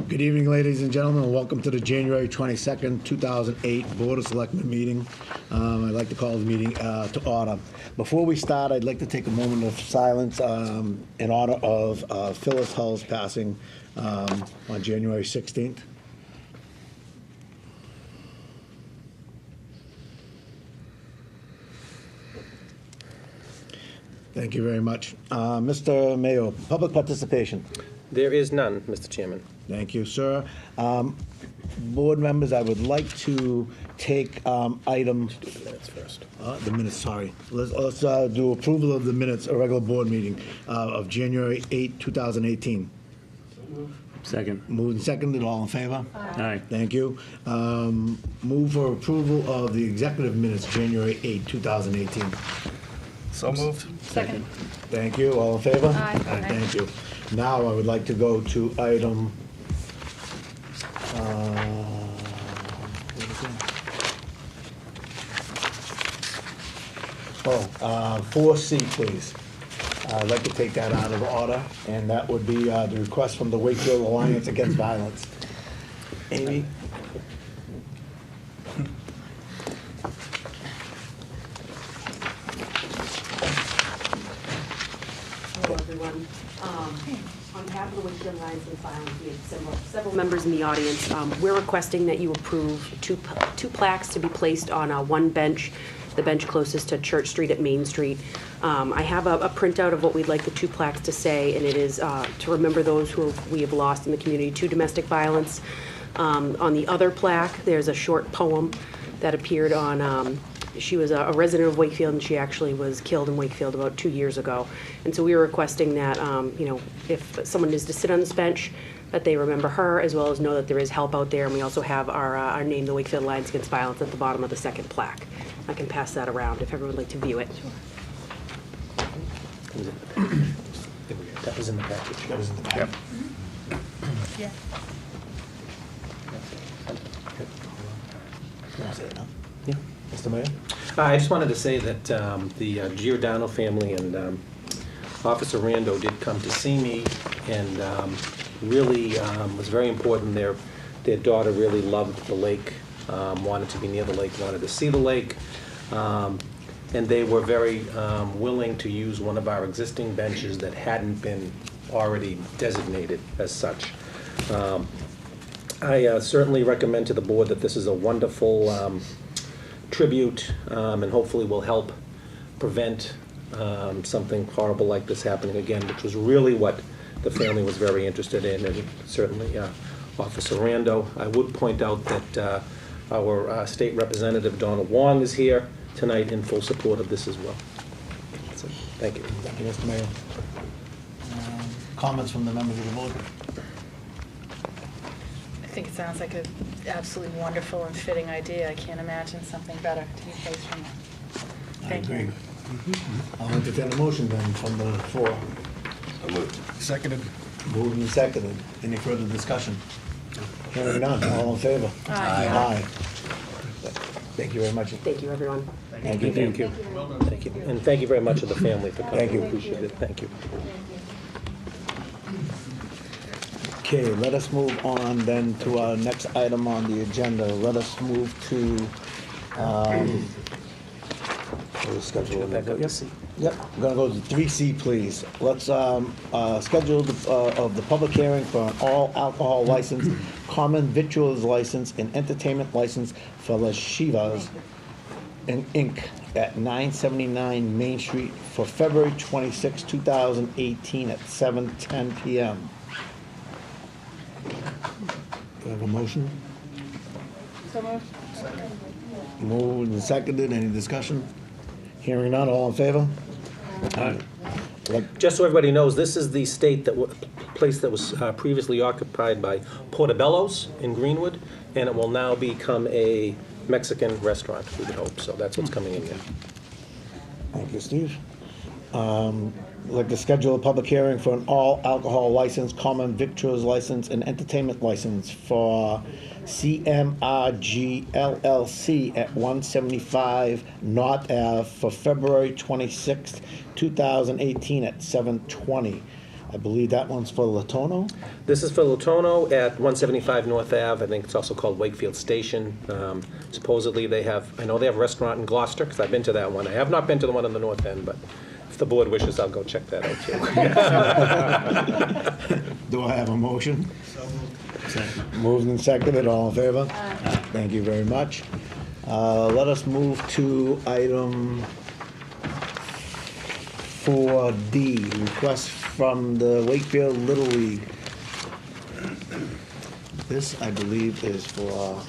Good evening, ladies and gentlemen, and welcome to the January 22nd, 2008 Board of Selectmen meeting. I'd like to call the meeting to order. Before we start, I'd like to take a moment of silence in honor of Phyllis Hull's passing on January 16th. Thank you very much. Mr. Mayo, public participation. There is none, Mr. Chairman. Thank you, sir. Board members, I would like to take item... Do the minutes first. The minutes, sorry. Let's do approval of the minutes, a regular board meeting of January 8, 2018. Second. Moved and seconded, all in favor? Aye. Thank you. Move for approval of the executive minutes, January 8, 2018. So moved. Second. Thank you, all in favor? Aye. Thank you. Now I would like to go to item... what is it? 4C, please. I'd like to take that out of order, and that would be the request from the Wakefield Alliance Against Violence. Amy? Hello, everyone. On behalf of the Wakefield Alliance Against Violence, we have several members in the audience. We're requesting that you approve two plaques to be placed on one bench, the bench closest to Church Street at Main Street. I have a printout of what we'd like the two plaques to say, and it is to remember those who we have lost in the community to domestic violence. On the other plaque, there's a short poem that appeared on, she was a resident of Wakefield, and she actually was killed in Wakefield about 2 years ago. And so we were requesting that, if someone is to sit on this bench, that they remember her, as well as know that there is help out there. And we also have our name, the Wakefield Alliance Against Violence, at the bottom of the second plaque. I can pass that around if everyone would like to view it. That was in the package. That was in the packet. Yeah. You want to say it now? Yeah. Mr. Mayor? I just wanted to say that the Giordano family and Officer Rando did come to see me, and really was very important. Their daughter really loved the lake, wanted to be near the lake, wanted to see the lake, and they were very willing to use one of our existing benches that hadn't been already designated as such. I certainly recommend to the board that this is a wonderful tribute, and hopefully will help prevent something horrible like this happening again, which was really what the family was very interested in, and certainly Officer Rando. I would point out that our state representative, Donna Wong, is here tonight in full support of this as well. So, thank you. Thank you, Mr. Mayor. Comments from the members of the board? I think it sounds like an absolutely wonderful and fitting idea. I can't imagine something better to be placed from it. Thank you. I'll entertain a motion then from the floor. So moved. Seconded. Moved and seconded. Any further discussion? Hearing none, all in favor? Aye. Aye. Thank you very much. Thank you, everyone. Thank you. Thank you. Thank you. And thank you very much to the family for coming. Thank you. Appreciate it. Thank you. Okay, let us move on then to our next item on the agenda. Let us move to, we'll schedule Back up to Yep. C. Yep, I'm gonna go to 3C, please. Let's schedule of the public hearing for an all alcohol license, common victuals license, and entertainment license for La Chivas Inc. at 979 Main Street for February 26, 2018 at 7:10 p.m. Do I have a motion? So moved. Moved and seconded. Any discussion? Hearing none, all in favor? Aye. Just so everybody knows, this is the state that place that was previously occupied by Portobello's in Greenwood, and it will now become a Mexican restaurant, we would hope. So that's what's coming in here. Thank you, Steve. I'd like to schedule a public hearing for an all-alcohol license, common victuals license, and entertainment license for CMRG LLC at 175 North Ave for February 26th, 2018 at 7:20. I believe that one's for Latono. This is for Latono at 175 North Ave. I think it's also called Wakefield Station. Supposedly they have, I know they have a restaurant in Gloucester, because I've been to that one. I have not been to the one on the north end, but if the board wishes, I'll go check that out too. Do I have a motion? Moved and seconded, all in favor? Thank you very much. Let us move to item 4D, request from the Wakefield Little League. This, I believe, is for, oh,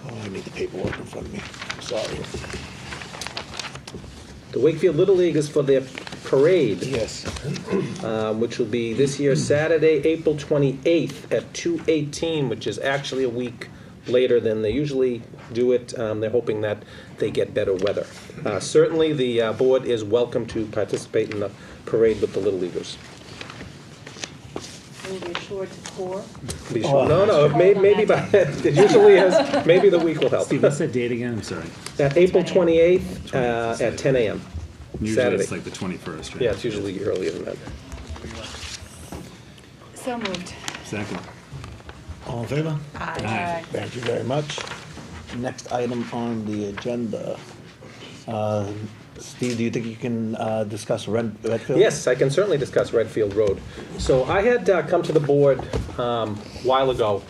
I need the paperwork in front of me, sorry. The Wakefield Little League is for their parade, Yes, which will be this year Saturday, April 28th at 2:18, which is actually a week later than they usually do it. They're hoping that they get better weather. Certainly, the board is welcome to participate in the parade with the Little Leaguers. Will be assured to pour. Be sure- No, maybe by, it usually is, maybe the week will help. Steve, what's that date again? I'm sorry. April 28th at 10 a.m. Usually Saturday. it's like the 21st, right? Yeah, it's usually earlier than that. So moved. Second. all in favor? Aye. Thank you very much. Next item on the agenda. Steve, do you think you can discuss Redfield? Yes, I can certainly discuss Redfield Road. So I had come to the board a while ago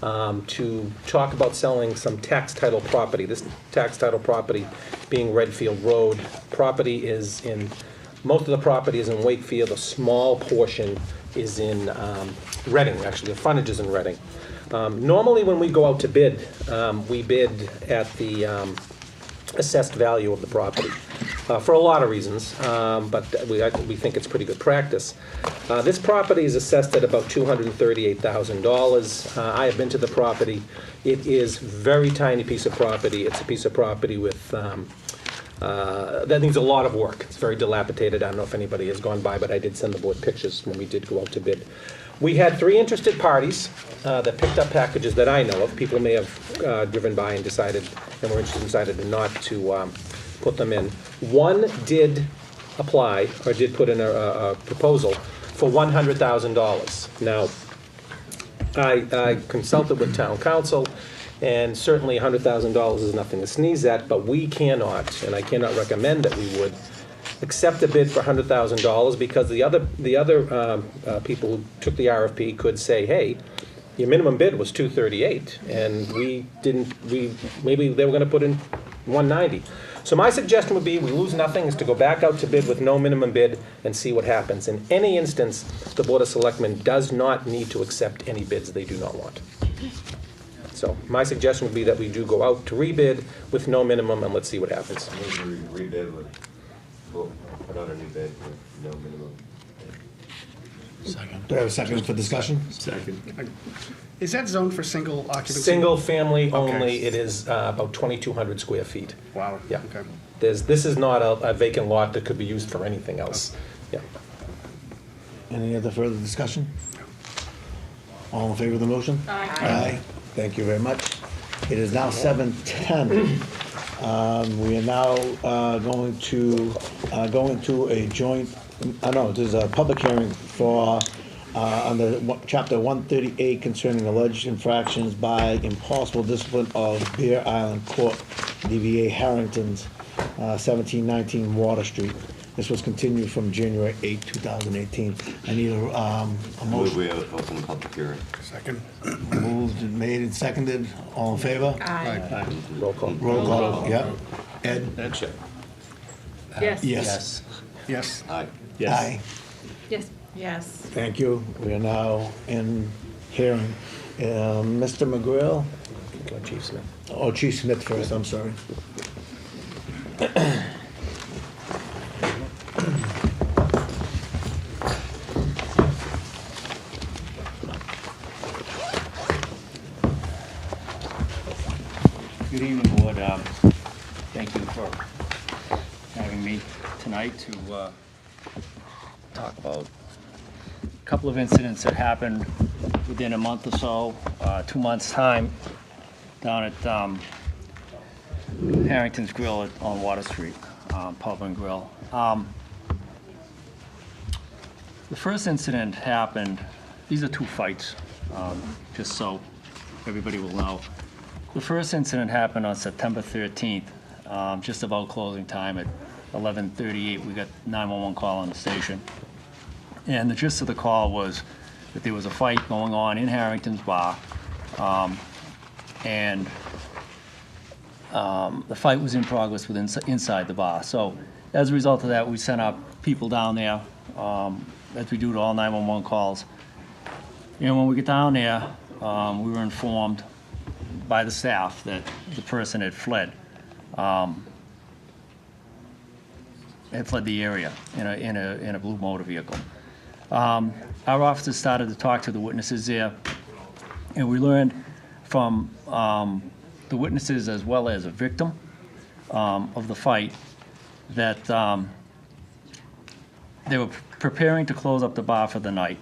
to talk about selling some tax title property. This tax title property being Redfield Road. Property is in, most of the property is in Wakefield. A small portion is in Reading, actually. The frontage is in Reading. Normally when we go out to bid, we bid at the assessed value of the property. For a lot of reasons, but we think it's pretty good practice. This property is assessed at about $238,000. I have been to the property. It is a very tiny piece of property. It's a piece of property with, that needs a lot of work. It's very dilapidated. I don't know if anybody has gone by, but I did send the board pictures when we did go out to bid. We had 3 interested parties that picked up packages that I know of. People may have driven by and decided, and were interested, decided not to put them in. One did apply, or did put in a proposal for $100,000. Now, I consulted with town council, and certainly $100,000 is nothing to sneeze at, but we cannot, and I cannot recommend that we would, accept a bid for $100,000 because the other people who took the RFP could say, hey, your minimum bid was $238, and maybe they were going to put in $190. So my suggestion would be, we lose nothing, is to go back out to bid with no minimum bid and see what happens. In any instance, the Board of Selectmen does not need to accept any bids they do not want. So my suggestion would be that we do go out to rebid with no minimum, and let's see what happens. Rebid with, we'll put out a new bid with no minimum. Do I have a second for discussion? Second. Is that zoned for single occupancy? Single family Okay. only, it is about 2,200 square feet. Wow. Yeah. Okay. This is not a vacant lot that could be used for anything else. Yeah. Any other further discussion? All in favor of the motion? Aye. Aye. Thank you very much. It is now 7:10. We are now going to go into a joint, there's a public hearing for, under Chapter 138 concerning alleged infractions by impossible discipline of Bear Island Court, DBA Harrington's, 1719 Water Street. This was continued from January 8, 2018. I need a Move motion. we open the public hearing. Second. Moved and made and seconded. All in favor? Aye. Roll call. Roll call, yeah. Ed? Check. Yes. Yes. Yes. Aye. Yes. Aye. Yes. Yes. Thank you. We are now in hearing. Mr. McGrill, Go Chief Smith. oh, Chief Smith first, I'm sorry. thank you for having me tonight to talk about a couple of incidents that happened within a month or so, 2 months' time, down at Harrington's Grill on Water Street, Pub and Grill. The first incident happened, these are 2 fights, just so everybody will know. The first incident happened on September 13th, just about closing time at 11:38. We got 911 call on the station. And the gist of the call was that there was a fight going on in Harrington's bar. And the fight was in progress inside the bar. So as a result of that, we sent our people down there, as we do to all 911 calls. And when we get down there, we were informed by the staff that the person had fled the area in a blue motor vehicle. Our officers started to talk to the witnesses there, and we learned from the witnesses as well as a victim of the fight that they were preparing to close up the bar for the night,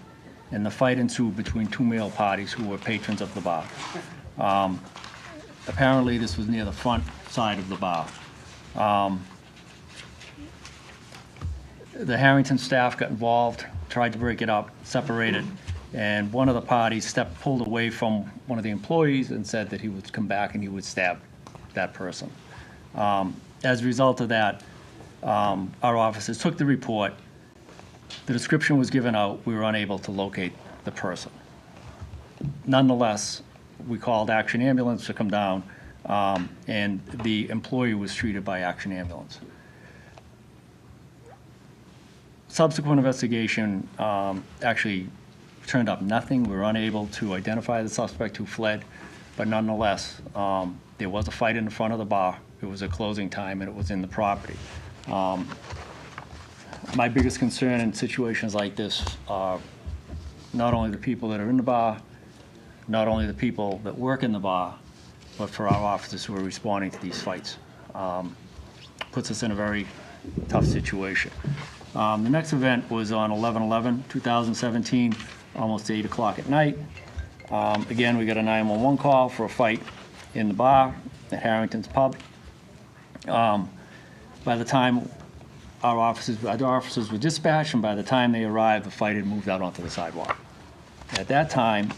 and the fight ensued between 2 male parties who were patrons of the bar. Apparently, this was near the front side of the bar. The Harrington staff got involved, tried to break it up, separate it, and one of the parties pulled away from one of the employees and said that he would come back and he would stab that person. As a result of that, our officers took the report. The description was given out. We were unable to locate the person. Nonetheless, we called Action Ambulance to come down, and the employee was treated by Action Ambulance. Subsequent investigation actually turned up nothing. We were unable to identify the suspect who fled, but nonetheless, there was a fight in the front of the bar. It was a closing time, and it was in the property. My biggest concern in situations like this are not only the people that are in the bar, not only the people that work in the bar, but for our officers who are responding to these fights. Puts us in a very tough situation. The next event was on 11/11/2017, almost 8 o'clock at night. Again, we got a 911 call for a fight in the bar at Harrington's Pub. By the time our officers were dispatched, and by the time they arrived, the fight had moved out onto the sidewalk. At that time,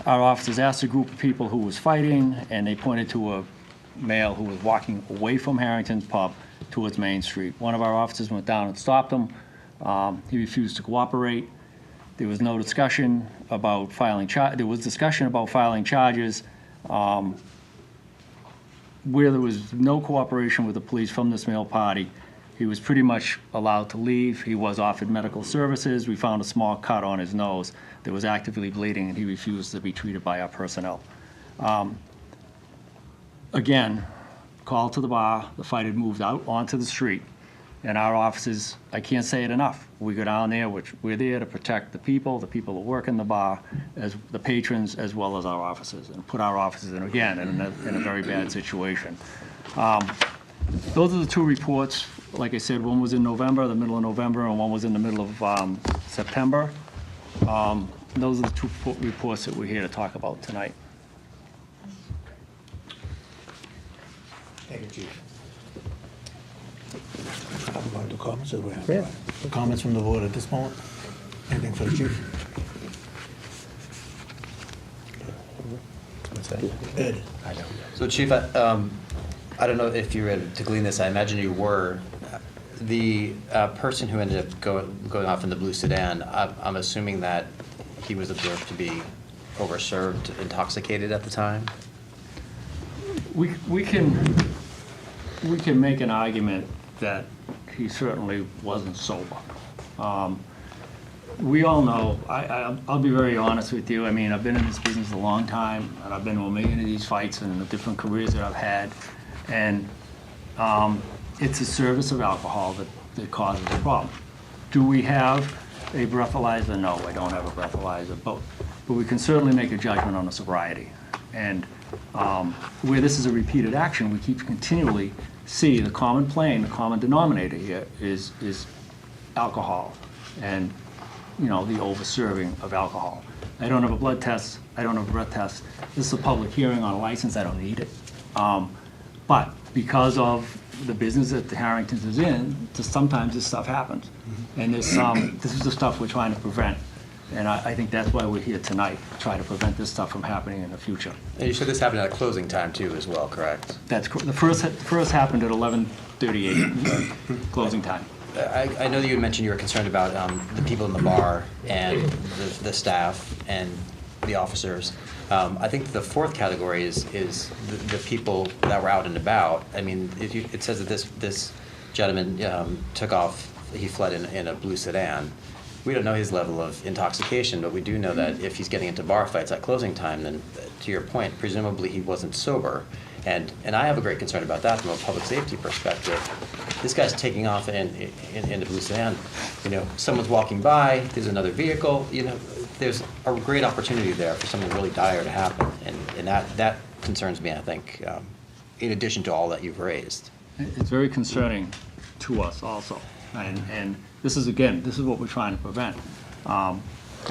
our officers asked a group of people who was fighting, and they pointed to a male who was walking away from Harrington's Pub towards Main Street. One of our officers went down and stopped him. He refused to cooperate. There was no discussion about filing there was discussion about filing charges. Where there was no cooperation with the police from this male party, he was pretty much allowed to leave. He was offered medical services. We found a small cut on his nose that was actively bleeding, and he refused to be treated by our personnel. Again, call to the bar, the fight had moved out onto the street, and our officers, I can't say it enough, we go down there, we're there to protect the people that work in the bar, as the patrons, as well as our officers, and put our officers in, again, in a very bad situation. Those are the 2 reports. Like I said, one was in November, the middle of November, and one was in the middle of September. Those are the 2 reports that we're here to talk about tonight. Thank you, Chief. I'm going to comments, or we have comments from the board at this moment? Anything for the chief? What's that? Ed? I know. So Chief, I don't know if you were able to glean this, I imagine you were. The person who ended up going off in the blue sedan, I'm assuming that he was observed to be overserved, intoxicated at the time? We can make an argument that he certainly wasn't sober. We all know, I'll be very honest with you, I mean, I've been in this business a long time, and I've been to a million of these fights and the different careers that I've had, and it's the service of alcohol that causes the problem. Do we have a breathalyzer? No, I don't have a breathalyzer, but we can certainly make a judgment on the sobriety. And where this is a repeated action, we keep continually see the common plane, the common denominator here is alcohol and, you know, the over-serving of alcohol. I don't have a blood test, I don't have a breath test. This is a public hearing on a license, I don't need it. But because of the business that the Harringtons is in, sometimes this stuff happens. And this is the stuff we're trying to prevent. And I think that's why we're here tonight, to try to prevent this stuff from happening in the future. And you said this happened at a closing time too as well, correct? That's the first happened at 11:38, closing time. I know that you had mentioned you were concerned about the people in the bar and the staff and the officers. I think the fourth category is the people that were out and about. I mean, it says that this gentleman took off, he fled in a blue sedan. We don't know his level of intoxication, but we do know that if he's getting into bar fights at closing time, then to your point, presumably he wasn't sober. And I have a great concern about that from a public safety perspective. This guy's taking off in the blue sedan. You know, someone's walking by, there's another vehicle, you know, there's a great opportunity there for something really dire to happen. And that concerns me, I think, in addition to all that you've raised. It's very concerning to us also. And this is what we're trying to prevent.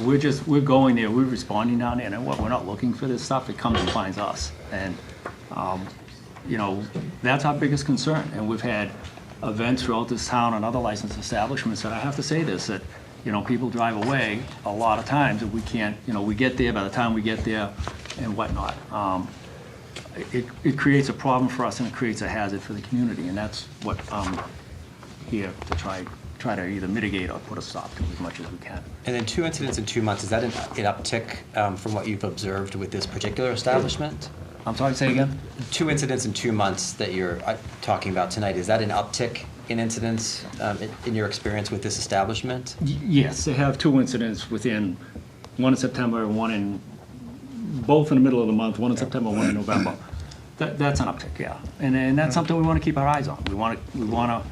We're going there, we're responding down there, and we're not looking for this stuff, it comes and finds us. And, you know, that's our biggest concern. And we've had events throughout this town and other licensed establishments, and I have to say this, that, you know, people drive away a lot of times, and we can't, you know, we get there, by the time we get there and whatnot. It creates a problem for us, and it creates a hazard for the community, and that's what I'm here to try to either mitigate or put a stop to as much as we can. And then 2 incidents in 2 months, is that an uptick from what you've observed with this particular establishment? I'm sorry, say again? 2 incidents in 2 months that you're talking about tonight, is that an uptick in incidents in your experience with this establishment? Yes, they have 2 incidents within, one in September and one in, both in the middle of the month, one in September, one in November. That's an uptick, yeah. And that's something we want to keep our eyes on. We want to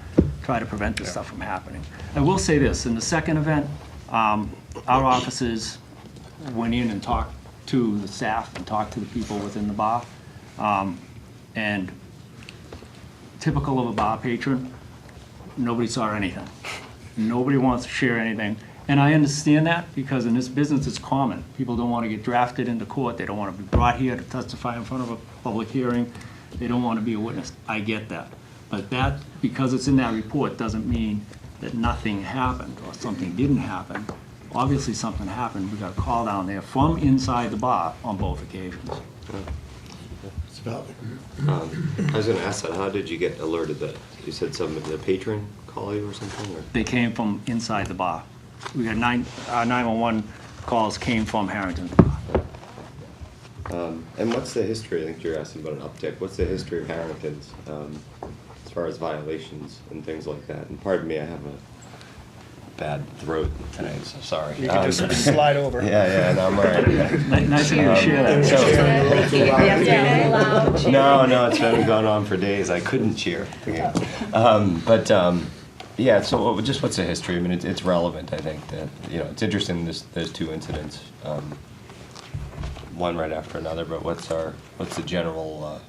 try to prevent this stuff from happening. I will say this, in the second event, our officers went in and talked to the staff and talked to the people within the bar. And typical of a bar patron, nobody saw anything. Nobody wants to share anything. And I understand that, because in this business it's common. People don't want to get drafted into court. They don't want to be brought here to testify in front of a public hearing. They don't want to be a witness. I get that. But that, because it's in that report, doesn't mean that nothing happened or something didn't happen. Obviously something happened. We got a call down there from inside the bar on both occasions. I was gonna ask that, how did you get alerted that, you said the patron call you or something, or? They came from inside the bar. We got 911 calls came from Harrington's bar. And what's the history, I think you're asking about an uptick, what's the history of Harrington's, as far as violations and things like that? And pardon me, I have a bad throat tonight, so sorry. You can just slide over. Yeah, no, I'm all right. Nice of you to share that. No, it's been going on for days. I couldn't cheer. Yeah, so what's the history? I mean, it's relevant, I think, that, you know, it's interesting, there's 2 incidents, one right after another, but what's the general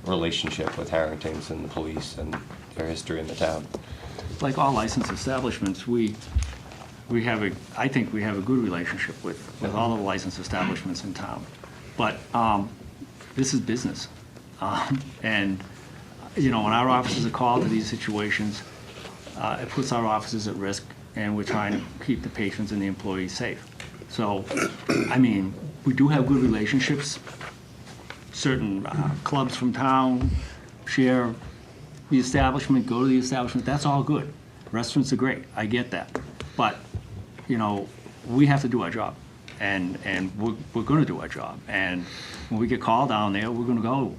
relationship with Harrington's and the police and their history in the town? Like all licensed establishments, I think we have a good relationship with all of the licensed establishments in town. But this is business. And, you know, when our officers are called to these situations, it puts our officers at risk, and we're trying to keep the patrons and the employees safe. So, I mean, we do have good relationships. Certain clubs from town share the establishment, go to the establishment, that's all good. Restaurants are great, I get that. But, you know, we have to do our job, and we're gonna do our job. And when we get called down there, we're gonna go,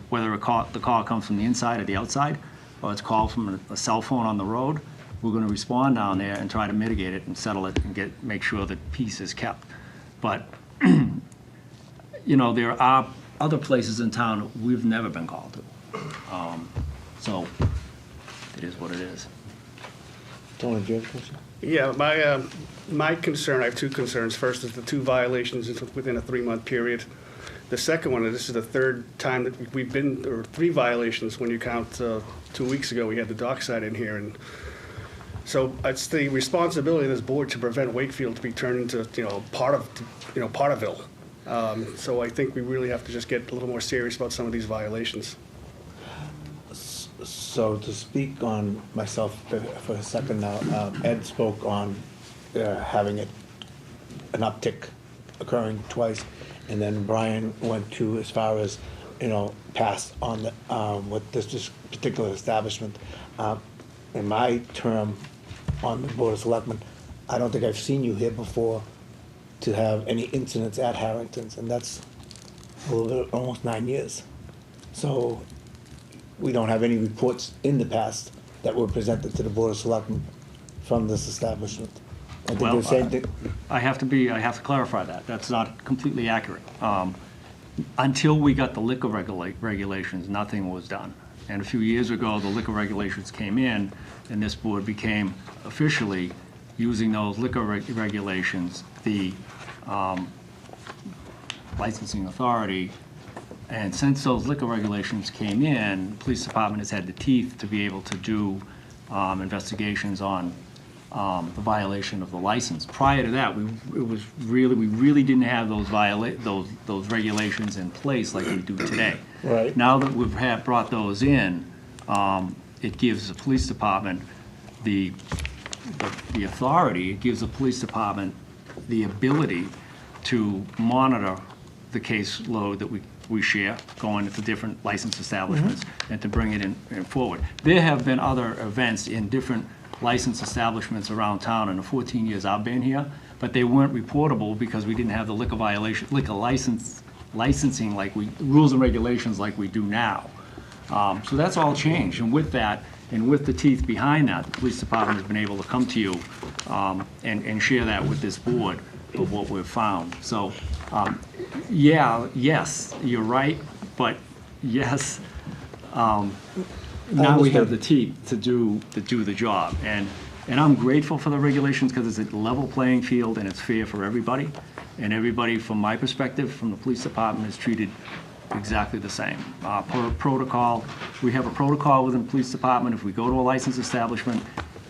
whether the call comes from the inside or the outside, or it's called from a cell phone on the road, we're gonna respond down there and try to mitigate it and settle it and make sure that peace is kept. But, you know, there are other places in town that we've never been called to. So, it is what it is. Tony, do you have a question? Yeah, my concern, I have 2 concerns. First is the 2 violations within a 3-month period. The second one, and this is the third time that we've been, or 3 violations when you count 2 weeks ago, we had the dockside in here. And so it's the responsibility of this board to prevent Wakefield to be turned into, Potterville. So I think we really have to just get a little more serious about some of these violations. So to speak on myself for a second now, Ed spoke on having an uptick occurring twice, and then Brian went to as far as, passed on the, with this particular establishment. In my term on the Board of Selectmen, I don't think I've seen you here before to have any incidents at Harrington's, and that's a little bit, almost 9 years. So we don't have any reports in the past that were presented to the Board of Selectmen from this establishment. I think Well, the same thing. I have to clarify that. That's not completely accurate. Until we got the liquor regulations, nothing was done. And a few years ago, the liquor regulations came in, and this board became officially, using those liquor regulations, the licensing authority. And since those liquor regulations came in, the police department has had the teeth to be able to do investigations on the violation of the license. Prior to that, we really didn't have those regulations in place like we do today. Right. Now that we've brought those in, it gives the police department the authority, it gives the police department the ability to monitor the caseload that we share, going into different licensed establishments, and to bring it in forward. There have been other events in different licensed establishments around town in the 14 years I've been here, but they weren't reportable because we didn't have the liquor licensing rules and regulations like we do now. So that's all changed, and with that, and with the teeth behind that, the police department has been able to come to you and share that with this board of what we've found. So, yes, you're right, but yes, now we have the teeth to do the job. And I'm grateful for the regulations because it's a level playing field and it's fair for everybody. And everybody, from my perspective, from the police department, is treated exactly the same. Per protocol, we have a protocol within the police department. If we go to a licensed establishment,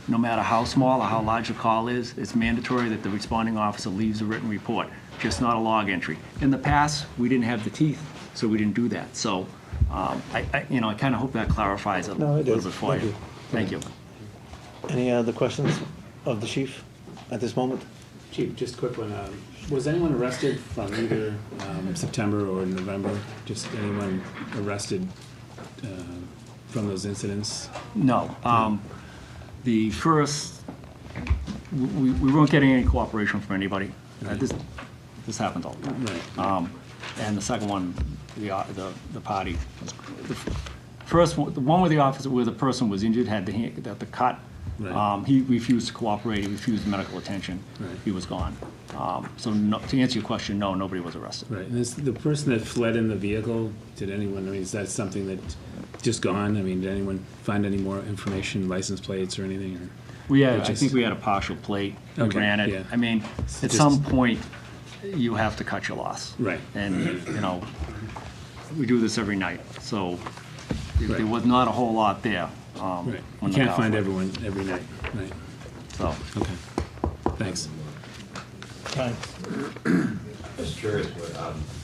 no matter how small or how large the call is, it's mandatory that the responding officer leaves a written report, just not a log entry. In the past, we didn't have the teeth, so we didn't do that. So, I kind of hope that clarifies it a No, it little is. bit for you. Thank you. Any other questions of the chief at this moment? Chief, just a quick one. Was anyone arrested from either September or November? Just anyone arrested from those incidents? No. The first, we weren't getting any cooperation from anybody. This happens all the time. Right. And the second one, the party, the first one, the one where the person was injured, had the cut. Right. He refused to cooperate, he refused medical attention. Right. He was gone. So no, to answer your question, no, nobody was arrested. Right. And the person that fled in the vehicle, is that something that just gone? Did anyone find any more information, license plates or anything? Or I think we had a partial plate, Okay, granted. yeah. At Just- some point, you have to cut your loss. Right. And, we do this every night, so there Right. was not a whole lot there. Right. You when the can't car find fled. everyone every night. Right. So, Okay. Thanks. Fine. Just curious,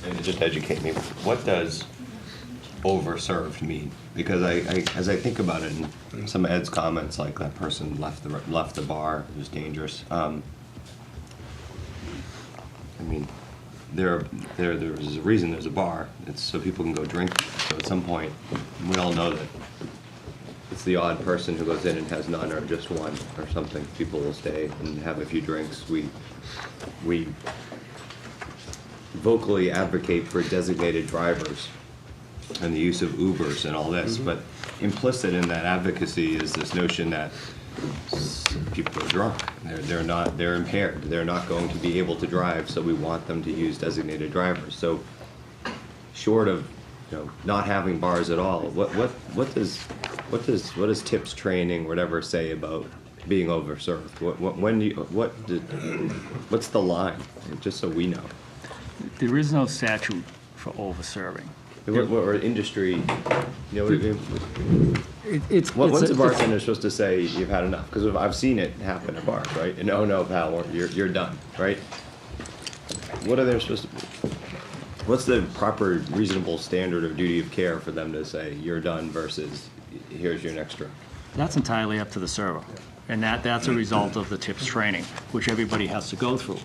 and just educate me, what does overserved mean? Because as I think about it, and some of Ed's comments, like that person left the bar, it was dangerous. There's a reason there's a bar. It's so people can go drink. So at some point, we all know that it's the odd person who goes in and has none or just one or something. People will stay and have a few drinks. We vocally advocate for designated drivers and the use of Ubers and all this, but implicit in that advocacy is this notion that people are drunk. They're impaired. They're not going to be able to drive, so we want them to use designated drivers. So short of not having bars at all, what does tips training, whatever, say about being overserved? What's the line? Just so we know. there is no statute for over-serving. Or industry, you know, when's a bartender supposed to say you've had enough? Because I've seen it happen at bars, right? And no, pal, you're done, right? What are they supposed to? What's the proper, reasonable standard of duty of care for them to say you're done versus here's your next drink? That's entirely up to the server. And that's a result of the tips training, which everybody has to go through.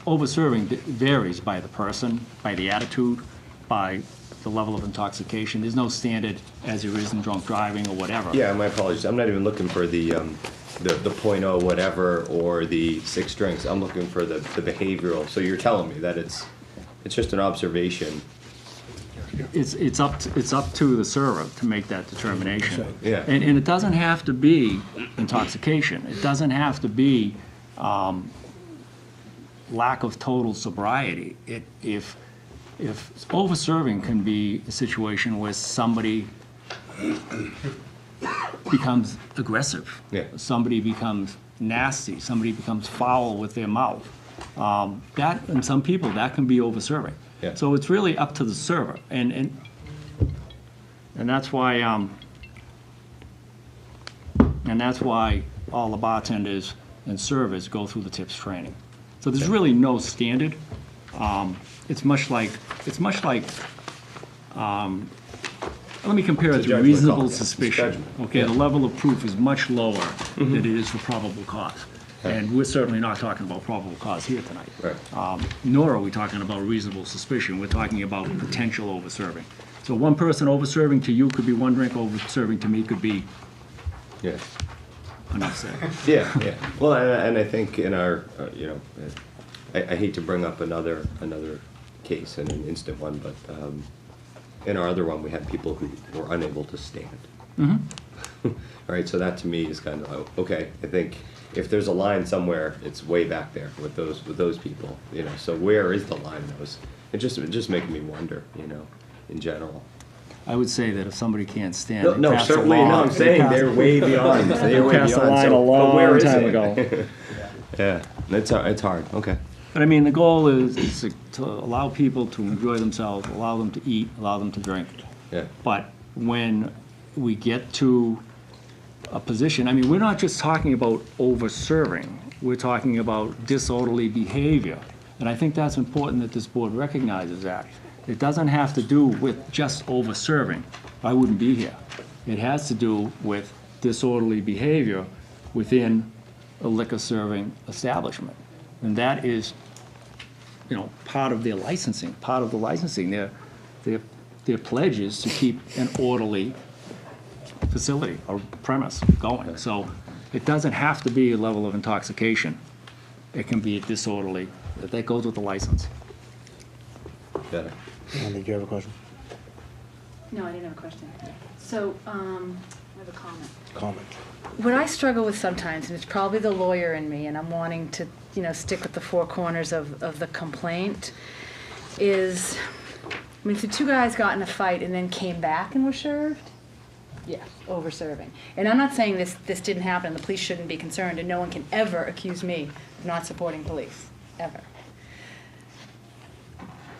Over-serving varies by the person, by the attitude, by the level of intoxication. There's no standard as there is in drunk driving or whatever. Yeah, my apologies. I'm not even looking for the .0 whatever or the 6 drinks. I'm looking for the behavioral. So you're telling me that it's just an observation. It's up to the server to make that determination. Yeah. And it doesn't have to be intoxication. It doesn't have to be lack of total sobriety. If over-serving can be a situation where somebody becomes aggressive. Yeah. Somebody becomes nasty. Somebody becomes foul with their mouth. That, in some people, that can be over-serving. Yeah. So it's really up to the server. And that's why all the bartenders and servers go through the tips training. So there's really no standard. It's much like, let me compare it It's a to judgment reasonable call, yeah. It's suspicion. judgment. Okay, the level of proof is much lower than it is for probable cause. And we're certainly not talking about probable cause here tonight. Right. Nor are we talking about reasonable suspicion. We're talking about potential over-serving. So one person over-serving to you could be one drink, over-serving to me could be Yeah. enough said. Yeah. Well, and I think in our, I hate to bring up another case and an instant one, but in our other one, we had people who were unable to stand. All right, so that to me is kind of okay. I think if there's a line somewhere, it's way back there with those people. So where is the line? It just making me wonder. In general. I would say that if somebody can't stand. No, certainly. No, I'm saying they're way beyond. They're way passed the beyond. line So, a but where long is time it? ago. Yeah, it's hard. Okay. But I mean, the goal is to allow people to enjoy themselves, allow them to eat, allow them to drink. Yeah. But when we get to a position, I mean, we're not just talking about over-serving, we're talking about disorderly behavior. And I think that's important that this board recognizes that. It doesn't have to do with just over-serving. I wouldn't be here. It has to do with disorderly behavior within a liquor serving establishment. And that is, part of their licensing. Part of the licensing, their pledge is to keep an orderly facility or premise going. So it doesn't have to be a level of intoxication. It can be disorderly. That goes with the license. Better. Andy, do you have a question? No, I didn't have a question. So, I have a comment. Comment. What I struggle with sometimes, and it's probably the lawyer in me, and I'm wanting to, stick with the four corners of the complaint, is, if the two guys got in a fight and then came back and were served, yeah, over-serving. And I'm not saying this didn't happen, the police shouldn't be concerned, and no one can ever accuse me of not supporting police, ever.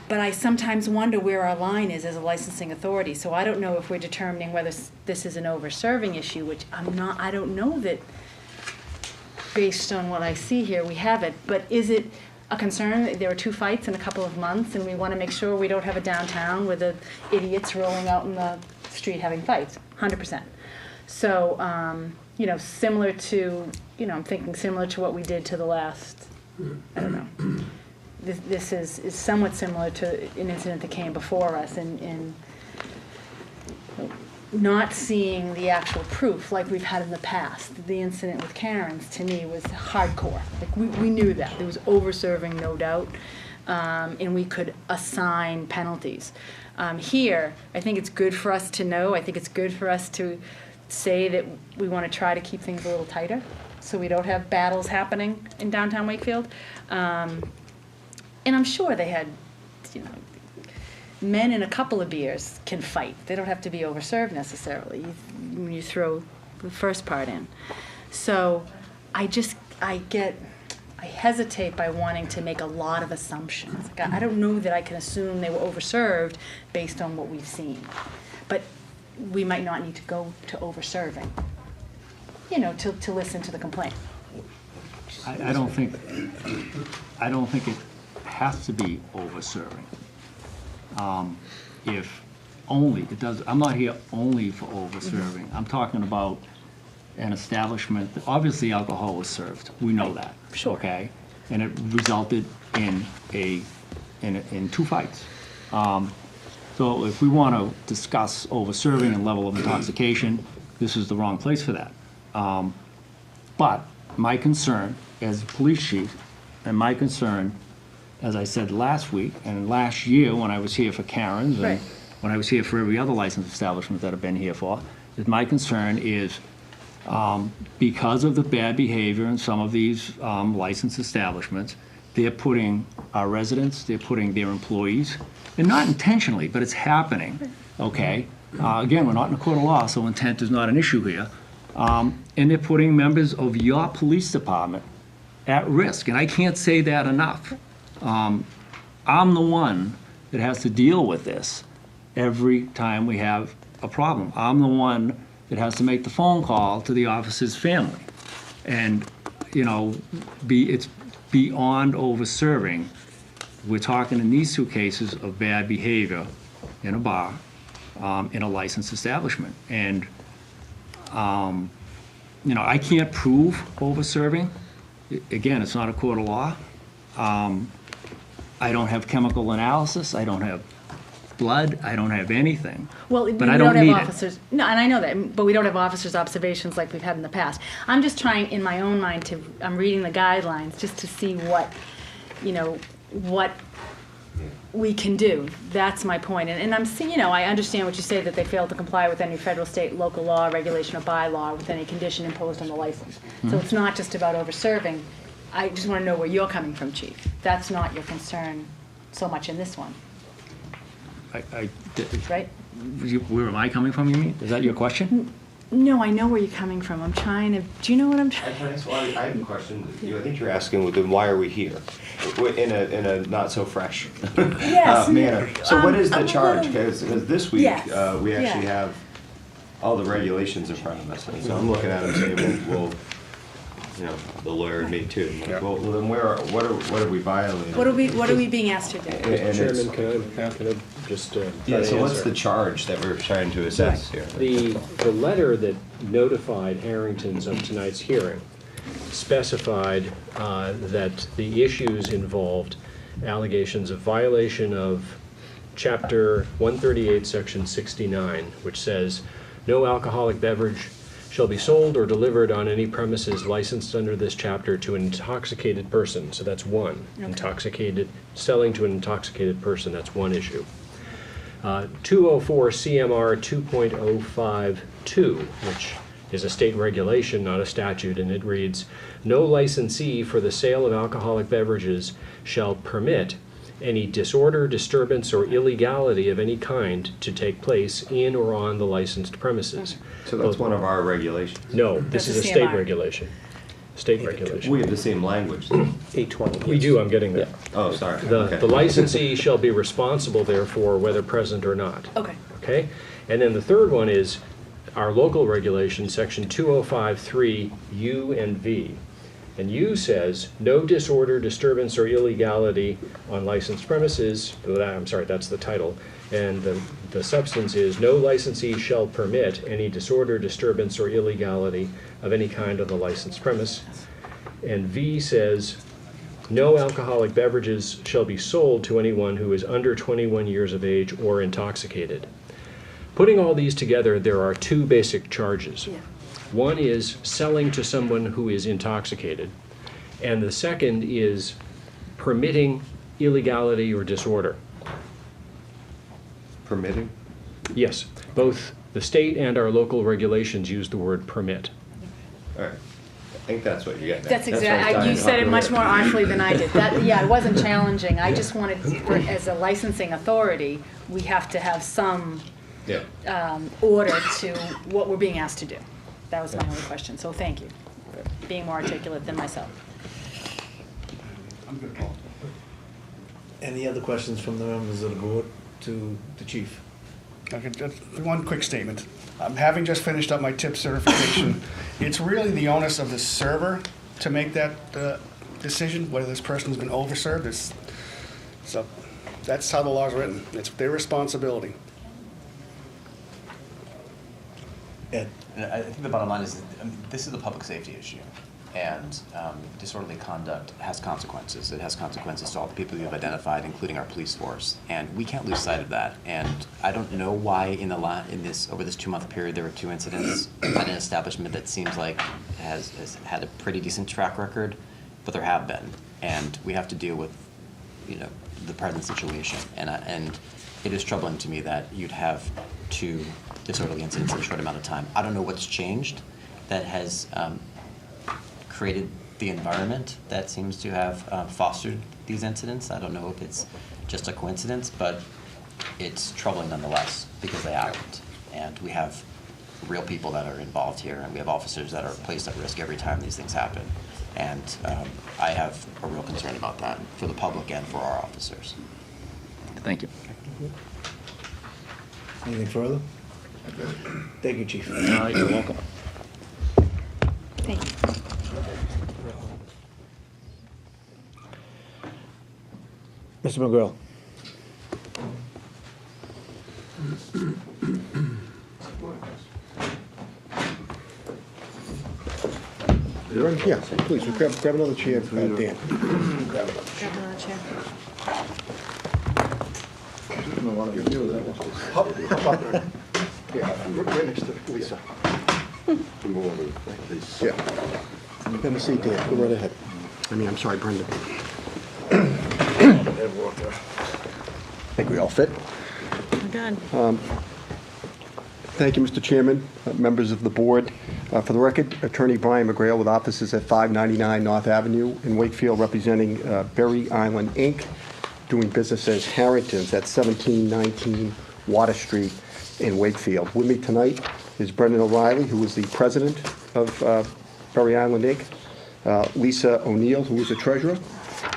But I sometimes wonder where our line is as a licensing authority. So I don't know if we're determining whether this is an over-serving issue, which I don't know that, based on what I see here, we have it. But is it a concern? There were 2 fights in a couple of months, and we want to make sure we don't have a downtown with the idiots rolling out in the street having fights, 100%. So, similar to, I'm thinking similar to what we did to the last, I don't know. This is somewhat similar to an incident that came before us in not seeing the actual proof like we've had in the past. The incident with Karen's, to me, was hardcore. Like, we knew that. There was over-serving, no doubt, and we could assign penalties. Here, I think it's good for us to know. I think it's good for us to say that we want to try to keep things a little tighter so we don't have battles happening in downtown Wakefield. And I'm sure they had, men in a couple of beers can fight. They don't have to be over-served necessarily when you throw the first part in. So I get I hesitate by wanting to make a lot of assumptions. Like, I don't know that I can assume they were overserved based on what we've seen. But we might not need to go to overserving, you know, to listen to the complaint. I don't think it has to be over-serving. If only, it does, I'm not here only for over-serving. I'm talking about an establishment, obviously alcohol was served, we know that. Sure. Okay? And it resulted in in two fights. So if we want to discuss over-serving and level of intoxication, this is the wrong place for that. But my concern as police chief, and my concern, as I said last week, and last year when I was here for Karen's, Right. and when I was here for every other licensed establishment that I've been here for, is my concern is because of the bad behavior in some of these licensed establishments, they're putting our residents, they're putting their employees, and not intentionally, but it's happening, okay? Again, we're not in a court of law, so intent is not an issue here. And they're putting members of your police department at risk, and I can't say that enough. I'm the one that has to deal with this every time we have a problem. I'm the one that has to make the phone call to the officer's family. And, you know, it's beyond over-serving. We're talking in these two cases of bad behavior in a bar, in a licensed establishment. And, you know, I can't prove over-serving. Again, it's not a court of law. I don't have chemical analysis. I don't have blood. I don't have anything. Well, but we I don't don't need have it. officers. No, and I know that, but we don't have officers' observations like we've had in the past. I'm just trying, in my own mind, I'm reading the guidelines just to see what, you know, what we can do. That's my point. And I'm seeing, you know, I understand what you say, that they failed to comply with any federal, state, local law, regulation, or bylaw with any condition imposed on the license. So it's not just about over-serving. I just want to know where you're coming from, Chief. That's not your concern so much in this one, right? Where am I coming from, you mean? Is that your question? No, I know where you're coming from. I'm trying to, do you know what I'm trying? I have a question. I think you're asking, well, then why are we here? In a not so fresh Yes. manner. So what is I'm the a charge? little- Because this week, Yes, we actually yeah. have all the regulations in front of us. And so I'm looking at them saying, well, you know, the lawyer and me too. I'm like, well, then what are we violating? What are we being asked to do? And it's- Chairman, can I just try Yeah, to so what's answer? the charge that we're trying to assess here? The letter that notified Harrington's of tonight's hearing specified that the issues involved allegations of violation of Chapter 138, Section 69, which says, "No alcoholic beverage shall be sold or delivered on any premises licensed under this chapter to an intoxicated person." So that's one. Intoxicated, selling to an intoxicated person, that's one issue. 204 CMR 2.052, which is a state regulation, not a statute, and it reads, "No licensee for the sale of alcoholic beverages shall permit any disorder, disturbance, or illegality of any kind to take place in or on the licensed premises." So that's one of our regulations. No, this That's is a a state CMR. regulation. State regulation. We have the same language. 820. We do, I'm getting there. Oh, sorry. The Okay. the licensee shall be responsible therefore whether present or not. Okay. Okay? And then the third one is our local regulation, section 2053, U and V. And U says, "No disorder, disturbance, or illegality on licensed premises," I'm sorry, that's the title. And the substance is, "No licensee shall permit any disorder, disturbance, or illegality of any kind on the licensed premise." And V says, "No alcoholic beverages shall be sold to anyone who is under 21 years of age or intoxicated." Putting all these together, there are two basic charges. Yeah. One is selling to someone who is intoxicated, and the second is permitting illegality or disorder. Permitting? Yes, both the state and our local regulations use the word permit. All right. I think that's what you're getting at. That's what I was exactly, dying you to said it talk much about. more artfully than I did. That, yeah, it wasn't challenging. I just wanted, as a licensing authority, we have to have some Yeah. order to what we're being asked to do. That was my only question, so thank you for being more articulate than myself. I'm good, Paul. Any other questions from the members of the board to the chief? Okay, just one quick statement. Having just finished up my tip certification, it's really the onus of the server to make that decision, whether this person's been overserved. So that's how the law's written. It's their responsibility. Ed? And I think the bottom line is, this is a public safety issue, and disorderly conduct has consequences. It has consequences to all the people you've identified, including our police force, and we can't lose sight of that. And I don't know why over this 2-month period there were 2 incidents at an establishment that seems like has had a pretty decent track record, but there have been, and we have to deal with, the present situation. And it is troubling to me that you'd have 2 disorderly incidents in a short amount of time. I don't know what's changed that has created the environment that seems to have fostered these incidents. I don't know if it's just a coincidence, but it's troubling nonetheless because they happened. And we have real people that are involved here, and we have officers that are placed at risk every time these things happen. And I have a real concern about that for the public and for our officers. Thank you. Anything further? Thank you, chief. All right, you're welcome. Thank you. Mr. McGrail? Yeah, please, grab another chair, Dan. Grab another chair. Hop up there. Yeah, right next to Lisa. Yeah. Have a seat, Dan, go right ahead. I'm sorry, Brendan. I think we all fit. We're good. Thank you, Mr. Chairman, members of the board. For the record, Attorney Brian McGrail with offices at 599 North Avenue in Wakefield, representing Berry Island, Inc., doing business as Harrington's at 1719 Water Street in Wakefield. With me tonight is Brendan O'Reilly, who is the president of Berry Island, Inc., Lisa O'Neill, who is the treasurer,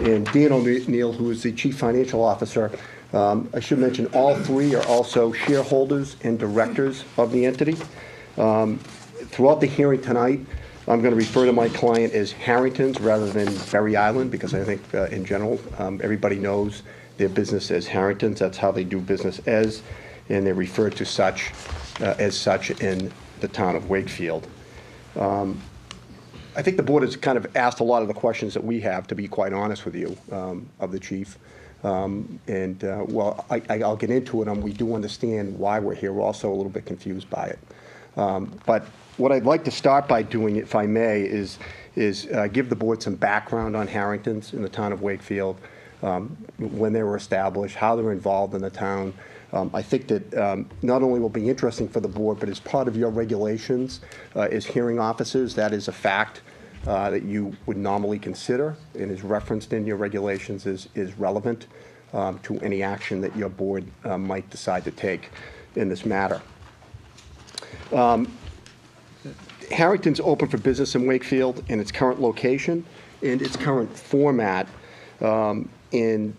and Dan O'Neill, who is the chief financial officer. I should mention all 3 are also shareholders and directors of the entity. Throughout the hearing tonight, I'm going to refer to my client as Harrington's rather than Berry Island, because I think in general everybody knows their business as Harrington's. That's how they do business as, and they're referred to as such in the town of Wakefield. I think the board has kind of asked a lot of the questions that we have, to be quite honest with you, of the chief. I'll get into it. We do understand why we're here. We're also a little bit confused by it. But what I'd like to start by doing, if I may, is give the board some background on Harrington's in the town of Wakefield, when they were established, how they're involved in the town. I think that not only will be interesting for the board, but as part of your regulations as hearing officers, that is a fact that you would normally consider and is referenced in your regulations is relevant to any action that your board might decide to take in this matter. Harrington's open for business in Wakefield in its current location and its current format in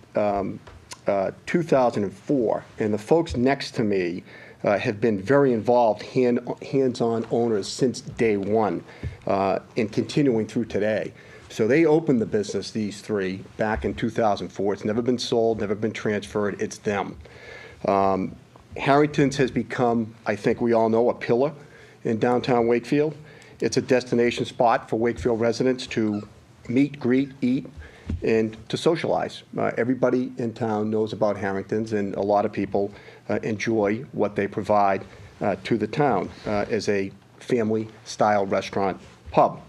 2004. And the folks next to me have been very involved, hands-on owners since day one and continuing through today. So they opened the business, these 3, back in 2004. It's never been sold, never been transferred. It's them. Harrington's has become, I think we all know, a pillar in downtown Wakefield. It's a destination spot for Wakefield residents to meet, greet, eat, and to socialize. Everybody in town knows about Harrington's, and a lot of people enjoy what they provide to the town as a family-style restaurant pub.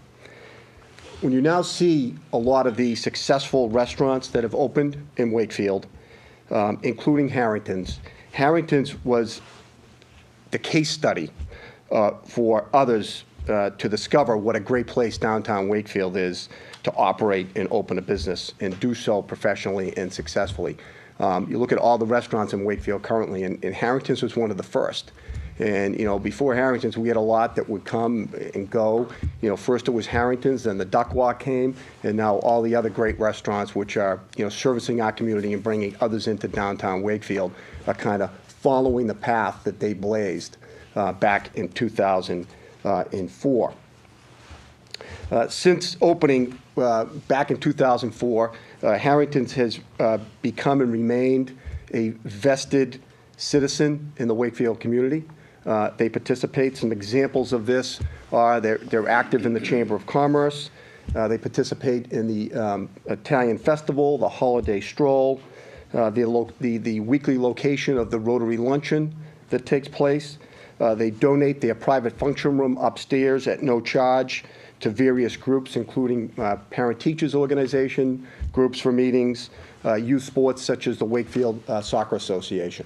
When you now see a lot of the successful restaurants that have opened in Wakefield, including Harrington's, Harrington's was the case study for others to discover what a great place downtown Wakefield is to operate and open a business and do so professionally and successfully. You look at all the restaurants in Wakefield currently, and Harrington's was one of the first. And, before Harrington's, we had a lot that would come and go. First it was Harrington's, then the Duck Walk came, and now all the other great restaurants, which are, servicing our community and bringing others into downtown Wakefield, are kind of following the path that they blazed back in 2004. Since opening back in 2004, Harrington's has become and remained a vested citizen in the Wakefield community. They participate. Some examples of this are they're active in the Chamber of Commerce. They participate in the Italian Festival, the Holiday Stroll, the weekly location of the Rotary Luncheon that takes place. They donate their private function room upstairs at no charge to various groups, including parent-teachers organization, groups for meetings, youth sports such as the Wakefield Soccer Association.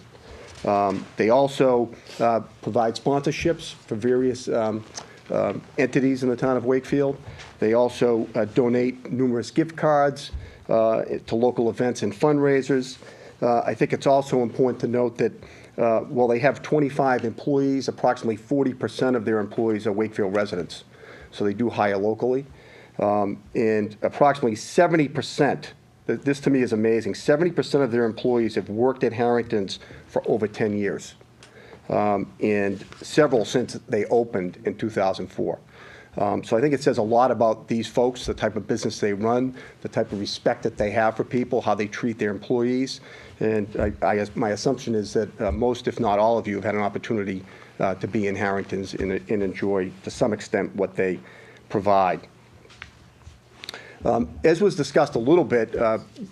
They also provide sponsorships for various entities in the town of Wakefield. They also donate numerous gift cards to local events and fundraisers. I think it's also important to note that while they have 25 employees, approximately 40% of their employees are Wakefield residents. So they do hire locally. And approximately 70%, this to me is amazing, 70% of their employees have worked at Harrington's for over 10 years, and several since they opened in 2004. So I think it says a lot about these folks, the type of business they run, the type of respect that they have for people, how they treat their employees. And my assumption is that most, if not all of you, have had an opportunity to be in Harrington's and enjoy, to some extent, what they provide. As was discussed a little bit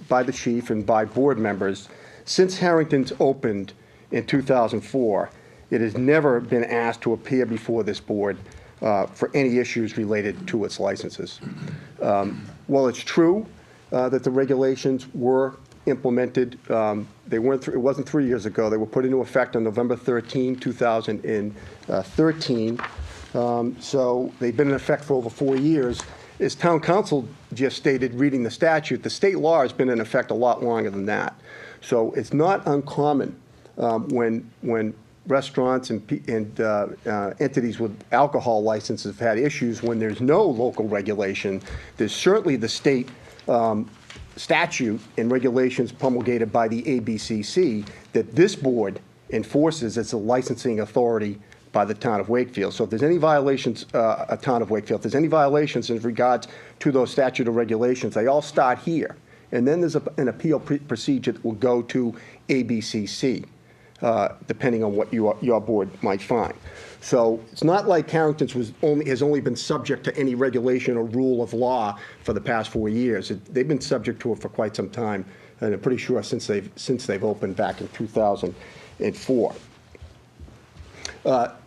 by the chief and by board members, since Harrington's opened in 2004, it has never been asked to appear before this board for any issues related to its licenses. While it's true that the regulations were implemented, it wasn't 3 years ago. They were put into effect on November 13, 2013. So they've been in effect for over 4 years. As town council just stated, reading the statute, the state law has been in effect a lot longer than that. So it's not uncommon when restaurants and entities with alcohol licenses have had issues when there's no local regulation. There's certainly the state statute and regulations promulgated by the ABCC that this board enforces as a licensing authority by the town of Wakefield. So if there's any violations, town of Wakefield, if there's any violations in regards to those statute of regulations, they all start here. And then there's an appeal procedure that will go to ABCC, depending on what your board might find. So it's not like Harrington's has only been subject to any regulation or rule of law for the past 4 years. They've been subject to it for quite some time, and I'm pretty sure since they've opened back in 2004.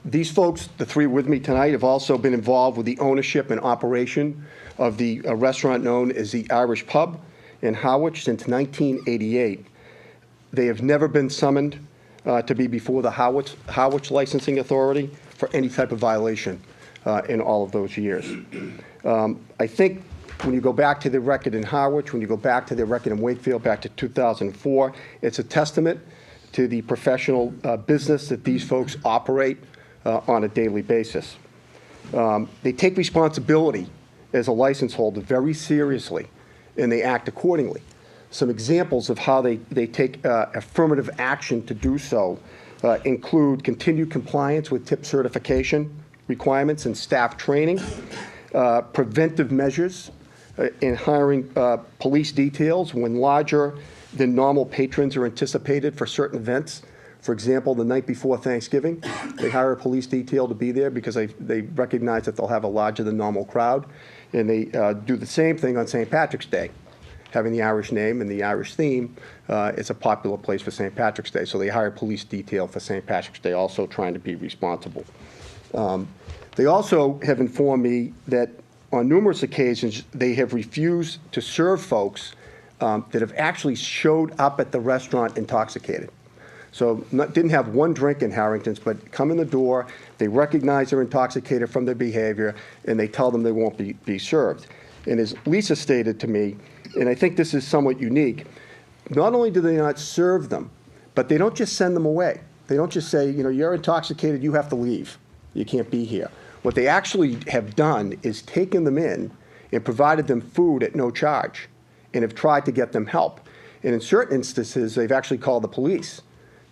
These folks, the three with me tonight, have also been involved with the ownership and operation of the restaurant known as the Irish Pub in Harwich since 1988. They have never been summoned to be before the Harwich Licensing Authority for any type of violation in all of those years. I think when you go back to the record in Harwich, when you go back to the record in Wakefield back to 2004, it's a testament to the professional business that these folks operate on a daily basis. They take responsibility as a license holder very seriously, and they act accordingly. Some examples of how they take affirmative action to do so include continued compliance with tip certification requirements and staff training, preventive measures in hiring police details when larger than normal patrons are anticipated for certain events. For example, the night before Thanksgiving, they hire a police detail to be there because they recognize that they'll have a larger than normal crowd. And they do the same thing on St. Patrick's Day. Having the Irish name and the Irish theme, it's a popular place for St. Patrick's Day. So they hire a police detail for St. Patrick's Day, also trying to be responsible. They also have informed me that on numerous occasions, they have refused to serve folks that have actually showed up at the restaurant intoxicated. So didn't have one drink in Harrington's, but come in the door, they recognize they're intoxicated from their behavior, and they tell them they won't be served. And as Lisa stated to me, and I think this is somewhat unique, not only do they not serve them, but they don't just send them away. They don't just say, you know, you're intoxicated, you have to leave. You can't be here. What they actually have done is taken them in and provided them food at no charge and have tried to get them help. And in certain instances, they've actually called the police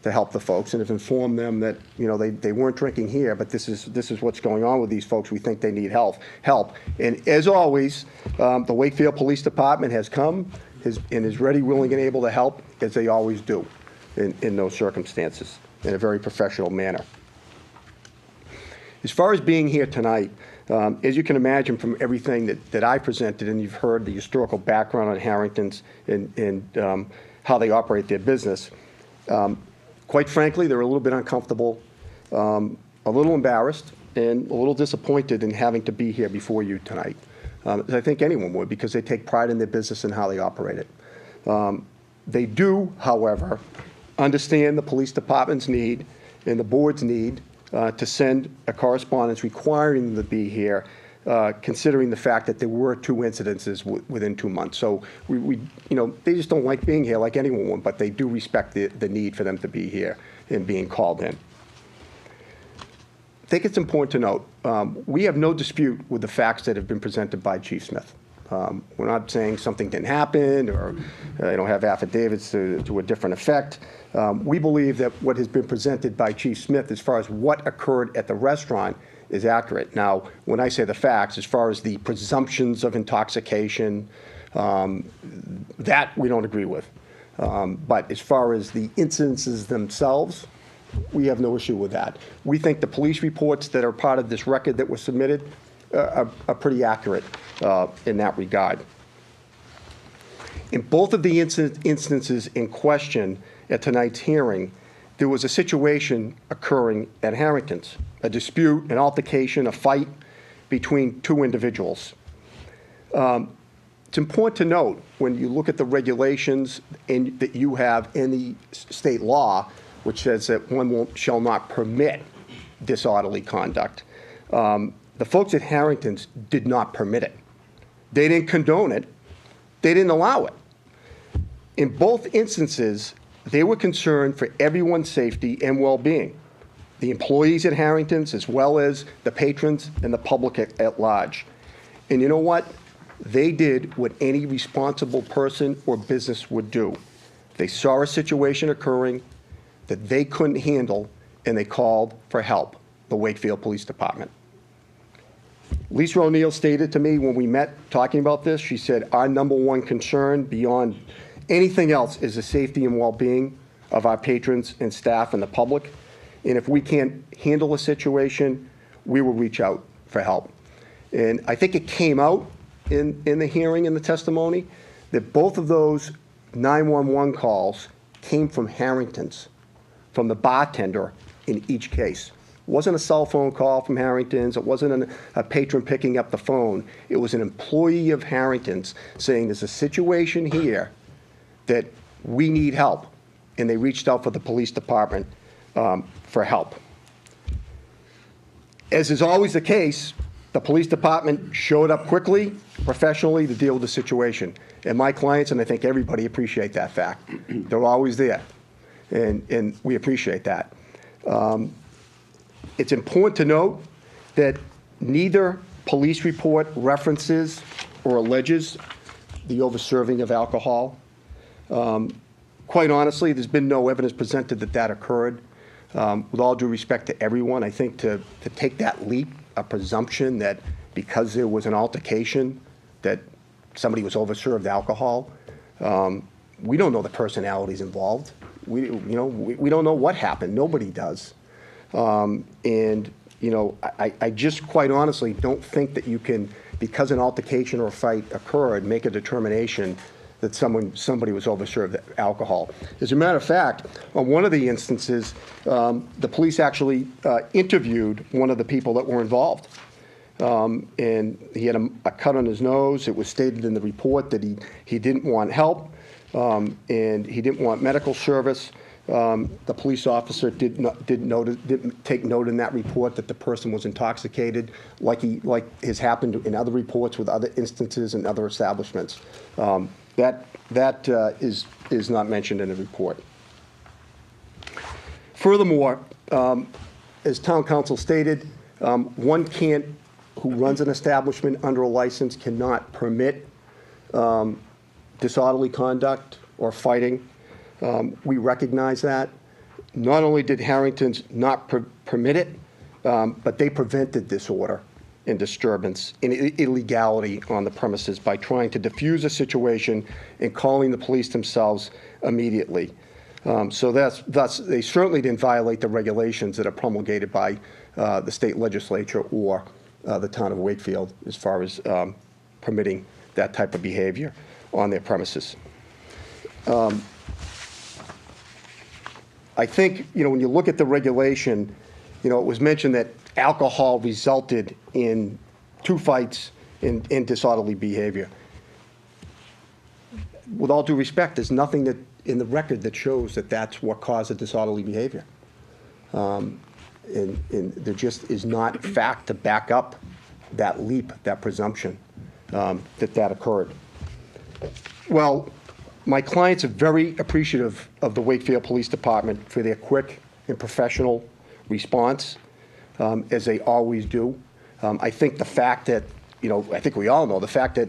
to help the folks and have informed them that, you know, they weren't drinking here, but this is what's going on with these folks. We think they need help. And as always, the Wakefield Police Department has come and is ready, willing, and able to help, as they always do in those circumstances, in a very professional manner. As far as being here tonight, as you can imagine from everything that I presented, and you've heard the historical background on Harrington's and how they operate their business, quite frankly, they're a little bit uncomfortable, a little embarrassed, and a little disappointed in having to be here before you tonight. As I think anyone would, because they take pride in their business and how they operate it. They do, however, understand the police department's need and the board's need to send a correspondence requiring them to be here, considering the fact that there were 2 incidences within 2 months. So we, you know, they just don't like being here like anyone would, but they do respect the need for them to be here and being called in. I think it's important to note, we have no dispute with the facts that have been presented by Chief Smith. We're not saying something didn't happen or don't have affidavits to a different effect. We believe that what has been presented by Chief Smith as far as what occurred at the restaurant is accurate. Now, when I say the facts, as far as the presumptions of intoxication, that we don't agree with. But as far as the incidences themselves, we have no issue with that. We think the police reports that are part of this record that were submitted are pretty accurate in that regard. In both of the instances in question at tonight's hearing, there was a situation occurring at Harrington's, a dispute, an altercation, a fight between 2 individuals. It's important to note, when you look at the regulations that you have in the state law, which says that one shall not permit disorderly conduct, the folks at Harrington's did not permit it. They didn't condone it. They didn't allow it. In both instances, they were concerned for everyone's safety and well-being, the employees at Harrington's as well as the patrons and the public at large. And you know what? They did what any responsible person or business would do. They saw a situation occurring that they couldn't handle, and they called for help, the Wakefield Police Department. Lisa O'Neill stated to me when we met talking about this, she said, our #1 concern beyond anything else is the safety and well-being of our patrons and staff and the public. And if we can't handle a situation, we will reach out for help. And I think it came out in the hearing, in the testimony, that both of those 911 calls came from Harrington's, from the bartender in each case. It wasn't a cell phone call from Harrington's. It wasn't a patron picking up the phone. It was an employee of Harrington's saying there's a situation here that we need help. And they reached out for the police department for help. As is always the case, the police department showed up quickly, professionally, to deal with the situation. And my clients, and I think everybody, appreciate that fact. They're always there. And we appreciate that. It's important to note that neither police report references or alleges the overserving of alcohol. Quite honestly, there's been no evidence presented that that occurred. With all due respect to everyone, I think to take that leap, a presumption that because there was an altercation that somebody was overserved alcohol, we don't know the personalities involved. We don't know what happened. Nobody does. And, you know, I just quite honestly don't think that you can, because an altercation or a fight occurred, make a determination that somebody was overserved alcohol. As a matter of fact, on one of the instances, the police actually interviewed one of the people that were involved. And he had a cut on his nose. It was stated in the report that he didn't want help, and he didn't want medical service. The police officer didn't take note in that report that the person was intoxicated, like has happened in other reports with other instances and other establishments. That is not mentioned in the report. Furthermore, as town council stated, one who runs an establishment under a license cannot permit disorderly conduct or fighting. We recognize that. Not only did Harrington's not permit it, but they prevented disorder and disturbance and illegality on the premises by trying to diffuse a situation and calling the police themselves immediately. So thus, they certainly didn't violate the regulations that are promulgated by the state legislature or the town of Wakefield as far as permitting that type of behavior on their premises. I think, when you look at the regulation, it was mentioned that alcohol resulted in 2 fights and disorderly behavior. With all due respect, there's nothing that in the record that shows that that's what caused the disorderly behavior. And there just is not fact to back up that leap, that presumption that occurred. Well, my clients are very appreciative of the Wakefield Police Department for their quick and professional response, as they always do. I think the fact that, I think we all know, the fact that,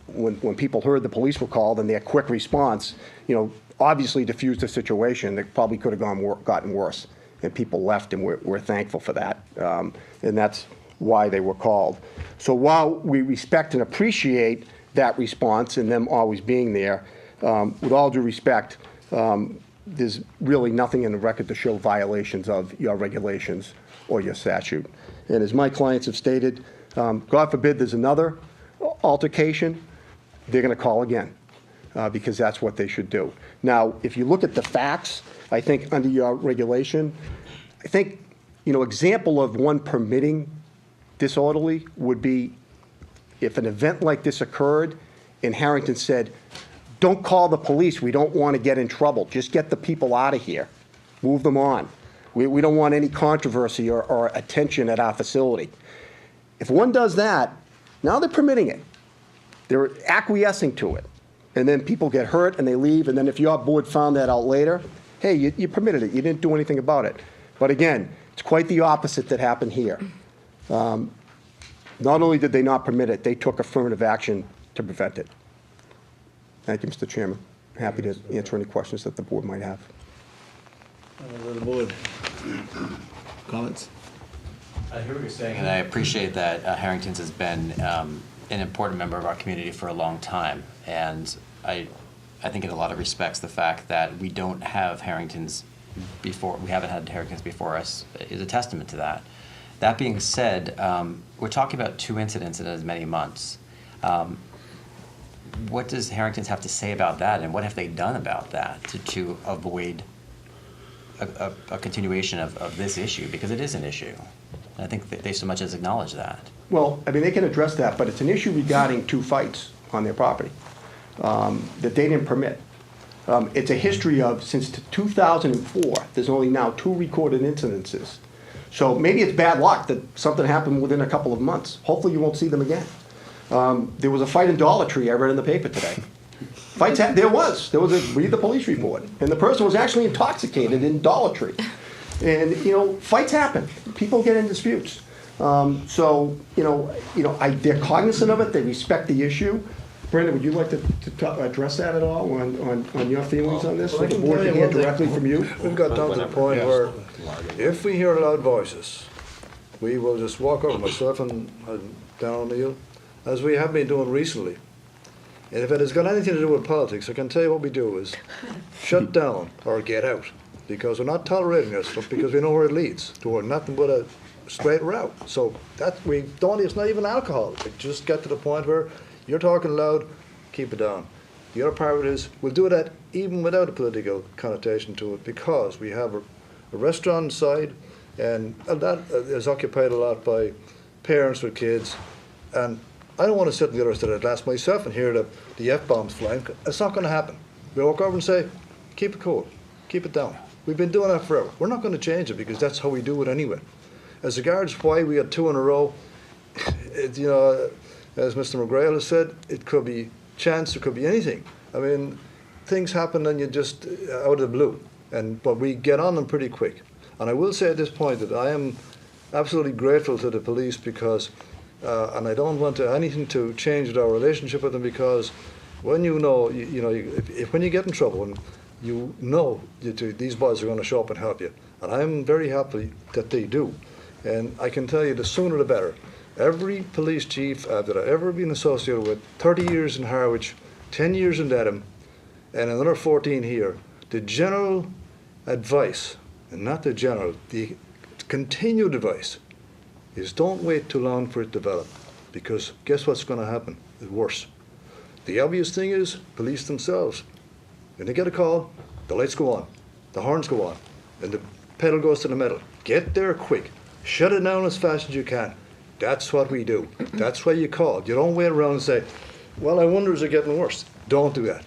when people heard the police were called and their quick response, obviously diffused the situation that probably could have gotten worse. And people left, and we're thankful for that. And that's why they were called. So while we respect and appreciate that response and them always being there, with all due respect, there's really nothing in the record to show violations of your regulations or your statute. And as my clients have stated, God forbid there's another altercation, they're going to call again, because that's what they should do. Now, if you look at the facts, I think under your regulation, I think, example of one permitting disorderly would be if an event like this occurred and Harrington said, don't call the police, we don't want to get in trouble, just get the people out of here, move them on. We don't want any controversy or attention at our facility. If one does that, now they're permitting it. They're acquiescing to it. And then people get hurt and they leave, and then if your board found that out later, hey, you permitted it, you didn't do anything about it. But again, it's quite the opposite that happened here. Not only did they not permit it, they took affirmative action to prevent it. Thank you, Mr. Chairman. Happy to answer any questions that the board might have. The board. Comments? I hear what you're saying, and I appreciate that Harrington's has been an important member of our community for a long time. And I think in a lot of respects, the fact that we don't have Harrington's before, we haven't had Harrington's before us is a testament to that. That being said, we're talking about 2 incidents in as many months. What does Harrington's have to say about that, and what have they done about that to avoid a continuation of this issue? Because it is an issue. And I think that they so much as acknowledge that. Well, I mean, they can address that, but it's an issue regarding 2 fights on their property that they didn't permit. It's a history of, since 2004, there's only now 2 recorded incidences. So maybe it's bad luck that something happened within a couple of months. Hopefully you won't see them again. There was a fight in Dollar Tree I read in the paper today. There was read the police report. And the person was actually intoxicated in Dollar Tree. And, fights happen. People get in disputes. So, they're cognizant of it. They respect the issue. Brenda, would you like to address that at all on your feelings on this? Well, I So the can board tell can you hear one thing. directly from you? We've got down to the point where if we hear loud voices, we will just walk over, myself and Darrell O'Neill, as we have been doing recently. And if it has got anything to do with politics, I can tell you what we do is shut down or get out. Because we're not tolerating this stuff, because we know where it leads, to nothing but a straight route. So it's not even alcohol. It just get to the point where you're talking loud, keep it down. The other part of it is, we'll do that even without a political connotation to it, because we have a restaurant inside, and that is occupied a lot by parents with kids. And I don't want to sit on the other side of the glass myself and hear the F-bombs flying. It's not going to happen. We walk over and say, keep it cool, keep it down. We've been doing that forever. We're not going to change it, because that's how we do it anyway. As regards why we had 2 in a row, as Mr. McGrail has said, it could be chance, it could be anything. I mean, things happen and you just, out of the blue. But we get on them pretty quick. And I will say at this point that I am absolutely grateful to the police because, and I don't want anything to change our relationship with them, because when when you get in trouble, and these boys are going to show up and help you. And I'm very happy that they do. And I can tell you, the sooner the better. Every police chief that I've ever been associated with, 30 years in Harwich, 10 years in Dedham, and another 14 here, the general advice, and not the general, the continued advice is don't wait too long for it to develop, because guess what's going to happen? It's worse. The obvious thing is police themselves. When they get a call, the lights go on, the horns go on, and the pedal goes to the metal. Get there quick. Shut it down as fast as you can. That's what we do. That's why you call. You don't wait around and say, well, I wonder is it getting worse. Don't do that.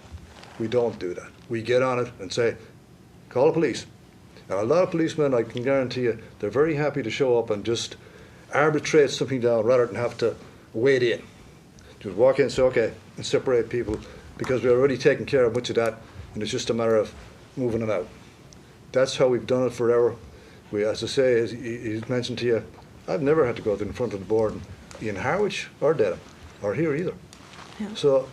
We don't do that. We get on it and say, call the police. And a lot of policemen, I can guarantee you, they're very happy to show up and just arbitrate something down rather than have to wade in. Just walk in and say, okay, and separate people, because we're already taking care of much of that, and it's just a matter of moving them out. That's how we've done it forever. We, as I say, as he's mentioned to you, I've never had to go in front of the board in Harwich or Dedham, or here either. Yeah. So,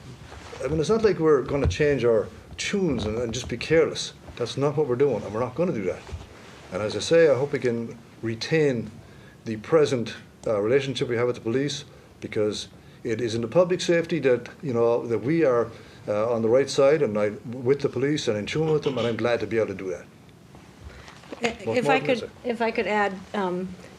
I mean, it's not like we're going to change our tunes and just be careless. That's not what we're doing, and we're not going to do that. And as I say, I hope we can retain the present relationship we have with the police, because it is in the public safety that, that we are on the right side and with the police and in tune with them, and I'm glad to be able to do that. If I could add,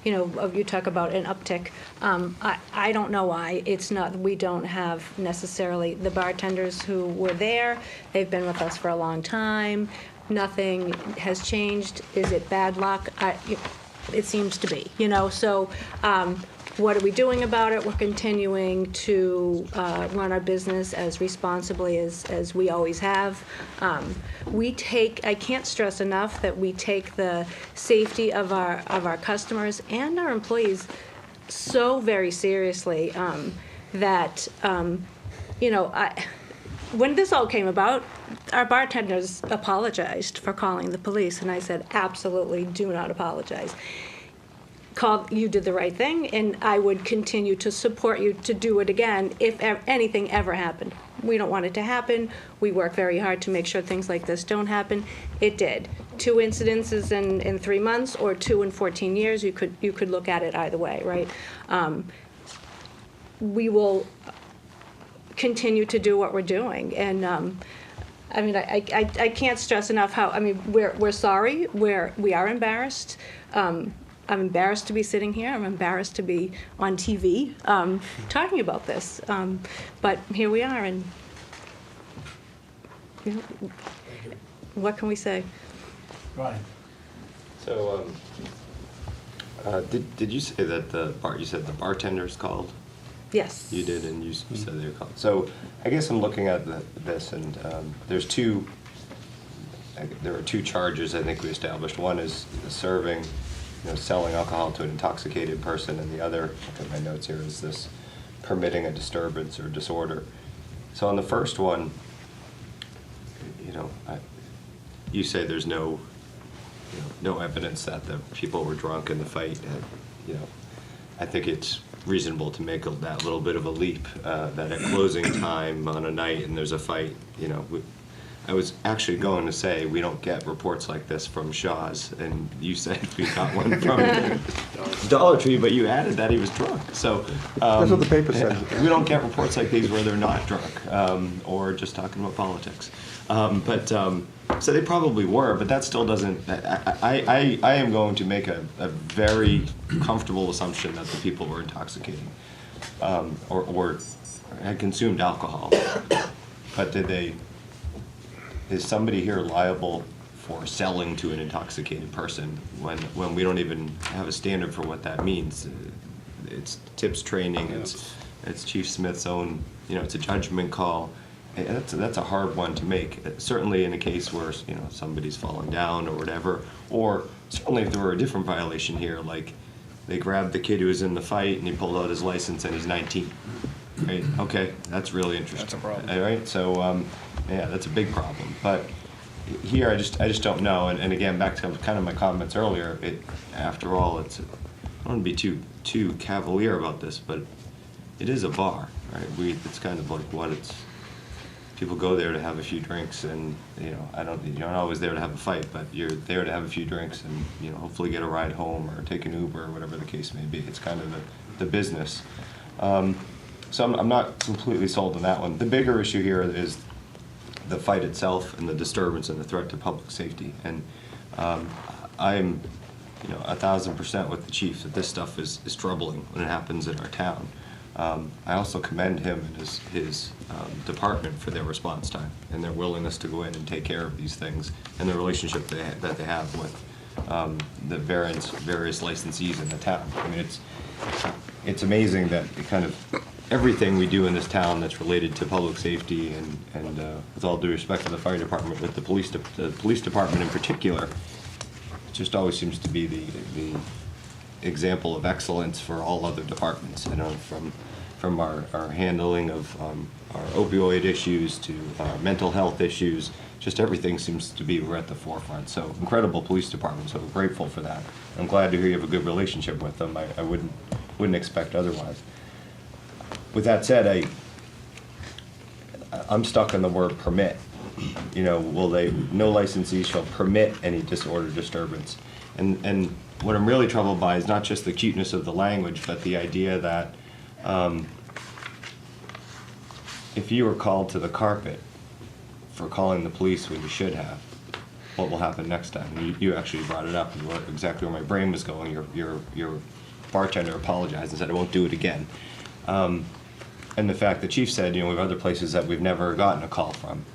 you talk about an uptick. I don't know why it's not. We don't have necessarily the bartenders who were there. They've been with us for a long time. Nothing has changed. Is it bad luck? It seems to be. So. What are we doing about it? We're continuing to run our business as responsibly as we always have. I can't stress enough that we take the safety of our customers and our employees so very seriously that, when this all came about, our bartenders apologized for calling the police, and I said, absolutely do not apologize. You did the right thing, and I would continue to support you to do it again if anything ever happened. We don't want it to happen. We work very hard to make sure things like this don't happen. It did. 2 incidences in 3 months, or 2 in 14 years. You could look at it either way, right? We will continue to do what we're doing, and I can't stress enough how. We're sorry. We are embarrassed. I'm embarrassed to be sitting here. I'm embarrassed to be on TV talking about this. But here we are, and what can we say? Right. So, did you say that you said the bartenders called? Yes. You did, and you said they were called. So, I guess I'm looking at this, and there are 2 charges I think we established. One is serving, selling alcohol to an intoxicated person, and the other, look at my notes here, is this permitting a disturbance or disorder. So on the first one, you say there's no evidence that the people were drunk in the fight. I think it's reasonable to make that little bit of a leap, that at closing time on a night and there's a fight, I was actually going to say we don't get reports like this from Shaw's, and you said we got one from Dollar Tree, but you added that he was drunk. So That's what the paper said. We don't get reports like these where they're not drunk or just talking about politics. So they probably were, but that still doesn't. I am going to make a very comfortable assumption that the people were intoxicated or had consumed alcohol, but did they? Is somebody here liable for selling to an intoxicated person when we don't even have a standard for what that means? It's tips training. It's Chief Smith's own. It's a judgment call. That's a hard one to make. Certainly in a case where somebody's falling down or whatever, or certainly if there were a different violation here, like they grabbed the kid who was in the fight and he pulled out his license and he's 19. Right? Okay, that's really interesting. That's a problem. All right, so. Yeah, that's a big problem. But here, I just don't know, and again, back to kind of my comments earlier, after all, I don't want to be too cavalier about this, but it is a bar, right? It's kind of like what it's, people go there to have a few drinks, and, you're not always there to have a fight, but you're there to have a few drinks and, hopefully get a ride home or take an Uber or whatever the case may be. It's kind of the business. So I'm not completely sold on that one. The bigger issue here is the fight itself and the disturbance and the threat to public safety. And I'm 1,000% with the chief that this stuff is troubling when it happens in our town. I also commend him and his department for their response time and their willingness to go in and take care of these things and the relationship that they have with the various licensees in the town. I mean, it's amazing that kind of everything we do in this town that's related to public safety and with all due respect to the fire department, with the police department in particular, it just always seems to be the example of excellence for all other departments. From our handling of our opioid issues to our mental health issues, just everything seems to be we're at the forefront. So incredible police department, so we're grateful for that. I'm glad to hear you have a good relationship with them. I wouldn't expect otherwise. With that said, I'm stuck on the word permit. No licensee shall permit any disorder, disturbance. And what I'm really troubled by is not just the cuteness of the language, but the idea that if you were called to the carpet for calling the police when you should have, what will happen next time? You actually brought it up, exactly where my brain was going. Your bartender apologized and said, I won't do it again. And the fact the chief said, we have other places that we've never gotten a call from.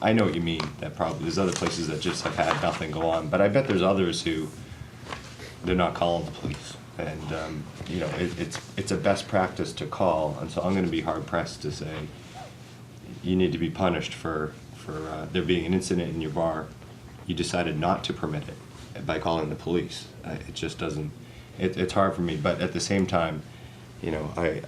I know what you mean, that probably there's other places that just have had nothing go on, but I bet there's others who they're not calling the police. And, it's a best practice to call, and so I'm going to be hard pressed to say you need to be punished for there being an incident in your bar. You decided not to permit it by calling the police. It just doesn't, it's hard for me, but at the same time, I'm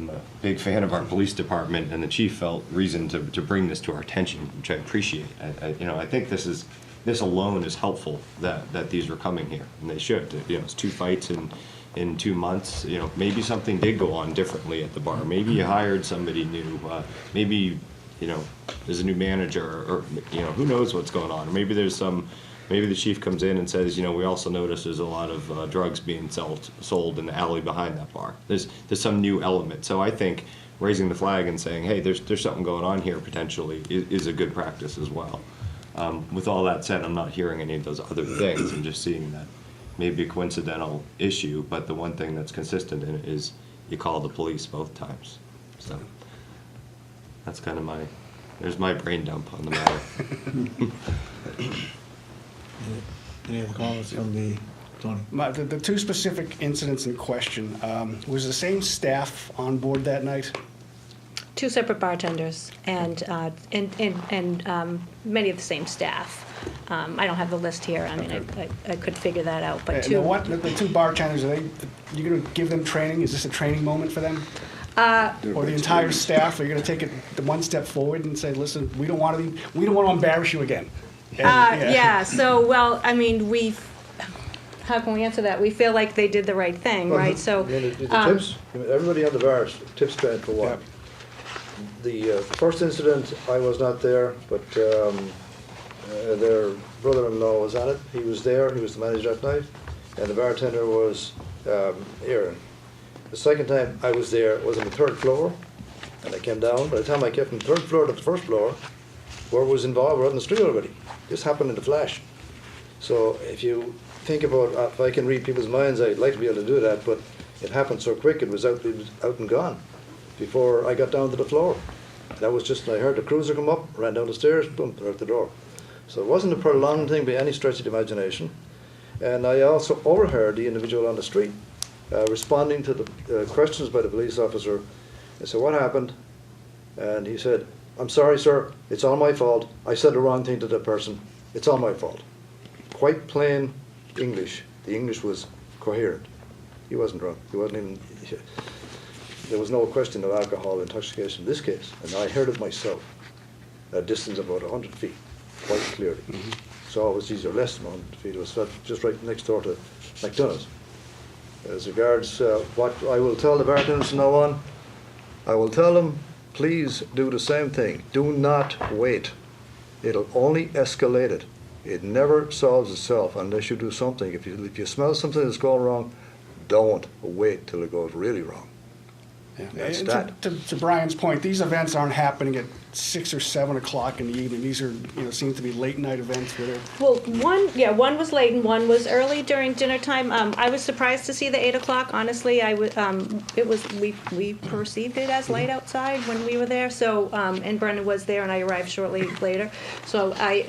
a big fan of our police department, and the chief felt reason to bring this to our attention, which I appreciate. I think this alone is helpful that these are coming here, and they should. It's 2 fights in 2 months. Maybe something did go on differently at the bar. Maybe you hired somebody new. Maybe there's a new manager, or who knows what's going on. Or maybe maybe the chief comes in and says, we also notice there's a lot of drugs being sold in the alley behind that bar. There's some new element. So I think raising the flag and saying, hey, there's something going on here potentially is a good practice as well. With all that said, I'm not hearing any of those other things. I'm just seeing that maybe a coincidental issue, but the one thing that's consistent in it is you call the police both times. So that's kind of there's my brain dump on the matter. Any other comments from Tony? The 2 specific incidents in question, was the same staff on board that night? 2 separate bartenders and many of the same staff. I don't have the list here. I mean, I could figure that out, but And the 2 bartenders, you going to give them training? Is this a training moment for them? Or the entire staff? Are you going to take it the one step forward and say, listen, we don't want to embarrass you again? Yeah. So, well, I mean, how can we answer that? We feel like they did the right thing, right? So, the tips, everybody on the bar tips spent for what? The first incident, I was not there, but their brother-in-law was on it. He was there. He was the manager that night, and the bartender was Aaron. The second time I was there was on the 3rd floor, and I came down. By the time I came from the 3rd floor to the 1st floor, where was involved, we're on the street already. This happened in the flash. So if you think about, if I can read people's minds, I'd like to be able to do that, but it happened so quick, it was out and gone before I got down to the floor. That was just, I heard the cruiser come up, ran down the stairs, boom, they're out the door. So it wasn't a prolonged thing by any stretch of the imagination. And I also overheard the individual on the street responding to the questions by the police officer. I said, what happened? And he said, I'm sorry, sir, it's all my fault. I said the wrong thing to that person. It's all my fault. Quite plain English. The English was coherent. He wasn't drunk. He wasn't even, there was no question of alcohol intoxication in this case, and I heard it myself. a distance of about 100 feet, quite clearly. So it was easier, less than 100 feet. It was just right next door to McDonald's. As regards what I will tell the bartenders from now on, I will tell them, please do the same thing. Do not wait. It'll only escalate it. It never solves itself unless you do something. If you smell something that's going wrong, don't wait till it goes really wrong. That's And that. to Brian's point, these events aren't happening at 6 or 7 o'clock in the evening. These are, seem to be late night events where they're Well, one was late and one was early during dinner time. I was surprised to see the 8 o'clock. Honestly, we perceived it as late outside when we were there. So, and Brendan was there, and I arrived shortly later. So I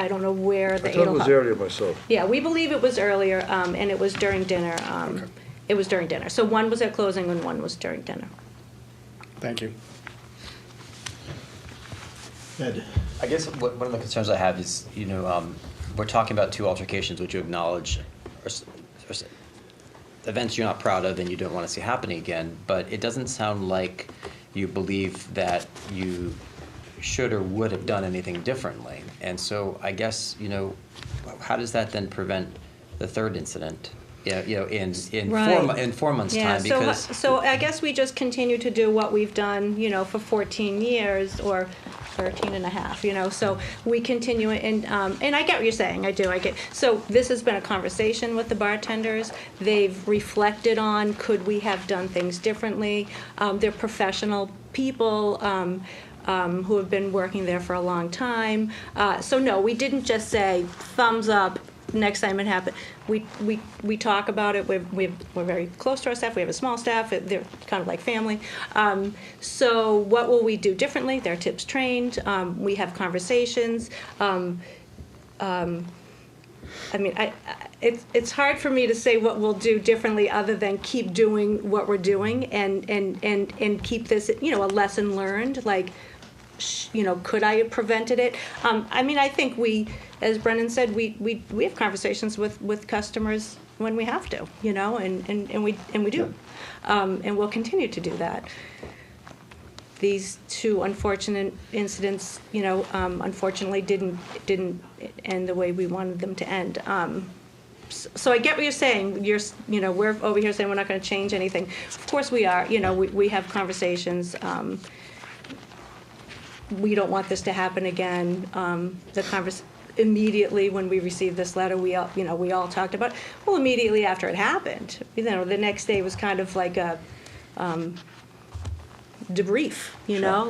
don't know where the I 8 thought it o'clock. was earlier myself. Yeah, we believe it was earlier, and it was during dinner. It was during dinner. So one was at closing and one was during dinner. Thank you. Ed? I guess one of the concerns I have is, we're talking about 2 altercations which you acknowledge are events you're not proud of and you don't want to see happening again, but it doesn't sound like you believe that you should or would have done anything differently. And so I guess, how does that then prevent the 3rd incident? In Right. 4 months' Yeah, time, because so I guess we just continue to do what we've done, for 14 years or 13 and a half, so we continue and I get what you're saying, I get, so this has been a conversation with the bartenders, they've reflected on, could we have done things differently, they're professional people, who have been working there for a long time, so no, we didn't just say thumbs up, next time it happened. We talk about it. We're very close to our staff. We have a small staff. They're kind of like family. So what will we do differently? They're tips trained. We have conversations. It's hard for me to say what we'll do differently other than keep doing what we're doing and keep this, a lesson learned. Like, could I have prevented it? I think we, as Brendan said, we have conversations with customers when we have to, and we do, and we'll continue to do that. These 2 unfortunate incidents, unfortunately didn't end the way we wanted them to end. So I get what you're saying. We're over here saying we're not going to change anything. Of course we are. We have conversations. We don't want this to happen again. Immediately when we received this letter, we all talked about. Well, immediately after it happened, the next day was kind of like a debrief.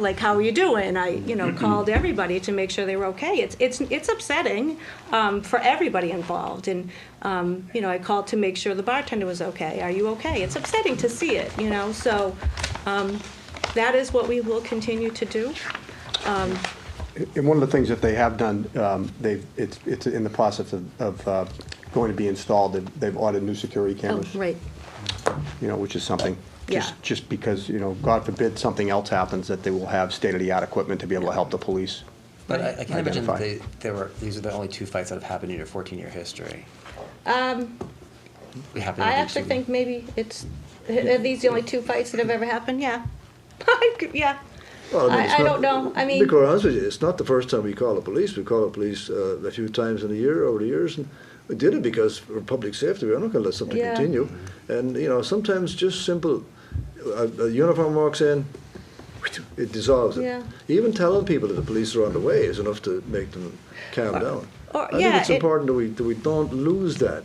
Like, how are you doing? I called everybody to make sure they were okay. It's upsetting for everybody involved, and I called to make sure the bartender was okay. Are you okay? It's upsetting to see it. So that is what we will continue to do. And one of the things that they have done, it's in the process of going to be installed. They've ordered new security cameras. Oh, right. Which is something. Yeah. Just because, God forbid something else happens, that they will have state-of-the-art equipment to be able to help the police. But I can't imagine that identify. these are the only 2 fights that have happened in your 14-year history. I actually think maybe are these the only 2 fights that have ever happened? Yeah. Yeah. Well, I don't know. To be quite honest with you, it's not the first time we call the police. We call the police a few times in a year, over the years, and we did it because for public safety. We're not going to let something Yeah. continue. And, sometimes just simple, a uniform walks in, it dissolves it. Yeah. Even telling people that the police are on the way is enough to make them calm down. Or, I think yeah, it's important that we don't lose that.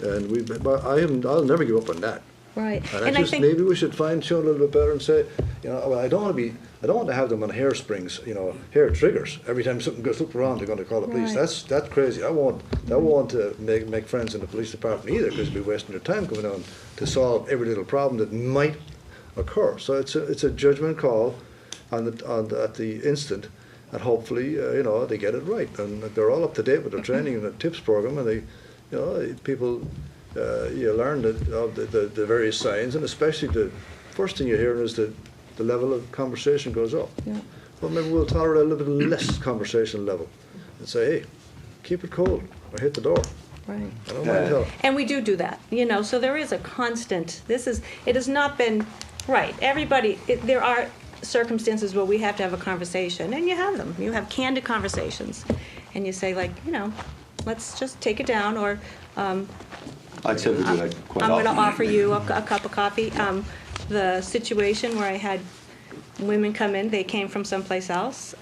And I'll never give up on that. Right. And I think maybe we should fine tune a little bit better and say, well, I don't want to have them on hair springs, hair triggers. Every time something goes looked around, they're going to call the police. Right. That's crazy. I won't make friends in the police department either, because we'll be wasting their time coming on to solve every little problem that might occur. So it's a judgment call at the instant, and hopefully they get it right, and they're all up to date with their training and the tips program, and they people. You learn the various signs, and especially the first thing you hear is that the level of conversation goes up. Yeah. Well, maybe we'll tolerate a little bit less conversation level and say, hey, keep it cold, or hit the door. Right. I don't mind telling. And we do that, so there is a constant, it has not been, right, everybody, there are circumstances where we have to have a conversation, and you have them. You have candid conversations, and you say, like, let's just take it down, or I said we do that quite I'm going to often. offer you a cup of coffee. The situation where I had women come in, they came from someplace else.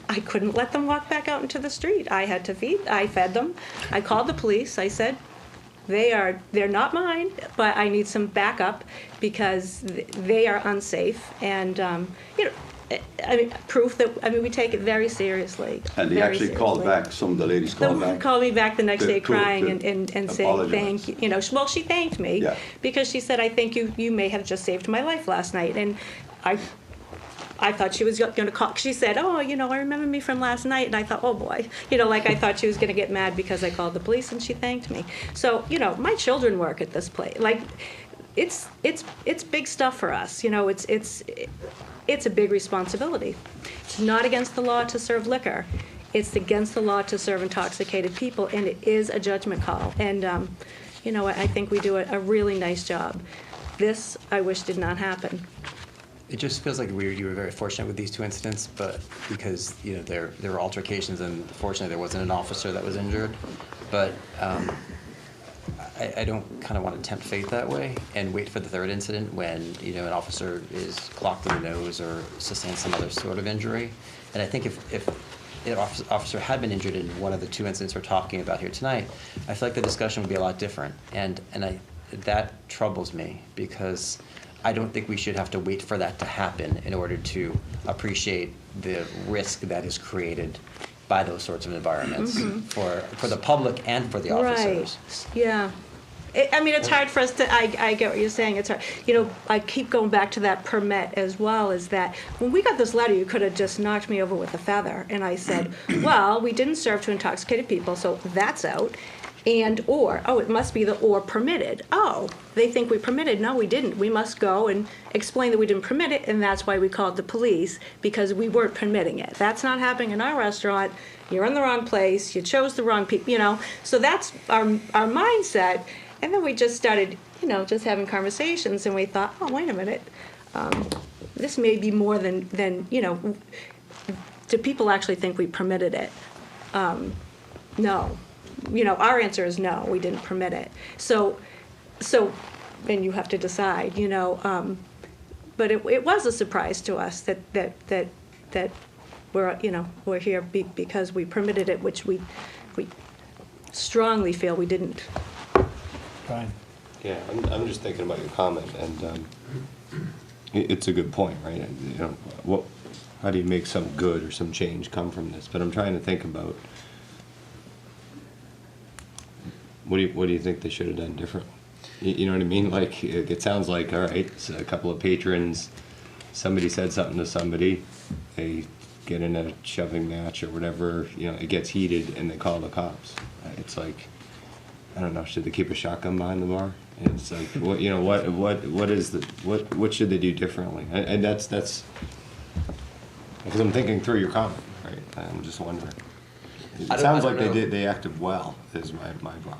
I couldn't let them walk back out into the street. I had to I fed them. I called the police. I said, they're not mine, but I need some backup because they are unsafe. And, proof that, we take it very seriously. And he very actually called seriously. back, some of the ladies called back. Called me back the next day to crying and saying apologize. thank you. Well, she thanked me Yeah. because she said, I think you may have just saved my life last night. And I thought she was going to call. She said, oh, I remember me from last night. And I thought, oh, boy. I thought she was going to get mad because I called the police, and she thanked me. So, my children work at this place. Like, it's big stuff for us. It's a big responsibility. It's not against the law to serve liquor. It's against the law to serve intoxicated people, and it is a judgment call. And, I think we do a really nice job. This, I wish, did not happen. It just feels like you were very fortunate with these two incidents, but because there were altercations, and fortunately there wasn't an officer that was injured. But I don't kind of want to tempt fate that way and wait for the third incident when an officer is clocked in the nose or sustains some other sort of injury. And I think if an officer had been injured in one of the two incidents we're talking about here tonight, I feel like the discussion would be a lot different. And that troubles me because I don't think we should have to wait for that to happen in order to appreciate the risk that is created by those sorts of environments for the public and for the officers. Right. Yeah. It's hard for us to, I get what you're saying, it's hard. I keep going back to that permit as well, is that when we got this letter, you could have just knocked me over with a feather. And I said, well, we didn't serve to intoxicated people, so that's out. It must be the or permitted. Oh, they think we permitted. No, we didn't. We must go and explain that we didn't permit it, and that's why we called the police, because we weren't permitting it. That's not happening in our restaurant. You're in the wrong place. You chose the wrong people, So that's our mindset. And then we just started, just having conversations, and we thought, oh, wait a minute. This may be more than do people actually think we permitted it? No. Our answer is no, we didn't permit it. So then you have to decide, but it was a surprise to us that we're here because we permitted it, which we strongly feel we didn't. Fine. Yeah, I'm just thinking about your comment, and it's a good point, right? How do you make some good or some change come from this? But I'm trying to think about what do you think they should have done differently? You know what I mean? Like, it sounds like, all right, so a couple of patrons, somebody said something to somebody, they get in a shoving match or whatever, it gets heated, and they call the cops. It's like, I don't know, should they keep a shotgun behind the bar? And it's like, what should they do differently? And that's because I'm thinking through your comment, right? I'm just wondering. It sounds like they acted well, is my problem.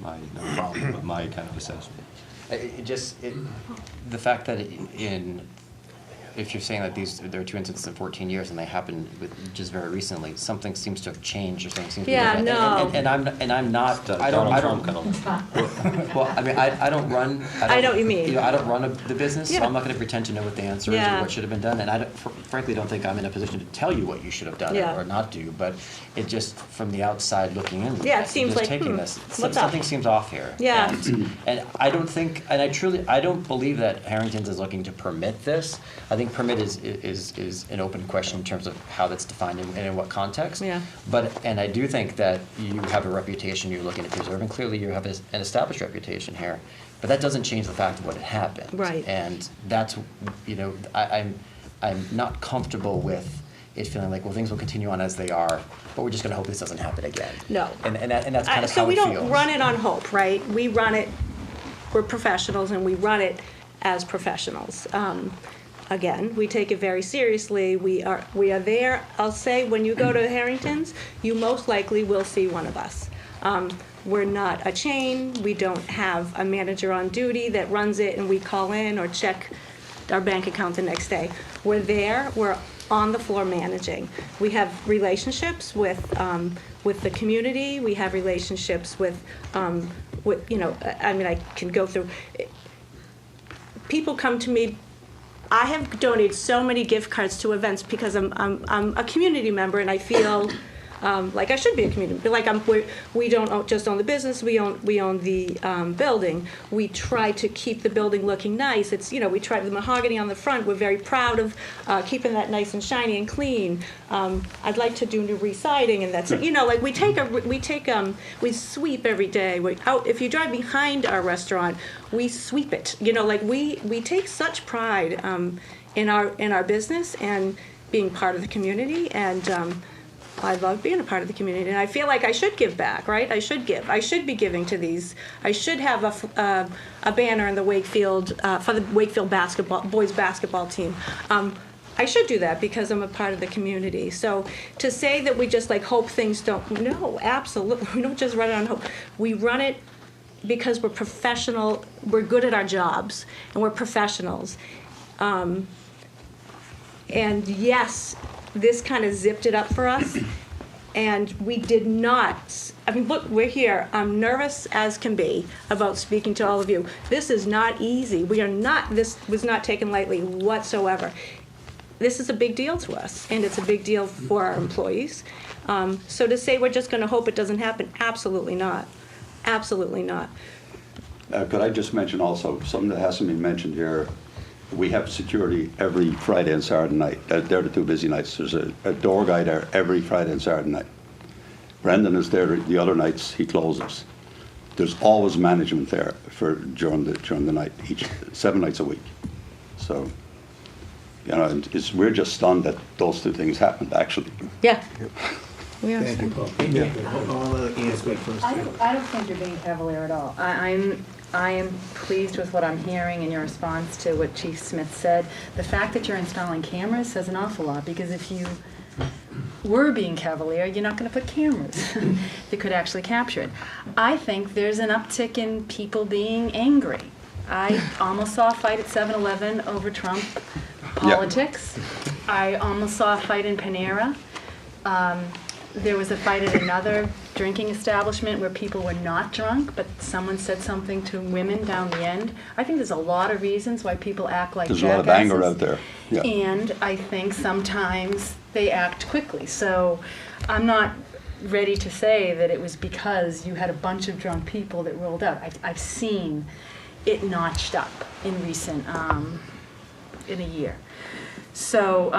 Not problem, but my kind of assessment. The fact that if you're saying that there are two incidents in 14 years and they happened just very recently, something seems to have changed or something seems to be different. No. And I'm not. I don't. Well, I don't run. I know what you mean. I don't run the business, Yeah. so I'm not going to pretend to know what the answer is or what should have been done. And I frankly don't think I'm in a position to tell you what you should have done or not do. But it just, from the outside looking in, it seems like taking this, what's something up? seems off here. Yeah. And I don't think, and I don't believe that Harrington's is looking to permit this. I think permit is an open question in terms of how that's defined and in what context. Yeah. And I do think that you have a reputation you're looking to preserve, and clearly you have an established reputation here. But that doesn't change the fact of what had happened. Right. And that's, I'm not comfortable with it feeling like, well, things will continue on as they are, but we're just going to hope this doesn't happen again. No. And that's kind of so how we it don't feels. run it on hope, right? We run it. We're professionals, and we run it as professionals. Again, we take it very seriously. We are there. I'll say, when you go to Harrington's, you most likely will see one of us. We're not a chain. We don't have a manager on duty that runs it and we call in or check our bank account the next day. We're there, we're on the floor managing. We have relationships with the community, we have relationships with, you know, I mean, I can go through, people come to me. I have donated so many gift cards to events because I'm a community member and I feel like I should be a community. Like we don't just own the business, we own the building. We try to keep the building looking nice. It's, you know, we try the mahogany on the front. We're very proud of keeping that nice and shiny and clean. I'd like to do new re-siding, and that's, you know, like we sweep every day. If you drive behind our restaurant, we sweep it. You know, like we take such pride in our business and being part of the community, and I love being a part of the community, and I feel like I should give back, right? I should give. I should be giving to these. I should have a banner in the Wakefield for the Wakefield boys basketball team. I should do that because I'm a part of the community. So to say that we just like hope things don't, no, absolutely. We don't just run it on hope. We run it because we're professional. We're good at our jobs, and we're professionals. And yes, this kind of zipped it up for us, and we did not. I mean, look, we're here. I'm nervous as can be about speaking to all of you. This is not easy. This was not taken lightly whatsoever. This is a big deal to us, and it's a big deal for our employees. So to say we're just going to hope it doesn't happen, absolutely not. Absolutely not. Could I just mention also, something that hasn't been mentioned here, we have security every Friday and Saturday night. They're the two busy nights. There's a door guy there every Friday and Saturday night. Brendan is there the other nights, he closes. There's always management there during the night, 7 nights a week. So, you know, we're just stunned that those two things happened, actually. Yeah. We are. Thank you, Paul. I'll let Ian speak first. I don't think you're being cavalier at all. I am pleased with what I'm hearing in your response to what Chief Smith said. The fact that you're installing cameras says an awful lot, because if you were being cavalier, you're not going to put cameras that could actually capture it. I think there's an uptick in people being angry. I almost saw a fight at 7-Eleven over Trump politics. I almost saw a fight in Panera. There was a fight at another drinking establishment where people were not drunk, but someone said something to women down the end. I think there's a lot of reasons why people act like There's jackasses. a lot of anger out there. Yeah. And I think sometimes they act quickly. So I'm not ready to say that it was because you had a bunch of drunk people that rolled out. I've seen it notched up in recent, in a year. So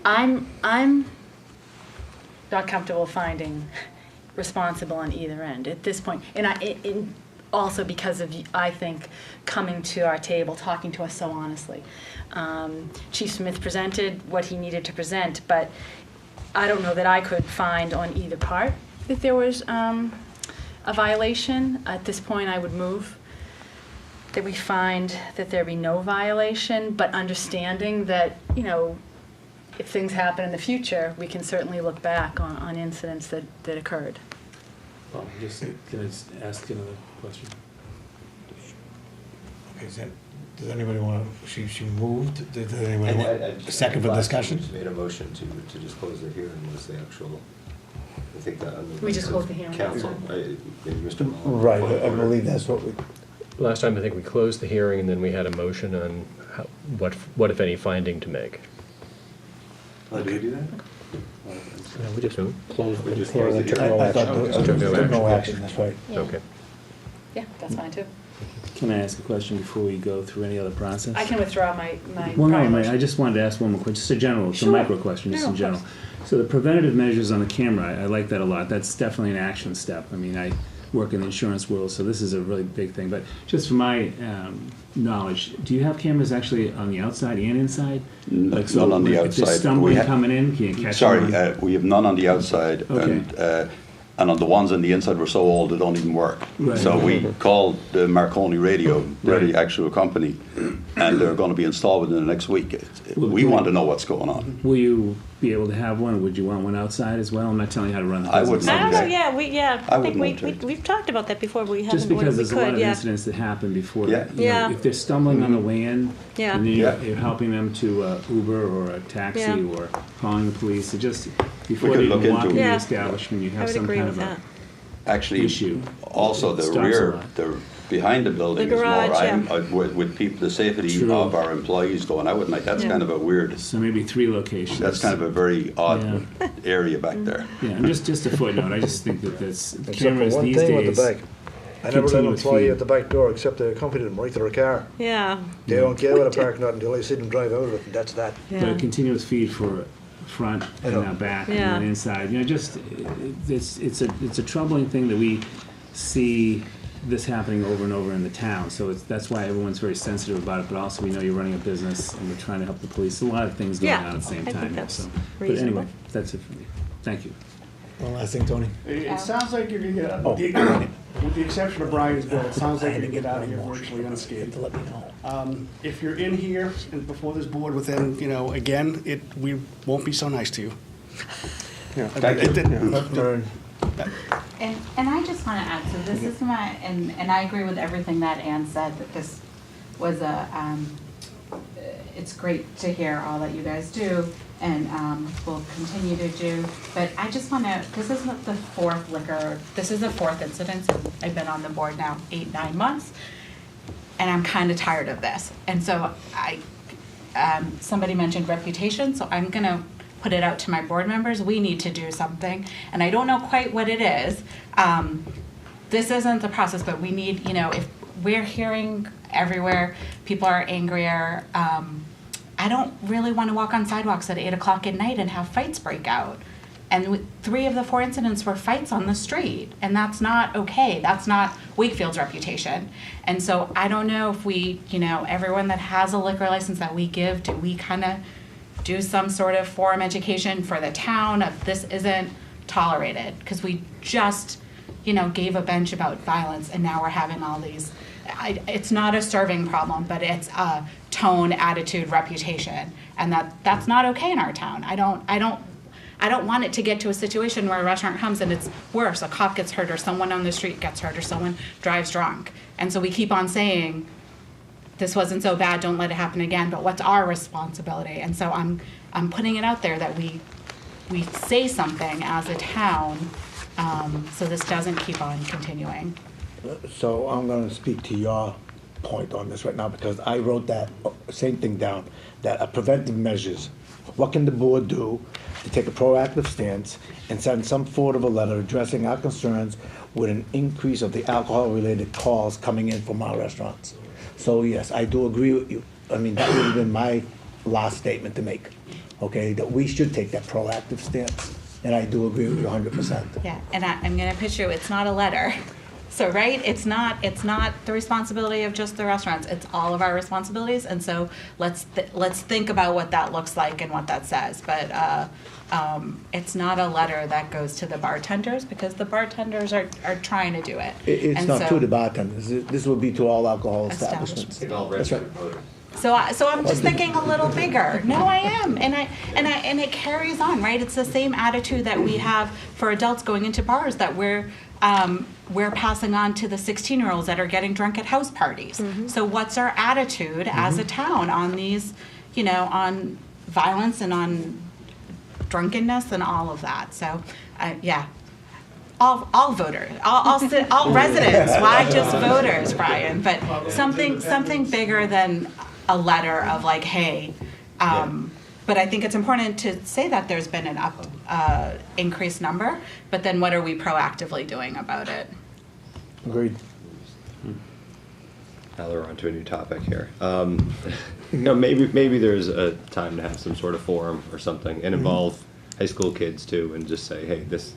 I'm not comfortable finding responsible on either end at this point. And also because of, I think, coming to our table, talking to us so honestly. Chief Smith presented what he needed to present, but I don't know that I could find on either part that there was a violation. At this point, I would move that we find that there be no violation, but understanding that, you know, if things happen in the future, we can certainly look back on incidents that occurred. Well, can I just ask another question? Okay, does anybody want to, she moved, did anybody want a second for discussion? We made a motion to just close the hearing was the actual, I think that. We just closed the hearing. Council, Mr. Mullin. Right, I believe that's what we, Last time, I think we closed the hearing, and then we had a motion on what if any, finding to make. Did we do that? We just closed the just hearing and closed took the no I action. thought, Took no took no action. action, that's right. Yeah. Okay. Yeah, that's fine too. Can I ask a question before we go through any other process? I can withdraw my Well, prior no, motion. I just wanted to ask one more question, just a general, it's a Sure. micro question, just No, in of general. course. So the preventative measures on the camera, I like that a lot. That's definitely an action step. I mean, I work in the insurance world, so this is a really big thing. But just from my knowledge, do you have cameras actually on the outside and inside? Like, so None on the if they're outside. stumbling coming in, can you catch Sorry, them? we have none on the outside, Okay. and on the ones on the inside were so old they don't even work. Right. So we called the Marconi Radio, they're the Right. actual company, and they're going to be installed within the next week. We want to know what's going on. Will you be able to have one? Would you want one outside as well? I'm not telling you how to run the I business. would I don't Okay. know, yeah, I I think wouldn't we, object. we've talked about that before, we Just haven't, because we there's a lot could, of yeah. incidents that happen before, Yeah. you know, Yeah. if they're stumbling on the way in, Yeah. and then Yeah. you're helping them to Uber or a taxi Yeah. or calling the police, it just, before could they look even walk into in it. the Yeah. establishment, you I have would some agree kind with of that. Actually, issue. also It the stops a rear, lot. the, behind the building The is more, garage, I'm, yeah. with people, the safety True. of our employees going, I wouldn't like, that's Yeah. kind of a weird, So maybe 3 locations. that's kind of a very odd area back there. Yeah, and just a footnote, I just think that that's, Except for cameras one these thing with days. the back. I never let an continuous employee feed. at the back door except they accompany them right to their car. Yeah, They don't get out of the parking lot until I see them drive out of it, and that's that. But a yeah. continuous feed for front and now back and Yeah. then inside, you know, just, it's a troubling thing that we see this happening over and over in the town, so that's why everyone's very sensitive about it, but also we know you're running a business and we're trying to help the police, a lot of things going Yeah, on at the same I think time, that's so. But reasonable. anyway, that's it for me, thank you. One last thing, Tony. It sounds like you're gonna get out, with the exception of Brian's bill, it sounds like you're gonna get out of here virtually unscathed. Let me know. If you're in here and before this board within, again, we won't be so nice to you. Thank you. And I just want to add, so this is my, and I agree with everything that Ann said, that this was it's great to hear all that you guys do and will continue to do, but I just want to, this is not the this is the 4th incident, and I've been on the board now 8-9 months, and I'm kind of tired of this. And so somebody mentioned reputation, so I'm going to put it out to my board members. We need to do something, and I don't know quite what it is. This isn't the process, but we need, if we're hearing everywhere, people are angrier. I don't really want to walk on sidewalks at 8 o'clock at night and have fights break out. And 3 of the 4 incidents were fights on the street, and that's not okay. That's not Wakefield's reputation. And so I don't know if we, everyone that has a liquor license that we give, do we kind of do some sort of forum education for the town of this isn't tolerated? Because we just, gave a bench about violence, and now we're having all these. It's not a serving problem, but it's a tone, attitude, reputation, and that's not okay in our town. I don't want it to get to a situation where a restaurant comes and it's worse. A cop gets hurt, or someone on the street gets hurt, or someone drives drunk, and so we keep on saying, this wasn't so bad, don't let it happen again, but what's our responsibility? And so I'm putting it out there that we say something as a town, so this doesn't keep on continuing. So I'm going to speak to your point on this right now, because I wrote that same thing down, that preventive measures. What can the board do to take a proactive stance and send some sort of a letter addressing our concerns with an increase of the alcohol-related calls coming in from our restaurants? So yes, I do agree with you. I mean, that would have been my last statement to make, okay? That we should take that proactive stance, and I do agree with you 100%. Yeah, and I'm gonna picture, it's not a letter. So, right, it's not the responsibility of just the restaurants, it's all of our responsibilities, and so let's think about what that looks like and what that says. But it's not a letter that goes to the bartenders, because the bartenders are trying to do it. It's And not so- to the bartenders, this would be to all alcohol establishments. That's right. So I'm just thinking a little bigger. No, I am, and it carries on, right? It's the same attitude that we have for adults going into bars that we're passing on to the 16-year-olds that are getting drunk at house parties. So what's our attitude as a town on these, on violence and on drunkenness and all of that? So, yeah. All voters, all residents. Why just voters, Brian? But something bigger than a letter of like, hey. But I think it's important to say that there's been an increased number. But then, what are we proactively doing about it? Agreed. Now we're on to a new topic here. Maybe there's a time to have some sort of forum or something and involve high school kids too, and just say, hey, this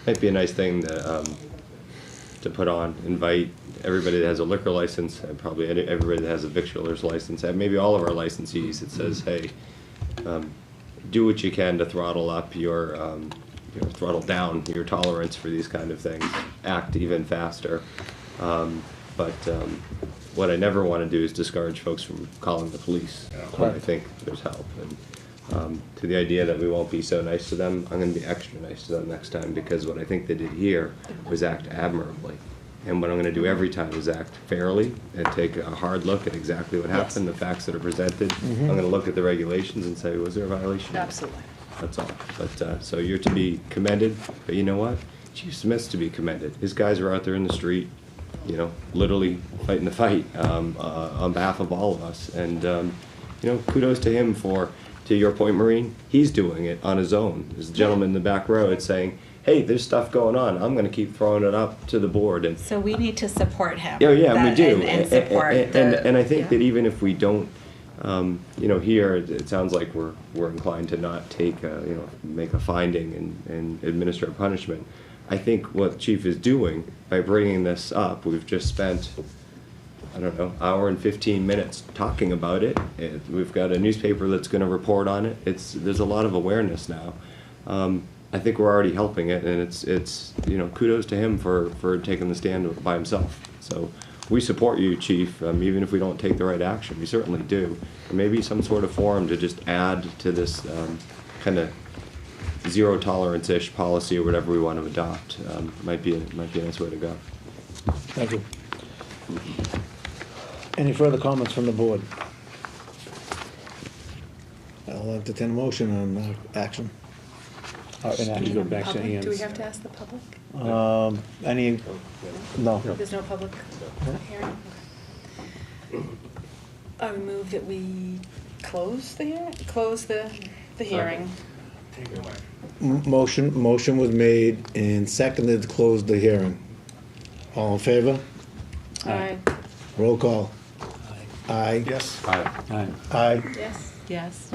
might be a nice thing to put on. Invite everybody that has a liquor license, and probably everybody that has a victualer's license, and maybe all of our licensees. It says, hey, do what you can to throttle up throttle down your tolerance for these kind of things. Act even faster. But what I never want to do is discourage folks from calling the police when I think there's help. And To the idea that we won't be so nice to them, I'm gonna be extra nice to them next time, because what I think they did here was act admirably. And what I'm gonna do every time is act fairly and take a hard look at exactly what happened, the facts that are presented. I'm gonna look at the regulations and say, was there a violation? Absolutely. That's all. But, so you're to be commended, but you know what? Chief Smith's to be commended. His guys are out there in the street, you know, literally fighting the fight, on behalf of all of us. And, you know, kudos to him for, to your point, Maureen, he's doing it on his own. There's a gentleman in the back row that's saying, hey, there's stuff going on. I'm gonna keep throwing it up to the board. And So we need to support him. yeah, yeah, we That- do. And support the. And I think that even if we don't, you know, here, it sounds like we're inclined to not take, you know, make a finding and administer a punishment. I think what Chief is doing by bringing this up, we've just spent, I don't know, hour and 15 minutes talking about it. We've got a newspaper that's gonna report on it. There's a lot of awareness now. I think we're already helping it, and it's you know, kudos to him for taking the stand by himself. So we support you, Chief, even if we don't take the right action. We certainly do. And maybe some sort of forum to just add to this kind of zero tolerance-ish policy or whatever we want to adopt might be a nice way to go. Thank you. Any further comments from the board? I'll entertain a motion on action. You go back to Public, do we Ian's. have to ask the public? Any, no. There's no public hearing? I would move that we close the hearing. Motion was made and seconded to close the hearing. All in favor? Aye. Roll call. Aye. Yes. Aye. Aye. Yes. Yes.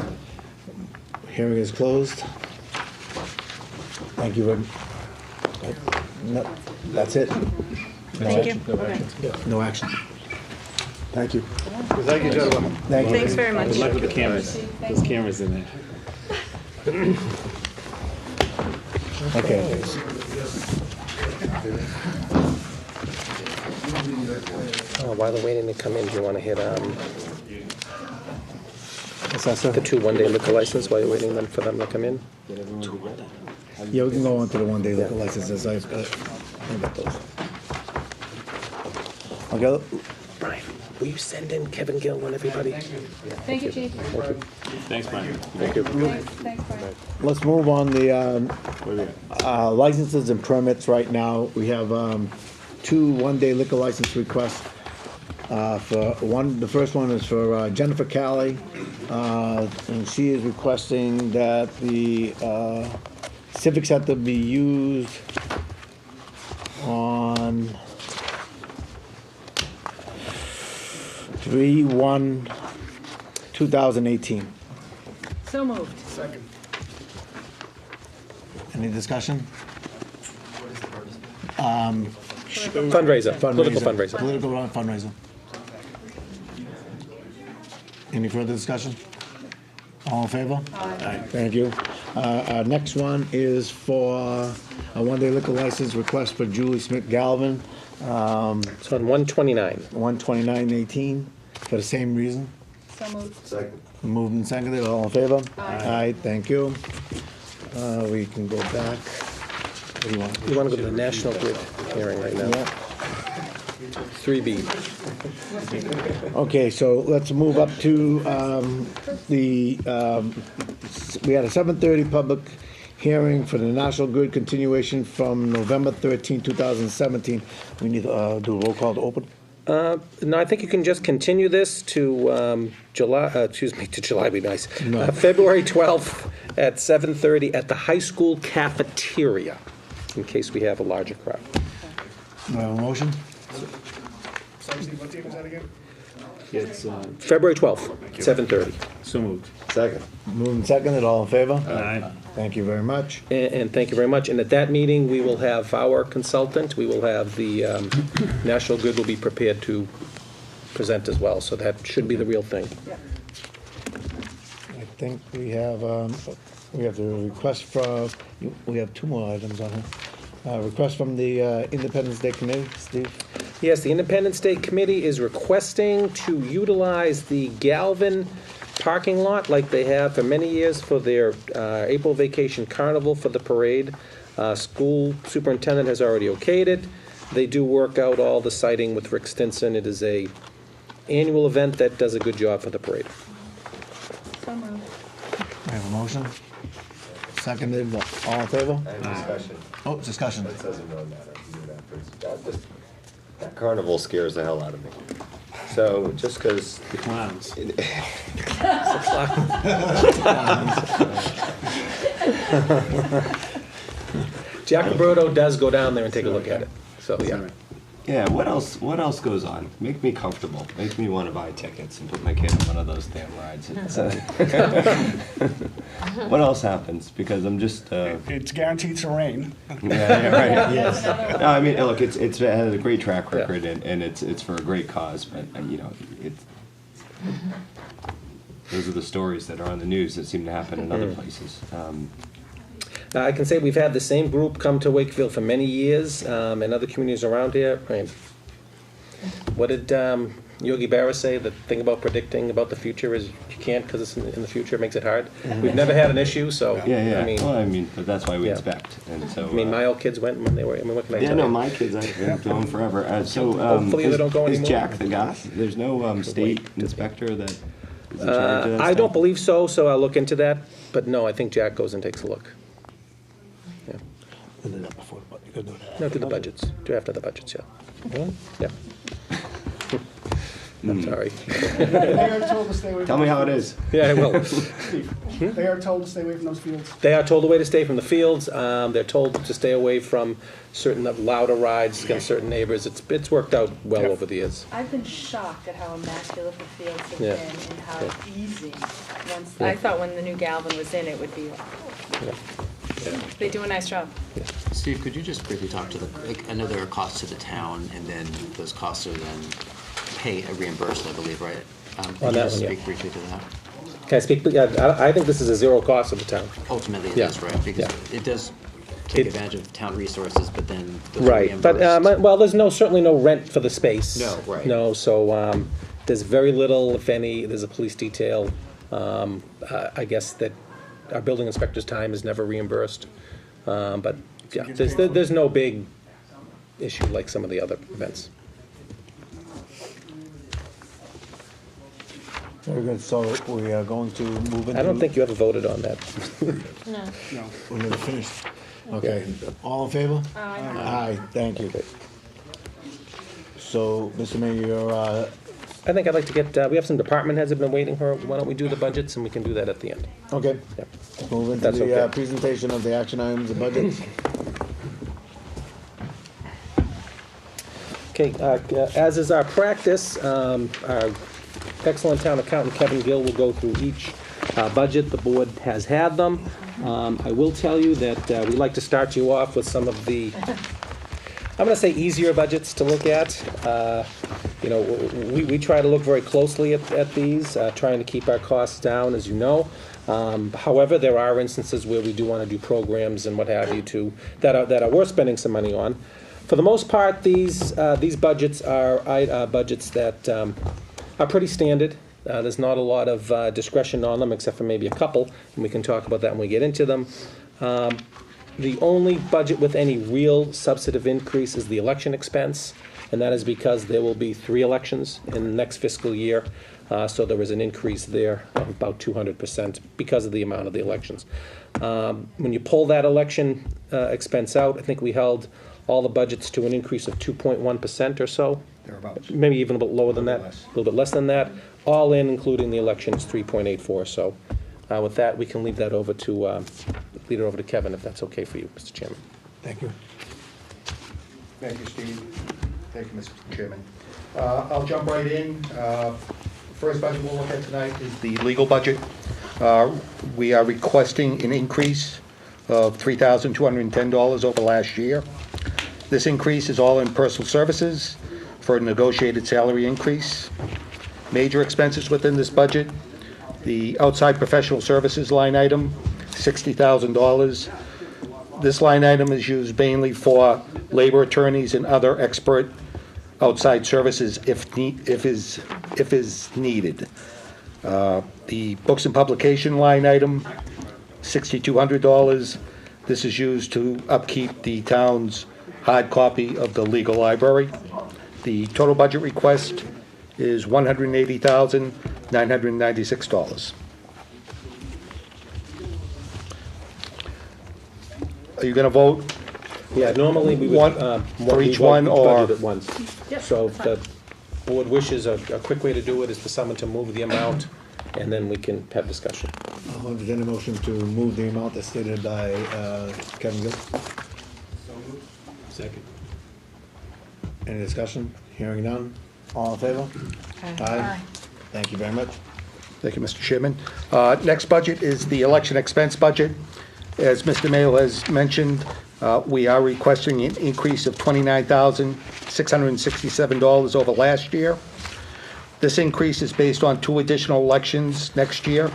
Hearing is closed. Thank you very No, that's it. Thank you. Okay. No action. Thank you. Thank you, gentlemen. Thank you. Thanks very much. Good luck with the cameras. There's cameras in there. Okay. While they're waiting to come in, do you want to hit What's that, sir? the 2 one-day liquor license while you're waiting for them to come in? Yeah, we can go on to the one-day liquor licenses. I got those. Okay, Brian, will you send in Kevin Gill and everybody? Thank you, Chief. Thanks, Brian. Thank you. Thanks, Brian. let's move on the What do we got? licenses and permits right now. We have 2 one-day liquor license requests. The first one is for Jennifer Calley, and she is requesting that the Civic Center be used on 3/1/2018. So moved. Second. Any discussion? Fundraiser, political fundraiser. Political fundraiser. Any further discussion? All in favor? Aye. Thank you. Our next one is for a one-day liquor license request for Julie Smith Galvin, It's on 129. 12918, for the same reason. So moved. Second. Moved and seconded, all in favor? Aye, thank you. We can go back. What do you want? You want to go to the National Grid hearing right now? Yeah. 3B. Okay, so let's move up to we had a 7:30 public hearing for the National Grid continuation from November 13, 2017. We need to do a roll call to open. No, I think you can just continue this to July, to July would be nice. No. February 12th at 7:30 at the high school cafeteria, in case we have a larger crowd. Do I have a motion? Sorry, Steve, what team is that again? It's, February 12th, 7:30. so moved. Second. Moved and seconded, all in favor? Aye. Thank you very much. And thank you very much. And at that meeting, we will have our consultant, we will have the National Grid will be prepared to present as well, so that should be the real thing. I think we have the request from, we have 2 more items on here. Request from the Independence Day Committee, Steve? Yes, the Independence Day Committee is requesting to utilize the Galvin parking lot like they have for many years for their April Vacation Carnival for the parade. School superintendent has already okayed it. They do work out all the sighting with Rick Stinson. It is a annual event that does a good job for the parade. So moved. I have a motion. Seconded, all in favor? Discussion. Oh, discussion. It doesn't really matter. We do that first. That carnival scares the hell out of me. So just because. The clowns. Jack Roberto does go down there and take a look at it, so, yeah. Yeah, what else goes on? Make me comfortable. Make me want to buy tickets and put my kid on one of those damn rides. What else happens? Because I'm just. It's guaranteed to rain. Yeah, right. Yes. No, I mean, look, it has a great track record, and it's for a great cause. But those are the stories that are on the news that seem to happen in other places. I can say we've had the same group come to Wakefield for many years, and other communities around here. Right. What did Yogi Berra say? The thing about predicting about the future is you can't, because it's in the future, it makes it hard. We've never had an issue, so. Yeah. I mean, but that's why we expect. And so. I mean, my old kids went when they were. I mean, what can I tell you? Yeah, no, my kids, I've been going forever. Hopefully they don't go is anymore. Jack the goth? There's no state inspector that is in charge of that I don't stuff? believe so, so I'll look into that. But no, I think Jack goes and takes a look. Yeah. You could do that before, but you could do that. No, do the budgets. Do after the budgets, yeah. Really? Yeah. I'm sorry. They are told to stay away from Tell me those how it fields. is. Yeah, I will. Steve, they are told to stay away from those fields. They are told away to stay from the fields. They're told to stay away from certain louder rides against certain neighbors. It's worked out well over the years. I've been shocked at how immaculate the fields have Yeah. been and how Yeah. easy. Once, Yeah. I thought when the new Galvin was in, it would be, they do a nice job. Steve, could you just briefly talk to I know there are costs to the town, and then those costs are then reimbursed, I believe, right? Could you that just one, yeah. speak briefly to that? Can I speak? Yeah, I think this is a zero cost of the town. Ultimately, it Yeah. is, right? Because Yeah. it does take It- advantage of town resources, but then those are Right, but, reimbursed. well, there's certainly no rent for the space. No, right. No, so, there's very little, if any, there's a police detail. I guess that our building inspector's time is never reimbursed. But, yeah, there's no big issue like some of the other events. Very good, so we are going to move into. I don't think you ever voted on that. No. No. We're never finished. Okay, all in favor? Aye. Aye, thank you. So, Mr. Mayor, I think I'd like to get, we have some department heads have been waiting for, why don't we do the budgets and we can do that at the end? okay, Yeah. move into That's the okay. presentation of the action items and budgets. Okay, as is our practice, our excellent town accountant Kevin Gill will go through each budget. The board has had them. I will tell you that we like to start you off with some of the, I'm going to say easier budgets to look at. You know, we try to look very closely at these, trying to keep our costs down, as you know. However, there are instances where we do want to do programs and what have you that are worth spending some money on. For the most part, these budgets are budgets that are pretty standard. There's not a lot of discretion on them, except for maybe a couple, and we can talk about that when we get into them. The only budget with any real substantive increase is the election expense, and that is because there will be 3 elections in the next fiscal year. So there was an increase there of about 200% because of the amount of the elections. When you pull that election expense out, I think we held all the budgets to an increase of 2.1% or so. Thereabouts. Maybe even a bit lower than that, a little bit less than that. All in, including the elections, 3.84. So with that, we can leave that over to, lead it over to Kevin, if that's okay for you, Mr. Chairman. Thank you. Thank you, Steve. Thank you, Mr. Chairman. I'll jump right in. First budget we'll look at tonight is the legal budget. We are requesting an increase of $3,210 over last year. This increase is all in personal services for a negotiated salary increase. Major expenses within this budget, the outside professional services line item, $60,000. This line item is used mainly for labor attorneys and other expert outside services if is needed. The books and publication line item, $6,200. This is used to upkeep the town's hard copy of the legal library. The total budget request is $180,996. Are you going to vote? Yeah, normally we would. One- for each one, or- Budget at once. So if the board wishes, a quick way to do it is for someone to move the amount, and then we can have discussion. I'll entertain a motion to move the amount as stated by Kevin Gill. Second. Any discussion? Hearing none. All in favor? Aye. Thank you very much. Thank you, Mr. Chairman. Next budget is the election expense budget. As Mr. Mayo has mentioned, we are requesting an increase of $29,667 over last year. This increase is based on 2 additional elections next year.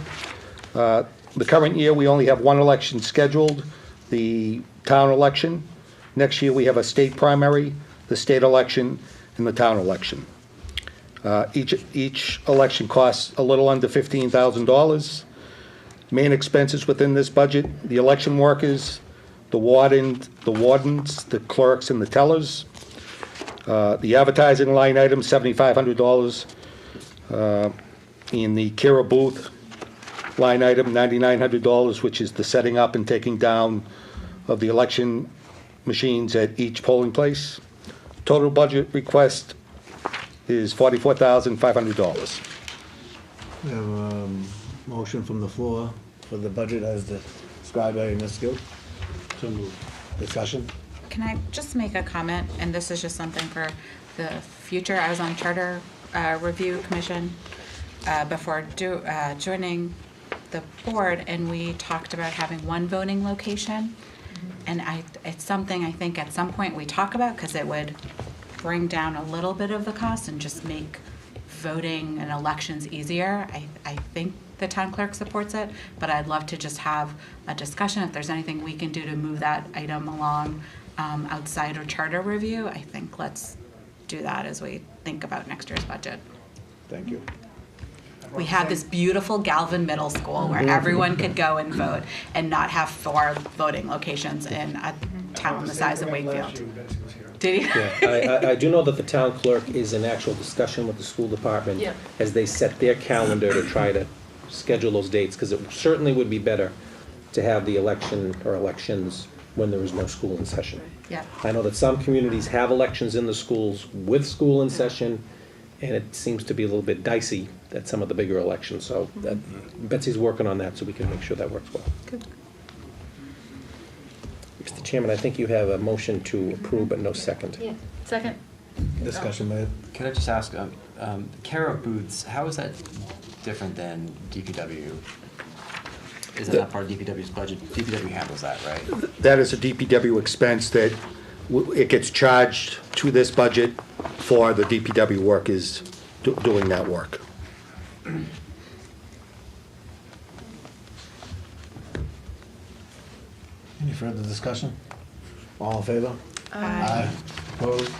The current year, we only have 1 election scheduled, the town election. Next year, we have a state primary, the state election, and the town election. Each election costs a little under $15,000. Main expenses within this budget, the election workers, the wardens, the clerks, and the tellers. The advertising line item, $7,500. In the Kira booth line item, $9,900, which is the setting up and taking down of the election machines at each polling place. Total budget request is $44,500. We have a motion from the floor for the budget as described by Ms. Gill. So moved. Discussion? Can I just make a comment, and this is just something for the future? I was on Charter Review Commission before joining the board, and we talked about having 1 voting location. And it's something I think at some point we talk about, because it would bring down a little bit of the cost and just make voting and elections easier. I think the town clerk supports it, but I'd love to just have a discussion. If there's anything we can do to move that item along outside of charter review, I think let's do that as we think about next year's budget. Thank you. We have this beautiful Galvin Middle School where everyone could go and vote and not have 4 voting locations in a town the size of Wakefield. Did you? Yeah, I do know that the town clerk is in actual discussion with the school department Yep. as they set their calendar to try to schedule those dates, because it certainly would be better to have the election or elections when there is no school in session. Yeah. I know that some communities have elections in the schools with school in session, and it seems to be a little bit dicey at some of the bigger elections, so Betsy's working on that so we can make sure that works well. Good. Mr. Chairman, I think you have a motion to approve, but no second. Yeah. Second? Discussion made. Could I just ask, Kara booths, how is that different than DPW? Is that not part of DPW's budget? DPW handles that, right? That is a DPW expense that it gets charged to this budget for the DPW workers doing that work. Any further discussion? All in favor? Aye. Opposed?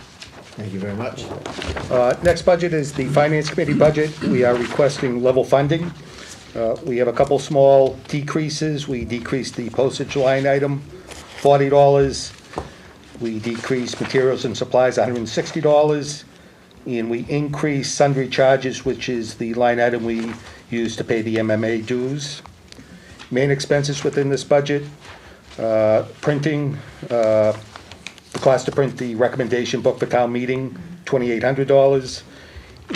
Thank you very much. Next budget is the Finance Committee budget. We are requesting level funding. We have a couple small decreases. We decreased the postage line item, $40. We decreased materials and supplies, $160. And we increased sundry charges, which is the line item we use to pay the MMA dues. Main expenses within this budget, printing, the cost to print the recommendation book for town meeting, $2,800.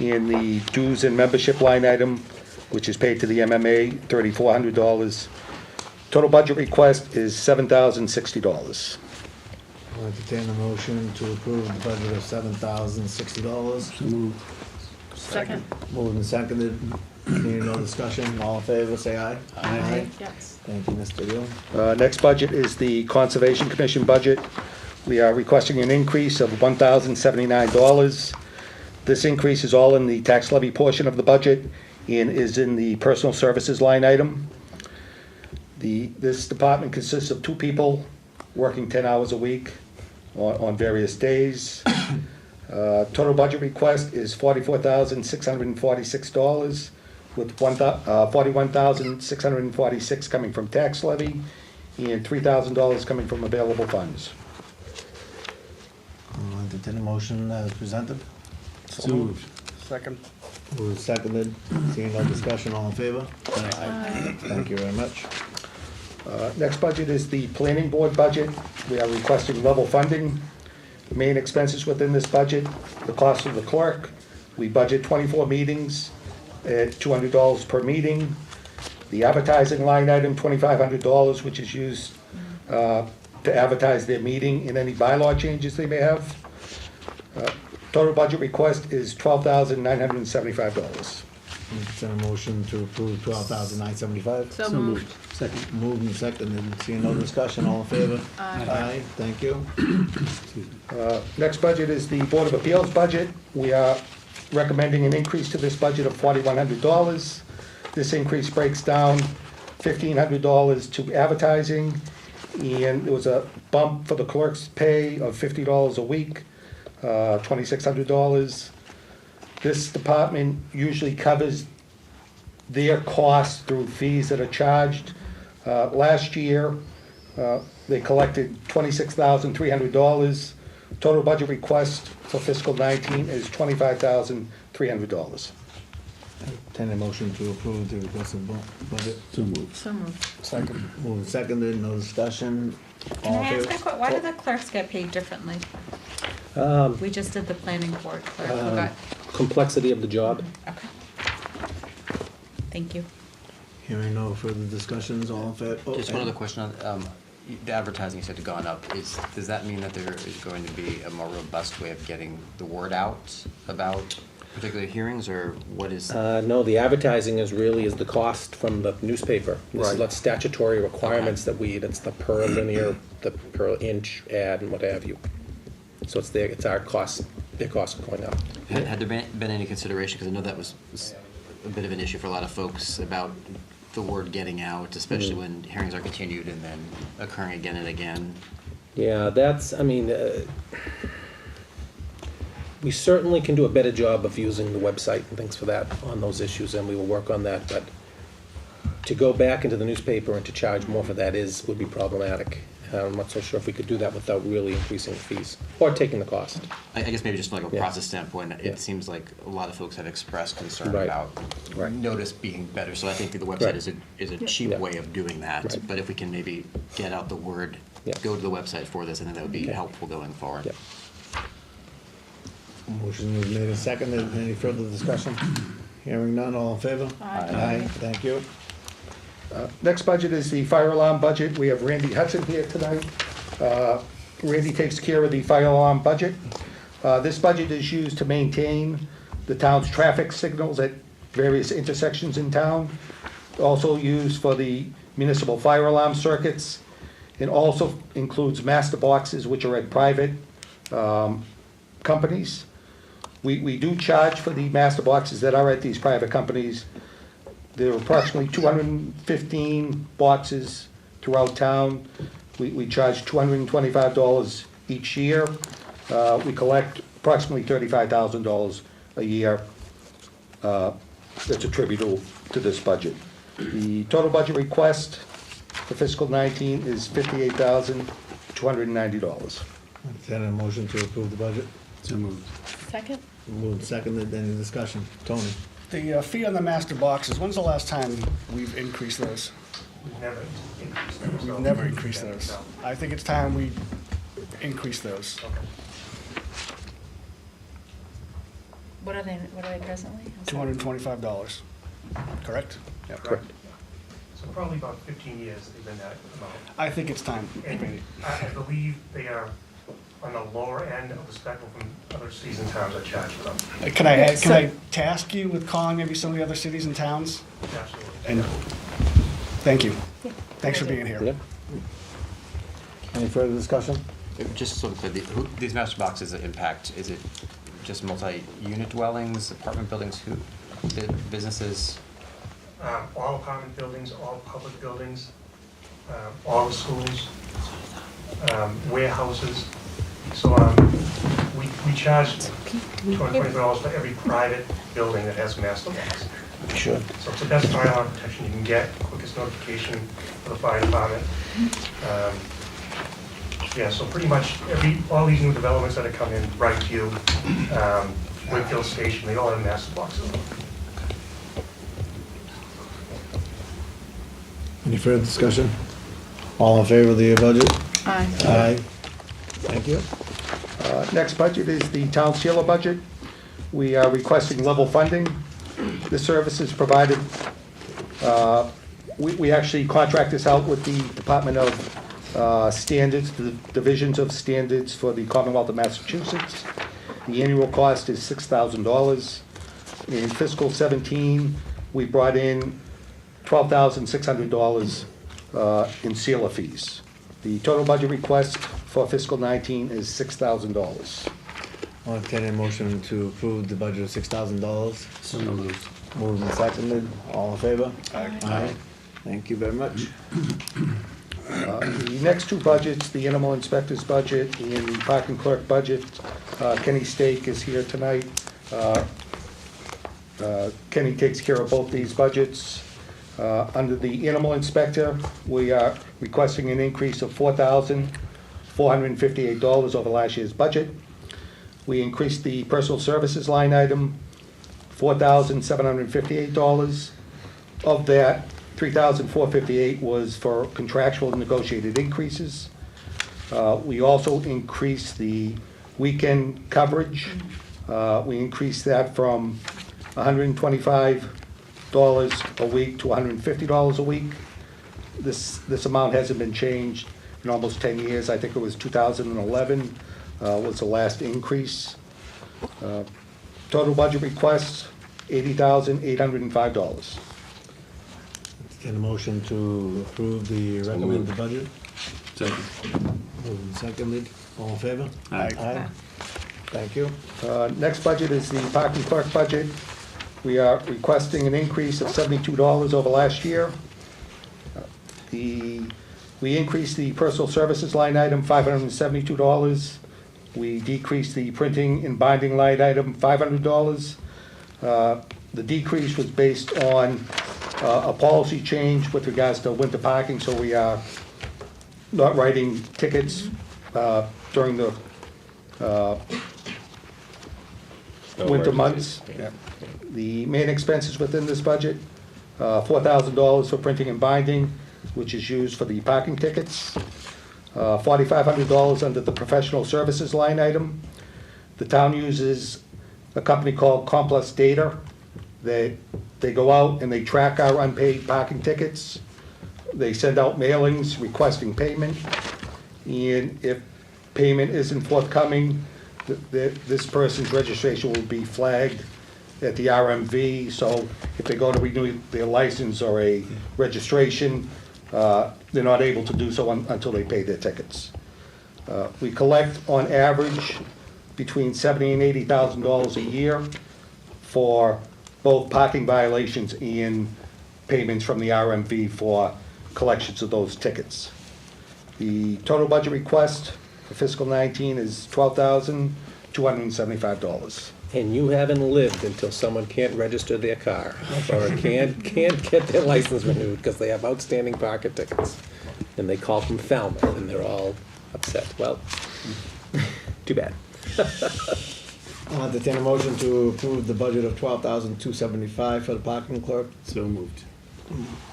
And the dues and membership line item, which is paid to the MMA, $3,400. Total budget request is $7,060. I'll entertain a motion to approve the budget of $7,060. So moved. Second. Moved and seconded. Any no discussion? All in favor, say aye. Aye. Yes. Thank you, Mr. Gill. Next budget is the Conservation Commission budget. We are requesting an increase of $1,079. This increase is all in the tax levy portion of the budget and is in the personal services line item. This department consists of 2 people working 10 hours a week on various days. Total budget request is $44,646. with $41,646 coming from tax levy and $3,000 coming from available funds. I'll entertain a motion as presented. So moved. Second. Moved, seconded, seeing no discussion, all in favor? Aye. Thank you very much. Next budget is the planning board budget. We are requesting level funding. The main expenses within this budget, the cost of the clerk. We budget 24 meetings at $200 per meeting. The advertising line item, $2,500, which is used to advertise their meeting and any bylaw changes they may have. Total budget request is $12,975. Entertain a motion to approve $12,975. So moved. Second. Moved and seconded, seeing no discussion, all in favor? Aye. Thank you. Next budget is the Board of Appeals budget. We are recommending an increase to this budget of $4,100. This increase breaks down $1,500 to advertising, and there was a bump for the clerk's pay of $50 a week, $2,600. This department usually covers their costs through fees that are charged. Last year, they collected $26,300. Total budget request for fiscal 19 is $25,300. Entertain a motion to approve the requested budget. So moved. So moved. Second. Moved and seconded, no discussion, Can all I in ask favor? why do the clerks get paid differently? We just did the planning board clerk, who got, Complexity of the job. okay. Thank you. Hearing no further discussions, all in favor? Oh, Just one and- other question on, the advertising you said had gone up. Does that mean that there is going to be a more robust way of getting the word out about particular hearings, or what is? No, the advertising is the cost from the newspaper. This is Right. like statutory requirements that's the per linear, the per inch ad and what have you. So it's our cost, their costs going up. Had there been any consideration, because I know that was a bit of an issue for a lot of folks, about the word getting out, especially when hearings are continued and then occurring again and again? Yeah, we certainly can do a better job of using the website and things for that on those issues, and we will work on that, but to go back into the newspaper and to charge more for that would be problematic. I'm not so sure if we could do that without really increasing the fees, or taking the cost. I guess maybe just from like a Yeah. process standpoint, Yeah. it seems like a lot of folks have expressed concern Right. about Right. notice being better, so I think the website Right. is a cheap Yeah. way of doing that. Right. But if we can maybe get out the word, Yeah. go to the website for this, I think that would be Okay. helpful going forward. Yeah. Motion was made and seconded, any further discussion? Hearing none, all in favor? Aye. Thank you. Next budget is the fire alarm budget. We have Randy Hudson here tonight. Randy takes care of the fire alarm budget. This budget is used to maintain the town's traffic signals at various intersections in town. Also used for the municipal fire alarm circuits. It also includes master boxes, which are at private companies. We do charge for the master boxes that are at these private companies. There are approximately 215 boxes throughout town. We charge $225 each year. We collect approximately $35,000 a year that's attributable to this budget. The total budget request for fiscal 19 is $58,290. Entertain a motion to approve the budget. So moved. Second? Moved, seconded, any discussion? Tony? The fee on the master boxes, when's the last time we've increased those? We've never increased those. We've never increased those. I think it's time we increase those. What are they presently? I'm sorry. $225, correct? Yep. Correct. So probably about 15 years they've been that amount. I think it's time. And I believe they are on the lower end of the spectrum from other cities and towns that charge for them. Can I task you with calling maybe some of the other cities and towns? Absolutely. And thank you. Thanks for being here. Yeah. Any further discussion? Just so clear, these master boxes that impact, is it just multi-unit dwellings, apartment buildings, businesses? All apartment buildings, all public buildings, all the schools, warehouses. So we charge $220 for every private building that has master laws. Sure. So it's the best fire alarm protection you can get, quickest notification for the fire department. Yeah, so pretty much all these new developments that have come in, Brightview, Wakefield Station, they all have master boxes. Any further discussion? All in favor of the budget? Aye. Aye. Thank you. Next budget is the town sealer budget. We are requesting level funding. The service is provided, we actually contract this out with the Department of Standards, the Divisions of Standards for the Commonwealth of Massachusetts. The annual cost is $6,000. In fiscal 17, we brought in $12,600 in sealer fees. The total budget request for fiscal 19 is $6,000. I'll entertain a motion to approve the budget of $6,000. So moved. Moved and seconded. All in favor? Aye. Thank you very much. The next two budgets, the animal inspector's budget and the parking clerk budget, Kenny Stake is here tonight. Kenny takes care of both these budgets. Under the animal inspector, we are requesting an increase of $4,458 over last year's budget. We increased the personal services line item, $4,758. Of that, $3,458 was for contractual negotiated increases. We also increased the weekend coverage. We increased that from $125 a week to $150 a week. This amount hasn't been changed in almost 10 years. I think it was 2011 was the last increase. Total budget requests, $80,805. Get a motion to approve the recommended budget. Second. Moved and seconded. All in favor? Aye. Thank you. Next budget is the parking clerk budget. We are requesting an increase of $72 over last year. We increased the personal services line item, $572. We decreased the printing and binding line item, $500. The decrease was based on a policy change with regards to winter parking, so we are not writing tickets during the winter months. The main expenses within this budget, $4,000 for printing and binding, which is used for the parking tickets. $4,500 under the professional services line item. The town uses a company called Complex Data. They go out and they track our unpaid parking tickets. They send out mailings requesting payment. And if payment isn't forthcoming, this person's registration will be flagged at the RMV. So if they go to renew their license or a registration, they're not able to do so until they pay their tickets. We collect on average between $70,000 and $80,000 a year for both parking violations and payments from the RMV for collections of those tickets. The total budget request for fiscal 19 is $12,275. And you haven't lived until someone can't register their car or can't get their license renewed because they have outstanding parking tickets. And they call from Falmouth and they're all upset. Well, too bad. I'll entertain a motion to approve the budget of $12,275 for the parking clerk. So moved.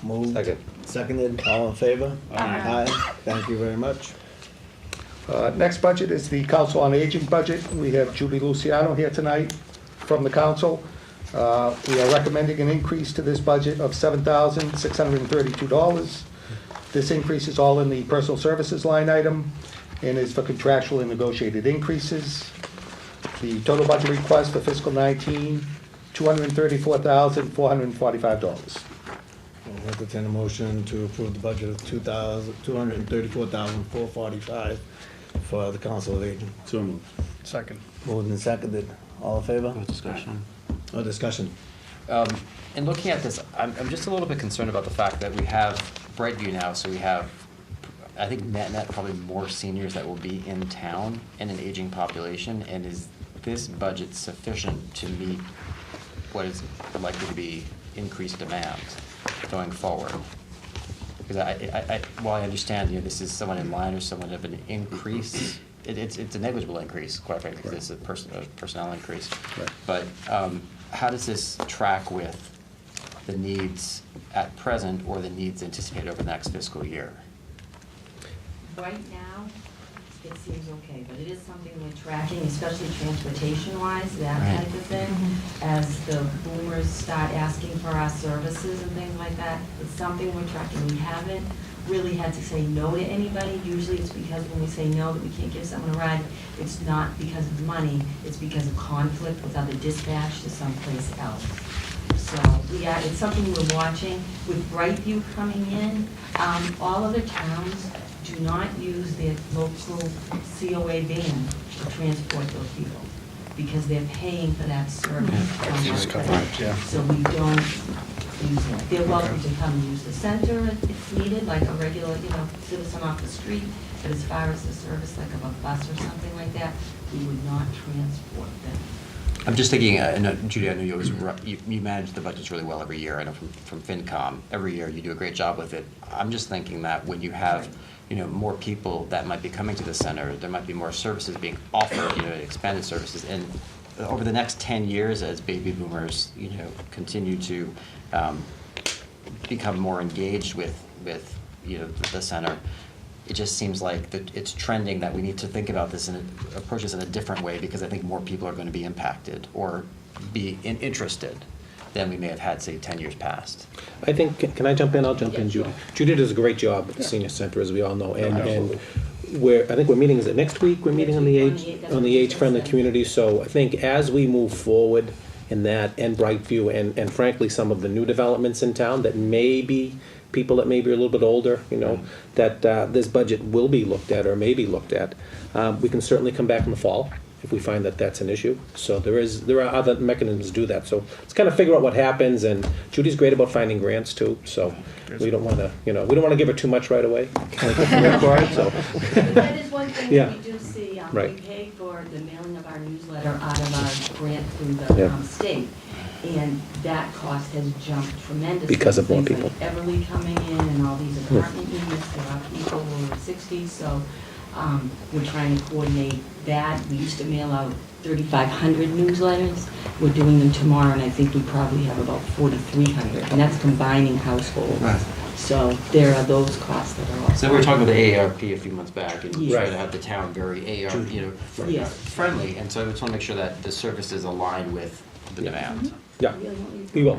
Moved. Second. Seconded. All in favor? Aye. Thank you very much. Next budget is the Council on Aging budget. We have Julie Luciano here tonight from the council. We are recommending an increase to this budget of $7,632. This increase is all in the personal services line item and is for contractual and negotiated increases. The total budget request for fiscal 19, $234,445. I'll entertain a motion to approve the budget of $234,445 for the Council of Aging. So moved. Second. Moved and seconded. All in favor? Discussion. No discussion. In looking at this, I'm just a little bit concerned about the fact that we have Brightview now, so we have I think net probably more seniors that will be in town and an aging population, and is this budget sufficient to meet what is likely to be increased demand going forward? Because while I understand, this is somewhat in line or somewhat of an increase, it's a negligible increase, quite frankly, because it's a personnel increase. Right. But how does this track with the needs at present or the needs anticipated over the next fiscal year? Right now, it seems okay, but it is something we're tracking, especially transportation-wise, that Right. type of thing. As the boomers start asking for our services and things like that, it's something we're tracking. We haven't really had to say no to anybody. Usually it's because when we say no, that we can't give someone a ride, it's not because of money, it's because of conflict with other dispatch to someplace else. So, yeah, it's something we're watching. With Brightview coming in, all other towns do not use their local COA van to transport those people, because they're paying for that service. So we don't use it. They're welcome to come and use the center if needed, like a regular, citizen off the street, but as far as the service, like of a bus or something like that, we would not transport them. I'm just thinking, Judy, I know you manage the budgets really well every year. I know from FinCom, every year you do a great job with it. I'm just thinking that when you have, more people that might be coming to the center, there might be more services being offered, expanded services. And over the next 10 years, as baby boomers, continue to become more engaged with the center, it just seems like that it's trending that we need to think about this and approach this in a different way, because I think more people are going to be impacted or be interested than we may have had, say, 10 years past. I think, can I jump in? I'll jump in, Judy. Judy does a great job at the senior center, as we all know, and I think we're meeting, is it next week? We're meeting on the age-friendly community, so I think as we move forward in that, and Brightview, and frankly, some of the new developments in town that may be people that maybe are a little bit older, that this budget will be looked at or may be looked at. We can certainly come back in the fall if we find that that's an issue. So there are other mechanisms to do that. So let's kind of figure out what happens, and Judy's great about finding grants too, so we don't want to, we don't want to give her too much right away. So. That is one thing Yeah. that we do see. Right. We pay for the mailing of our newsletter out of our grant through the state. And that cost has jumped tremendously. Because of more Things like people. Everly coming in and all these apartment units, there are people who are 60, so we're trying to coordinate that. We used to mail out 3,500 newsletters. We're doing them tomorrow, and I think we probably have about 4,300, and that's combining households. Right. So there are those costs that are also. So we were talking about the AARP a few months back, and we Yes. tried to have the town very AARP, Yes. friendly, and so I just want to make sure that the services align with the demand. Yeah, we will.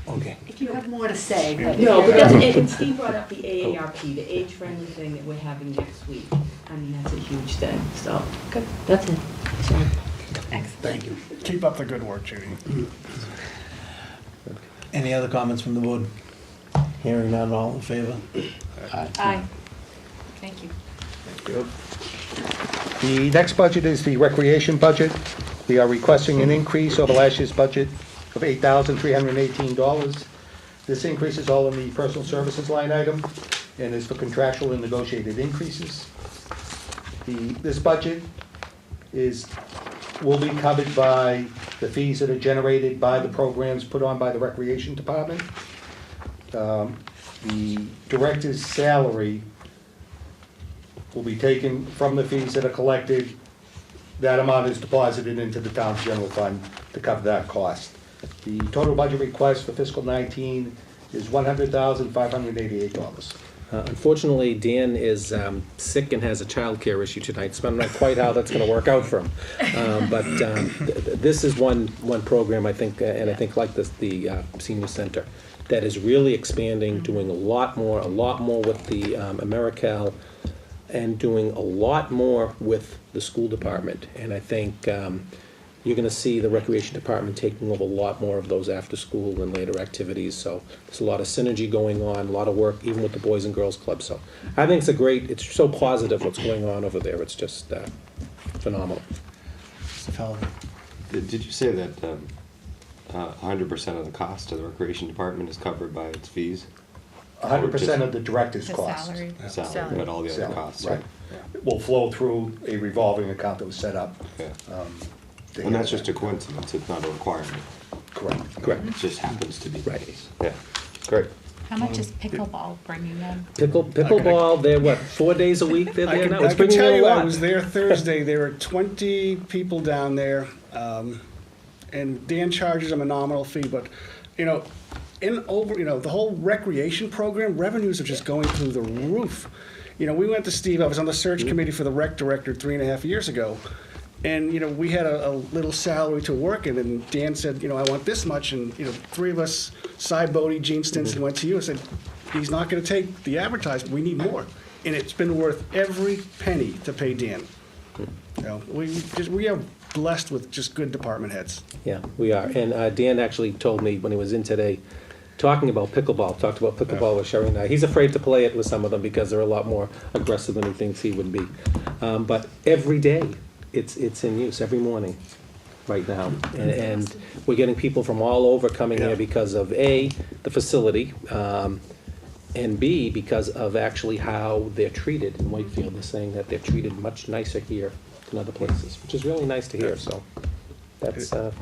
Okay. If you have more to say, but. No, but that's, and Steve brought up the AARP, the age-friendly thing that we're having next week. I mean, that's a huge thing, so, good, that's it. Sorry. Thanks. Thank you. Keep up the good work, Judy. Any other comments from the board? Hearing none, all in favor? Aye. Thank you. The next budget is the recreation budget. We are requesting an increase over last year's budget of $8,318. This increase is all in the personal services line item and is for contractual and negotiated increases. This budget will be covered by the fees that are generated by the programs put on by the Recreation Department. The director's salary will be taken from the fees that are collected. That amount is deposited into the town's general fund to cover that cost. The total budget request for fiscal 19 is $100,588. Unfortunately, Dan is sick and has a childcare issue tonight, so I'm not quite how that's going to work out for him. But this is one program, I think, and I think like this, the senior center, that is really expanding, doing a lot more with the AmeriCal, and doing a lot more with the school department. And I think you're going to see the recreation department taking over a lot more of those after-school and later activities. So there's a lot of synergy going on, a lot of work, even with the Boys and Girls Club. So I think it's so positive what's going on over there. It's just phenomenal. Mr. Fowler? Did you say that 100% of the cost of the recreation department is covered by its fees? 100% of the director's The cost. salary. Salary, but all the other Salary, costs. right. Will flow through a revolving account that was set up. Yeah. to And that's handle just a coincidence, it's not a requirement. that. Correct. Correct. It just happens to be the case. Yeah, great. How much is pickleball bringing in? Pickleball, they're what, 4 days a week they're I there can, now? I It's can bringing tell in a you, I lot. was there Thursday, there were 20 people down there, and Dan charges them a nominal fee, but, the whole recreation program, revenues are just going through the roof. We went to Steve, I was on the search committee for the rec director 3.5 years ago, and, we had a little salary to work in, and Dan said, I want this much, and, three of us, Cy Bodie, Gene Stinson, went to you and said, he's not gonna take the advertisement, we need more. And it's been worth every penny to pay Dan. We are blessed with just good department heads. Yeah, we are. And Dan actually told me when he was in today, talked about pickleball with Sherry and I. He's afraid to play it with some of them because they're a lot more aggressive than he thinks he would be. But every day, it's in use, every morning, right now. And we're getting people from all over coming here because of A, the facility, and B, because of actually how they're treated in Wakefield. They're saying that they're treated much nicer here than other places, which is really nice to hear, so that's, we'll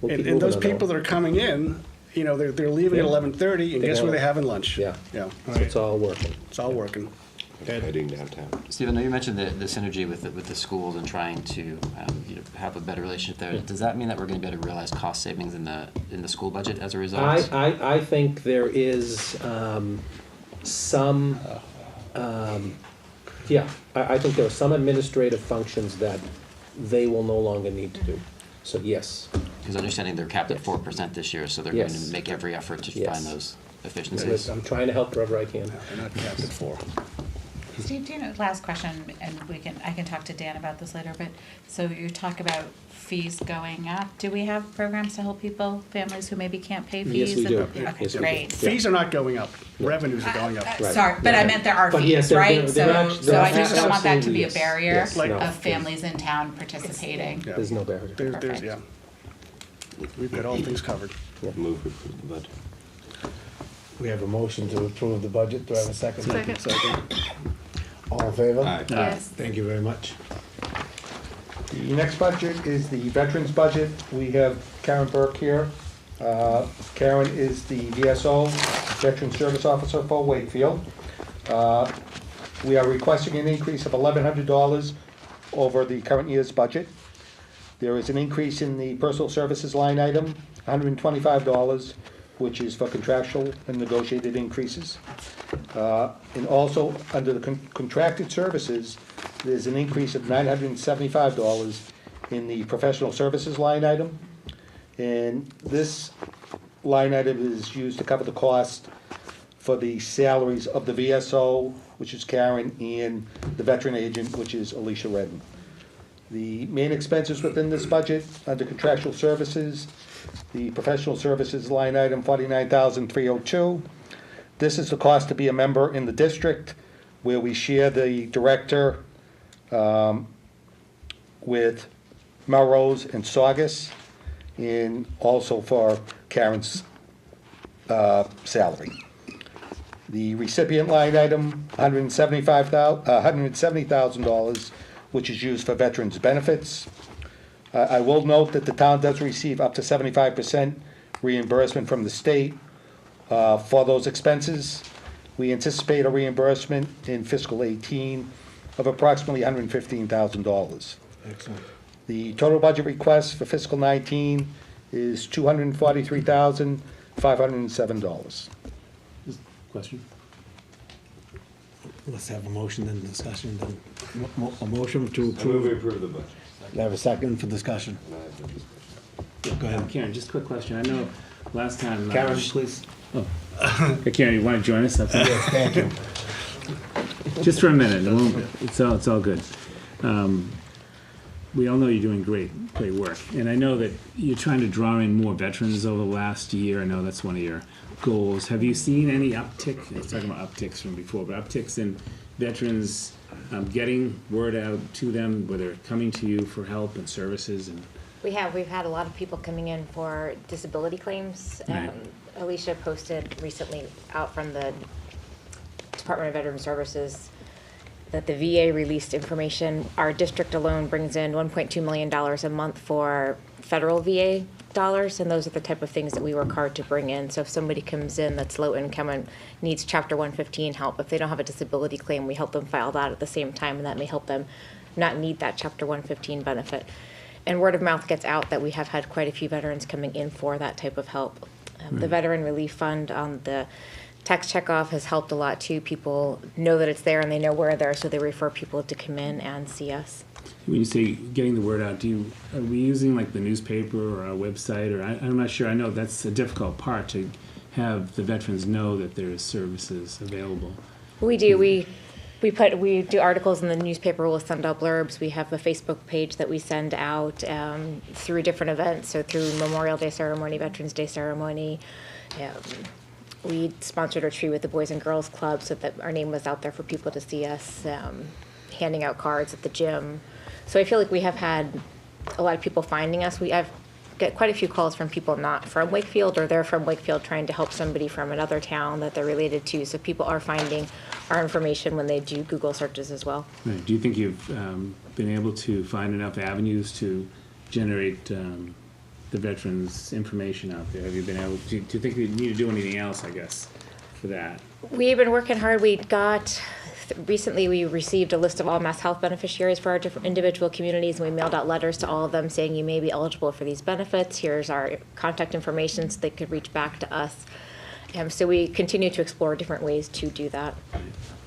keep And moving those on that people that are coming in, they're leaving at Yeah. 11:30, and They guess go- where they're having lunch? Yeah. Yeah. So it's all working. It's all working. Heading downtown. Steve, I know you mentioned the synergy with the schools and trying to have a better relationship there. Does that mean that we're going to be able to realize cost savings in the school budget as a result? I think there is some, I think there are some administrative functions that they will no longer need to do. So, yes. Because understanding they're capped at 4% this year, so they're going Yes. to make every effort to Yes. find those efficiencies. I'm trying to help wherever I can. They're not capped at 4. Steve, do you know, last question, and I can talk to Dan about this later, but, so you talk about fees going up. Do we have programs to help people, families who maybe can't pay fees? Yes, we do. Okay, Yes, we do. great. Fees are not going up, revenues are going up. Right. Sorry, but I meant there are But yes, fees, there- right? there So, so I just don't want that to be a absolutely, yes. barrier Yes, no. of families in town participating. Yeah. There's no barrier. There's, Perfect. yeah. We've got all things covered. Move to approve the budget. We have a motion to approve the budget. Do I have a second? Second. All in favor? Aye. Yes. Thank you very much. The next budget is the veterans budget. We have Karen Burke here. Karen is the VSO, Veteran Service Officer for Wakefield. We are requesting an increase of $1,100 over the current year's budget. There is an increase in the personal services line item, $125, which is for contractual and negotiated increases. And also, under the contracted services, there's an increase of $975 in the professional services line item. And this line item is used to cover the cost for the salaries of the VSO, which is Karen, and the veteran agent, which is Alicia Redden. The main expenses within this budget, under contractual services, the professional services line item, $49,302. This is the cost to be a member in the district, where we share the director with Melrose and Saugus, and also for Karen's salary. The recipient line item, $170,000, which is used for veterans' benefits. I will note that the town does receive up to 75% reimbursement from the state for those expenses. We anticipate a reimbursement in fiscal 18 of approximately $115,000. Excellent. The total budget request for fiscal 19 is $243,507. Question? Let's have a motion and discussion then. A motion to I move approve. we approve the budget. Do I have a second for discussion? Go ahead. Karen, just a quick question. I know last time. Karen, please. Oh. Hey, Karen, you want to join us? Yes, thank you. Just for a minute. It's all good. We all know you're doing great work. And I know that you're trying to draw in more veterans over the last year. I know that's one of your goals. Have you seen any uptick? I was talking about upticks from before, but upticks in veterans getting word out to them, where they're coming to you for help and services? And We've had a lot of people coming in for disability claims, Right. Alicia posted recently out from the Department of Veteran Services that the VA released information. Our district alone brings in $1.2 million a month for federal VA dollars, and those are the type of things that we work hard to bring in. So if somebody comes in that's low income and needs Chapter 115 help, if they don't have a disability claim, we help them file that at the same time, and that may help them not need that Chapter 115 benefit. And word of mouth gets out that we have had quite a few veterans coming in for that type of help. The Veteran Relief Fund on the tax checkoff has helped a lot too. People know that it's there and they know we're there, so they refer people to come in and see us. When you say getting the word out, are we using like the newspaper or our website? Or I'm not sure. I know that's a difficult part, to have the veterans know that there is services available. We do. We do articles in the newspaper. We'll send out blurbs. We have a Facebook page that we send out through different events. So through Memorial Day ceremony, Veterans Day ceremony. We sponsored a tree with the Boys and Girls Club so that our name was out there for people to see us, handing out cards at the gym. So I feel like we have had a lot of people finding us. I've get quite a few calls from people not from Wakefield, or they're from Wakefield trying to help somebody from another town that they're related to. So people are finding our information when they do Google searches as well. Right. Do you think you've been able to find enough avenues to generate the veterans' information out there? Have you been able to, do you think you need to do anything else, I guess, for that? We've been working hard. Recently we received a list of all Mass Health beneficiaries for our different individual communities, and we mailed out letters to all of them saying you may be eligible for these benefits. Here's our contact information so they could reach back to us. So we continue to explore different ways to do that. I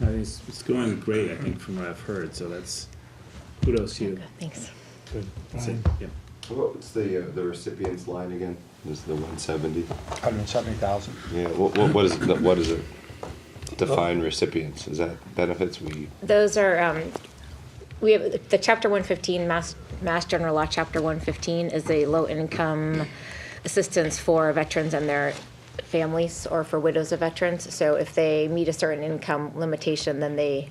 think it's going great, I think, from what I've heard, so that's kudos to you. Okay, thanks. Good. That's it. Yep. What's the recipients line again? Is the 170? 170,000. Yeah. What is it? Define recipients. Is that benefits we? Those are we have the Chapter 115 Mass General Law. Chapter 115 is a low income assistance for veterans and their families, or for widows of veterans. So if they meet a certain income limitation, then they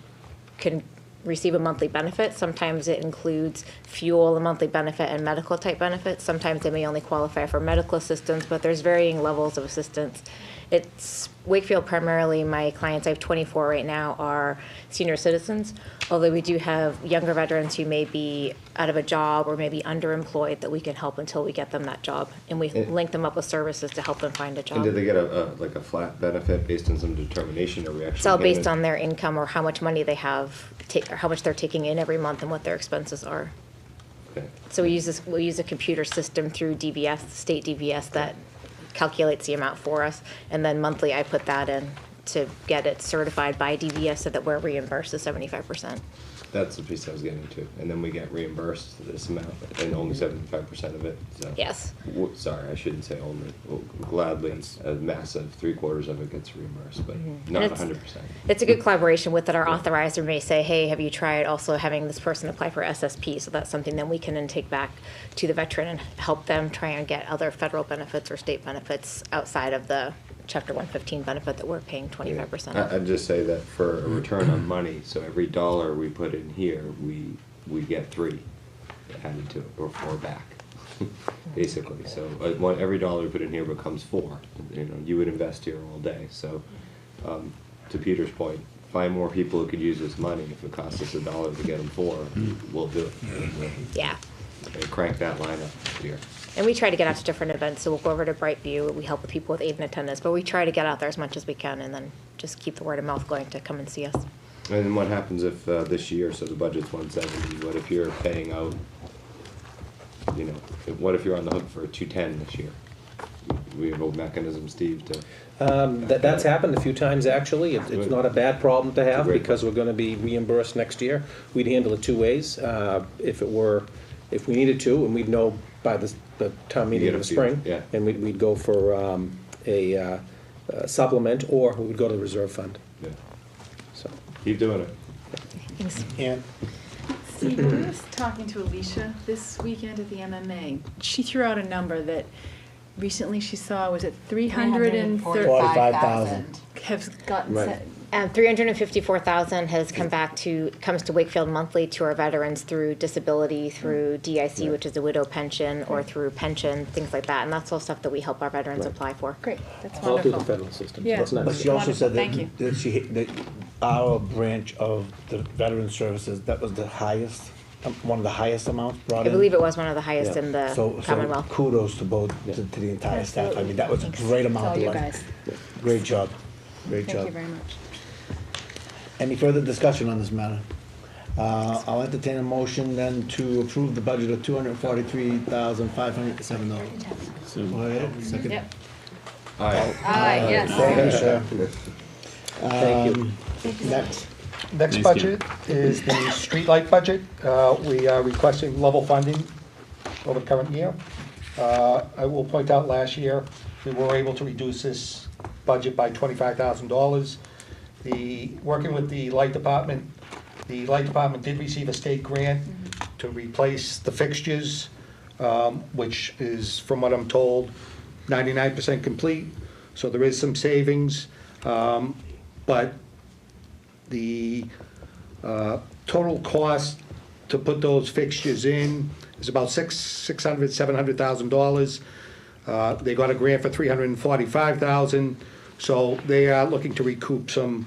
can receive a monthly benefit. Sometimes it includes fuel, a monthly benefit, and medical type benefits. Sometimes they may only qualify for medical assistance, but there's varying levels of assistance. It's Wakefield primarily. My clients, I have 24 right now, are senior citizens, although we do have younger veterans who may be out of a job or maybe underemployed that we can help until we get them that job. And we link them up with services to help them find a job. And do they get a flat benefit based on some determination, or we actually? It's all based on their income or how much money they have, or how much they're taking in every month and what their expenses are. Okay. So we use a computer system through DVS, state DVS, that calculates the amount for us, and then monthly I put that in to get it certified by DVS so that we're reimbursed the 75%. That's the piece I was getting to, and then we get reimbursed this amount, and only 75% of it. So. Yes. Sorry, I shouldn't say only. Well, gladly, a massive 3/4 of it gets reimbursed, but not 100%. It's a good collaboration with that. Our authorizer may say, hey, have you tried also having this person apply for SSP? So that's something that we can then take back to the veteran and help them try and get other federal benefits or state benefits outside of the Chapter 115 benefit that we're paying 25% of. I'd just say that for a return on money, so every dollar we put in here, we get 3 added to it, or 4 back, basically. So every dollar we put in here becomes 4. You would invest here all day. So to Peter's point, find more people who could use this money. If it costs us $1 to get them 4, we'll do it. Yeah. And crank that line up here. And we try to get out to different events, so we'll go over to Brightview. We help with people with aid and attendance, but we try to get out there as much as we can, and then just keep the word of mouth going to come and see us. And what happens if this year, so the budget's 170, what if you're paying out, what if you're on the hook for 210 this year? We have a mechanism, Steve, to... That's happened a few times, actually. It's not a bad problem to have, because we're going to be reimbursed next year. We'd handle it 2 ways. If we needed to, and we'd know by the town meeting in the spring, and we'd go for a supplement, or we would go to the reserve fund. Yeah. So keep doing it. Thanks. And Steve, I was talking to Alicia this weekend at the MMA. She threw out a number that recently she saw, was it 345,000 have gotten And 354,000 has comes to Wakefield monthly to our veterans through disability, through DIC, which is a widow pension, or through pension, things like that. And that's all stuff that we help our veterans apply for. Great, that's All through wonderful. the federal system. Yeah. That's nice. But she also said Thank you. that our branch of the Veteran Services, that was the highest, one of the highest amounts brought I in. believe it was one of the highest Yeah. in the So Commonwealth. kudos to both, to the entire staff. I mean, that was a great amount All of you money. guys. Great job. Great Thank job. you very much. Any further discussion on this matter? I'll entertain a motion then to approve the budget of $243,507. So, Go ahead, second. Yep. Aye. Aye, yes. Thank you, sir. Thank you. Next. Next Thanks, budget is the streetlight budget. We are requesting level funding over the current year. I will point out, last year, we were able to reduce this budget by $25,000. Working with the light department did receive a state grant to replace the fixtures, which is, from what I'm told, 99% complete. So there is some savings, but the total cost to put those fixtures in is about $700,000. They got a grant for $345,000, so they are looking to recoup some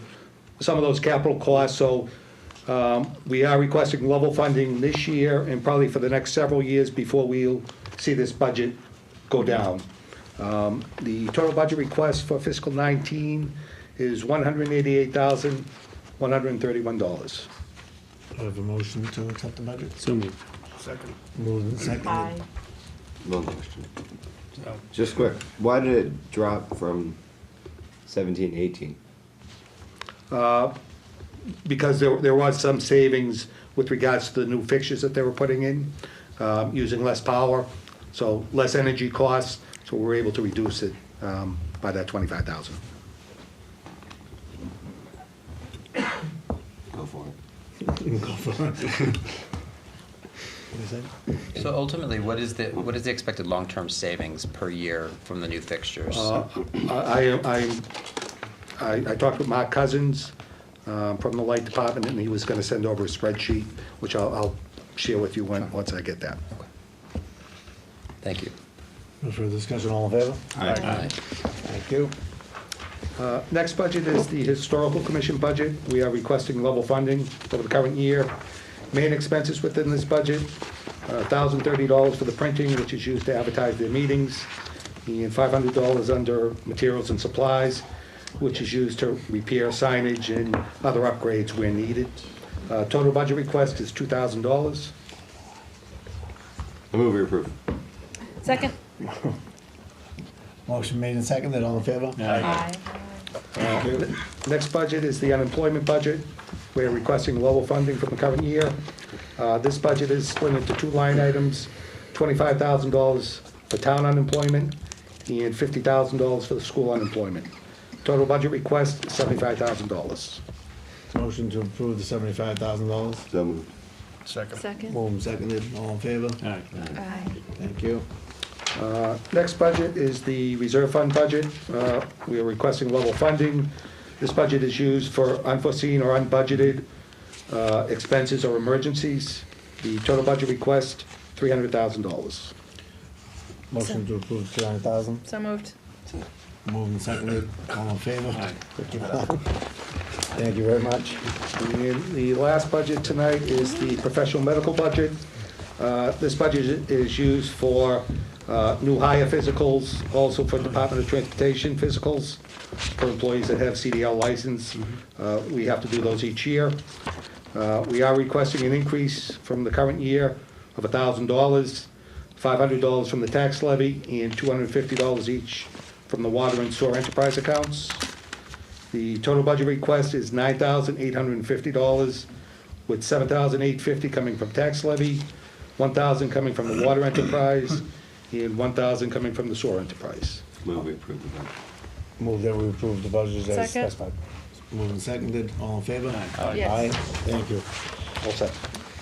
of those capital costs. So we are requesting level funding this year and probably for the next several years before we'll see this budget go down. The total budget request for fiscal 19 is $188,131. I have a motion to accept the budget. so moved. Second. Moved and seconded. One question. Just quick, why did it drop from 17 to 18? Because there was some savings with regards to the new fixtures that they were putting in, using less power, so less energy costs, so we're able to reduce it by that $25,000. Go for it. Go for it. What is that? So ultimately, what is the expected long-term savings per year from the new fixtures? I talked with Mark Cousins from the light department, and he was gonna send over a spreadsheet, which I'll share with you once I get that. Thank you. No further discussion, all in favor? Aye. Thank you. Next budget is the Historical Commission budget. We are requesting level funding for the current year. Main expenses within this budget, $1,030 for the printing, which is used to advertise their meetings, and $500 under materials and supplies, which is used to repair signage and other upgrades where needed. Total budget request is $2,000. I move we approve. Second. Motion made and seconded, all in favor? Aye. Thank you. Next budget is the unemployment budget. We're requesting level funding for the current year. This budget is split into two line items, $25,000 for town unemployment and $50,000 for the school unemployment. Total budget request, $75,000. Motion to approve the $75,000. So moved. Second. Moved and seconded, all in favor? Aye. Aye. Thank you. Next budget is the reserve fund budget. We are requesting level funding. This budget is used for unforeseen or unbudgeted expenses or emergencies. The total budget request, $300,000. Motion to approve $200,000. So moved. Moved and seconded, all in favor? Thank you very much. And the last budget tonight is the professional medical budget. This budget is used for new hire physicals, also for Department of Transportation physicals, for employees that have CDL license. We have to do those each year. We are requesting an increase from the current year of $1,000, $500 from the tax levy, and $250 each from the water and sewer enterprise accounts. The total budget request is $9,850, with $7,850 coming from tax levy, $1,000 coming from the water enterprise, and $1,000 coming from the sewer enterprise. Move we approve the budget. Move that we approve the budget as Second. specified. Moved and seconded, all in favor? Yes. Aye, thank you. All set.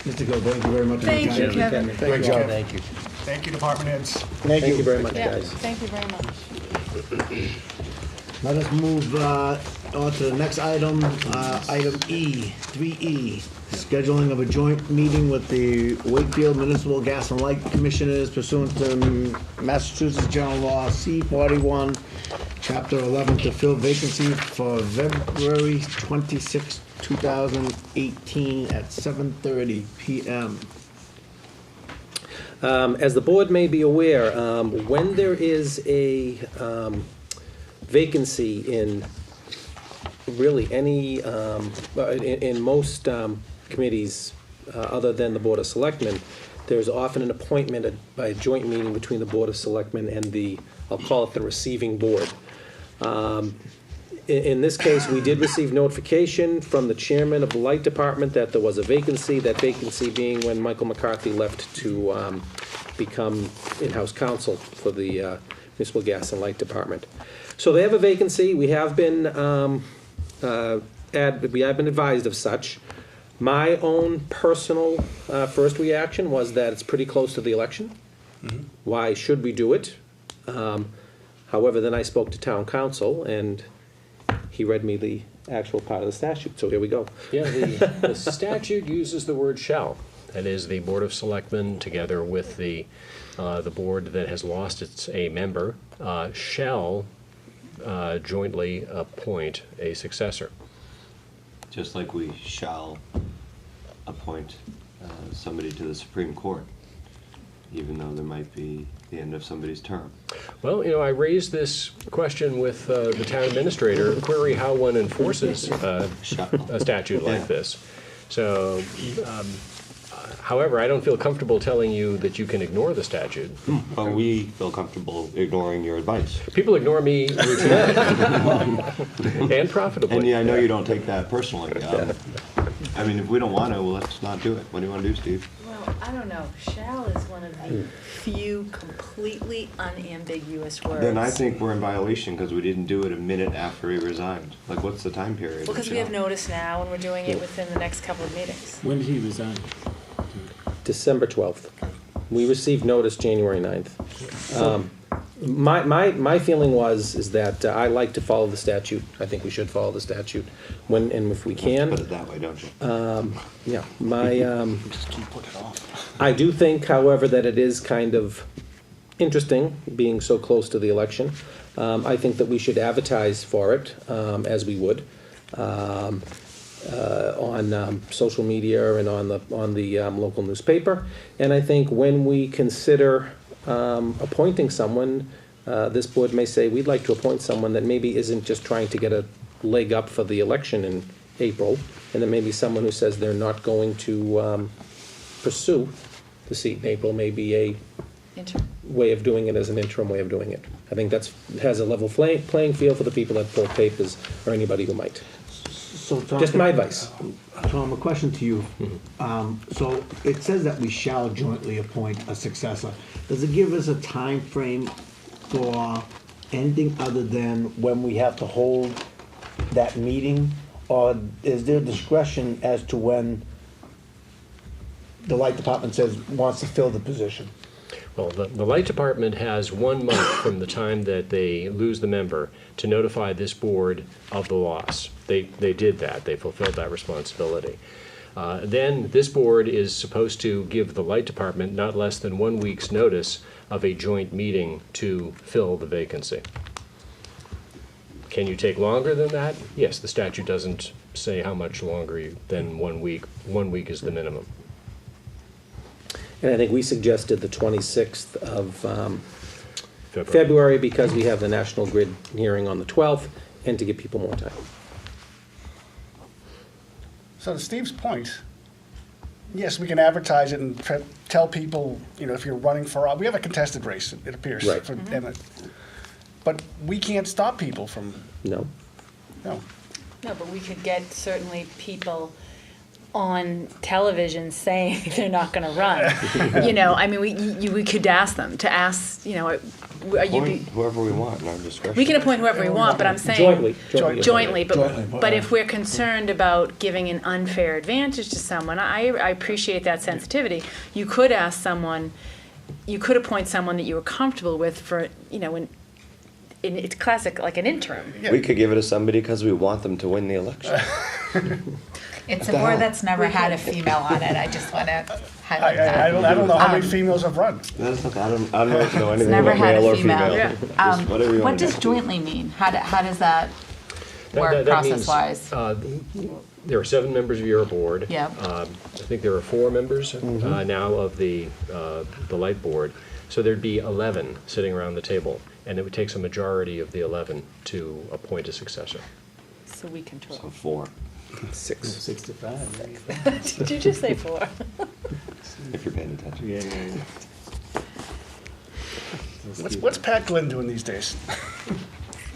Mr. Gill, thank you very much. Thank you, Kevin. Great job. Thank you. Thank you, department heads. Thank Thank you you. very much, Yeah, guys. thank you very much. Let us move on to the next item, item E, 3E, scheduling of a joint meeting with the Wakefield Municipal Gas and Light Commissioners pursuant to Massachusetts General Law C-41, Chapter 11, to fill vacancy for February 26, 2018 at 7:30 PM. As the board may be aware, when there is a vacancy in really any, in most committees other than the Board of Selectmen, there's often an appointment by a joint meeting between the Board of Selectmen and the, I'll call it the receiving board. In this case, we did receive notification from the chairman of the light department that there was a vacancy, that vacancy being when Michael McCarthy left to become in-house counsel for the municipal gas and light department. So they have a vacancy. We have been advised of such. My own personal first reaction was that it's pretty close to the election. Mm-hmm. Why should we do it? However, then I spoke to town council, and he read me the actual part of the statute, so here we go. Yeah, the statute uses the word shall. That is, the Board of Selectmen, together with the board that has lost a member, shall jointly appoint a successor. Just like we shall appoint somebody to the Supreme Court, even though there might be the end of somebody's term. Well, I raised this question with the town administrator, query how one enforces a statute like this. So, however, I don't feel comfortable telling you that you can ignore the statute. Well, we feel comfortable ignoring your advice. People ignore me routinely and profitably. And yeah, I know you don't take that personally. I mean, if we don't want to, well, let's not do it. What do you want to do, Steve? Well, I don't know. Shall is one of the few completely unambiguous words. Then I think we're in violation because we didn't do it a minute after he resigned. Like, what's the time period? Well, because we have notice now, and we're doing it within the next couple of meetings. When did he resign? December 12th. We received notice January 9th. My feeling is that I like to follow the statute. I think we should follow the statute when and if we can. Put it that way, don't you? Yeah, just keep putting it off. I do think, however, that it is kind of interesting being so close to the election. I think that we should advertise for it as we would. On social media and on the local newspaper. And I think when we consider appointing someone, this board may say, we'd like to appoint someone that maybe isn't just trying to get a leg up for the election in April, and then maybe someone who says they're not going to pursue the seat in April may be a way of doing it as an interim way of doing it. I think that has a level playing field for the people that pull papers or anybody who might. So, Tom, Just my advice. Tom, a question to you. So it says that we shall jointly appoint a successor. Does it give us a time frame for anything other than when we have to hold that meeting? Or is there discretion as to when the light department wants to fill the position? Well, the light department has 1 month from the time that they lose the member to notify this board of the loss. They did that. They fulfilled that responsibility. Then this board is supposed to give the light department not less than 1 week's notice of a joint meeting to fill the vacancy. Can you take longer than that? Yes, the statute doesn't say how much longer than 1 week. 1 week is the minimum. And I think we suggested the 26th of February because we have the National Grid hearing on the 12th, and to give people more time. So to Steve's point, yes, we can advertise it and tell people, if you're running for, we have a contested race, it appears. Right. For Emmett. But we can't stop people from. No. No. No, but we could get certainly people on television saying they're not going to run. We could ask them to ask, Appoint whoever we want in our discretion. we can appoint whoever we want, but I'm saying Jointly. but if we're concerned about giving an unfair advantage to someone, I appreciate that sensitivity. You could ask someone, you could appoint someone that you were comfortable with for, and it's classic, like an interim. We could give it to somebody because we want them to win the election. It's a board that's never had a female on it. I just want to highlight that. I don't know how many females have run. That's okay. I don't know anything Never about had male a or female. female. Just whatever you What want to does do. jointly mean? How does that work That means, process-wise? there are 7 members of your board. Yep. I think there are 4 members now of the light board. So there'd be 11 sitting around the table, and it would take a majority of the 11 to appoint a successor. So we control. So 4. 6 to 5. Did you just say 4? If you're paying attention. Yeah. What's Pat Glynn doing these days?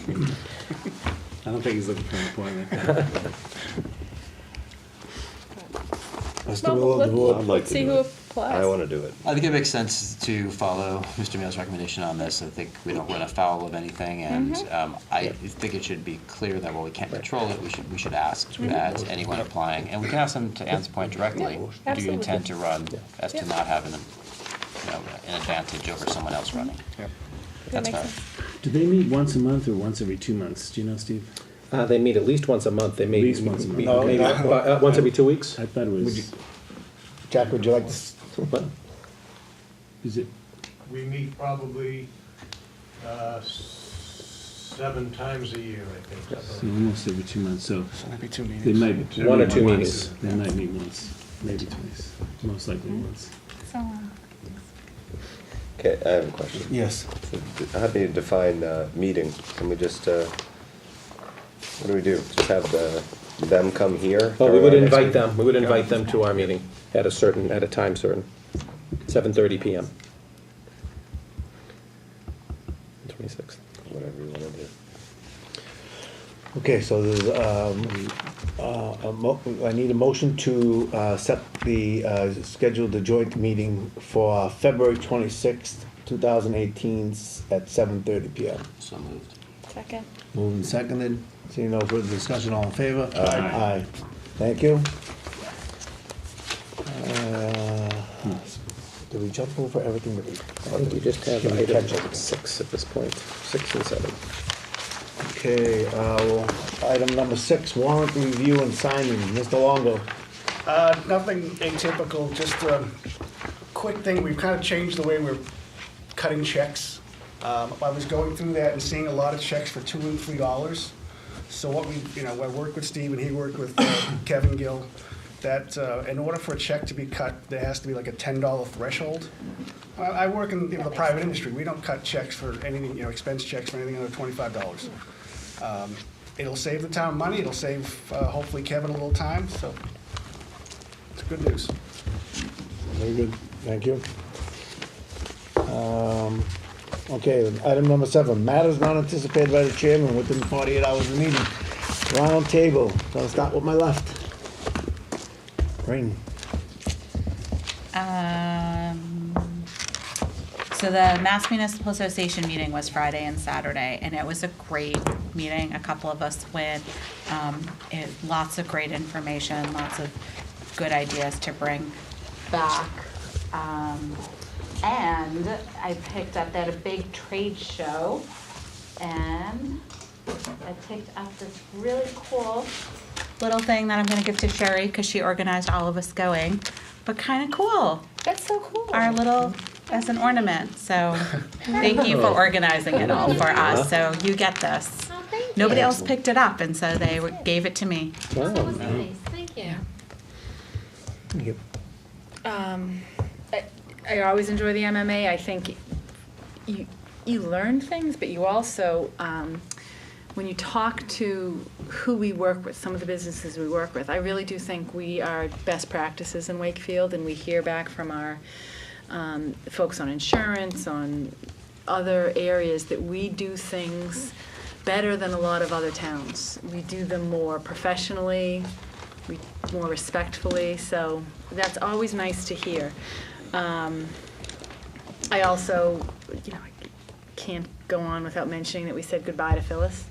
I don't think he's looking for an appointment. That's the will of the board. I'd like to See do who it. applies. I want to do it. I think it makes sense to follow Mr. Meal's recommendation on this. I think we don't run afoul of anything, and I think it should be clear that while we can't control it, we should ask that anyone applying, and we can ask them to answer the point directly. Do you absolutely. intend to run, as to not have an advantage over someone else running? That's makes fair. Do they meet once a month or once every 2 months? Do you know, Steve? They meet at least once a month. They meet At least once a month. No, maybe no. once every 2 weeks. I thought it was. Jack, would you like to? What? Is it? We meet probably 7 times a year, I think. So almost every 2 months. So So maybe 2 meetings. they might. 1 or 2 once. meetings. They might meet once, maybe twice. Most likely once. Okay, I have a question. Yes. How do you define meeting? Can we just, what do we do? Just have them come here? Oh, we Or would our next invite meeting? them. We would invite them to our meeting at a time certain, 7:30 p.m. 26th, Whatever you want to do. Okay, so there's, I need a motion to set the, schedule the joint meeting for February 26th, 2018 at 7:30 PM. So moved. Second. Moved and seconded. Seeing no further discussion, all in favor? Aye. Aye. Thank you. Did we jump over everything that we? I think you just have Can we catch item up? 6 at this point, 6 and 7. Okay, item number 6, warrant review and signing. Mr. Longo. Nothing atypical, just a quick thing. We've kind of changed the way we're cutting checks. I was going through that and seeing a lot of checks for $2 and $3. So what I worked with Steve and he worked with Kevin Gill, that in order for a check to be cut, there has to be like a $10 threshold. I work in the private industry. We don't cut checks for anything, expense checks for anything under $25. It'll save the town money. It'll save, hopefully, Kevin a little time. So it's good news. Very good, thank you. Okay, item number 7, matters not anticipated by the chairman within 48 hours of the meeting. Round table, gonna start with my left. Ring. So the Mass Municipal Association meeting was Friday and Saturday, and it was a great meeting. A couple of us went. Lots of great information, lots of good ideas to bring back. And I picked up, they had a big trade show, and I picked up this really cool little thing that I'm gonna give to Sherry, because she organized all of us going, but kind of cool. That's so cool. Our little, as an ornament, so thank you for organizing it all for us, so you get this. Oh, thank you. Nobody else picked it up, and so they gave it to me. Wow. Nice, thank you. Thank you. I always enjoy the MMA. I think you learn things, but you also, when you talk to who we work with, some of the businesses we work with, I really do think we are best practices in Wakefield, and we hear back from our folks on insurance, on other areas, that we do things better than a lot of other towns. We do them more professionally, more respectfully, so that's always nice to hear. I also, I can't go on without mentioning that we said goodbye to Phyllis.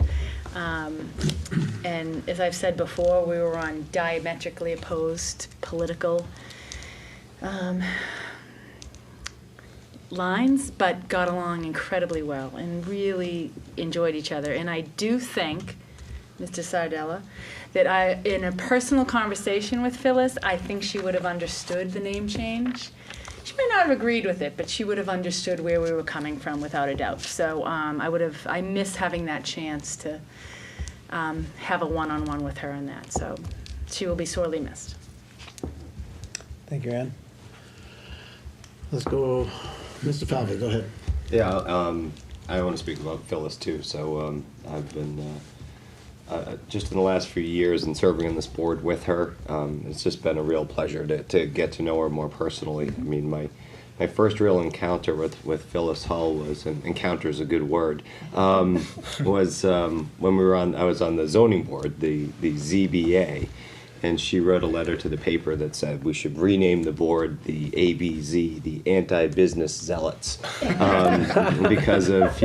And as I've said before, we were on diametrically opposed political lines, but got along incredibly well and really enjoyed each other. And I do think, Mr. Sardella, that in a personal conversation with Phyllis, I think she would have understood the name change. She may not have agreed with it, but she would have understood where we were coming from without a doubt. So I miss having that chance to have a one-on-one with her on that. So she will be sorely missed. Thank you, Ann. Let's go, Mr. Falvey, go ahead. Yeah, I want to speak about Phyllis too. So I've been just in the last few years and serving on this board with her. It's just been a real pleasure to get to know her more personally. I mean, my first real encounter with Phyllis Hull was, and encounter is a good word, was when I was on the zoning board, the ZBA, and she wrote a letter to the paper that said we should rename the board the ABZ, the Anti-Business Zealots, because of,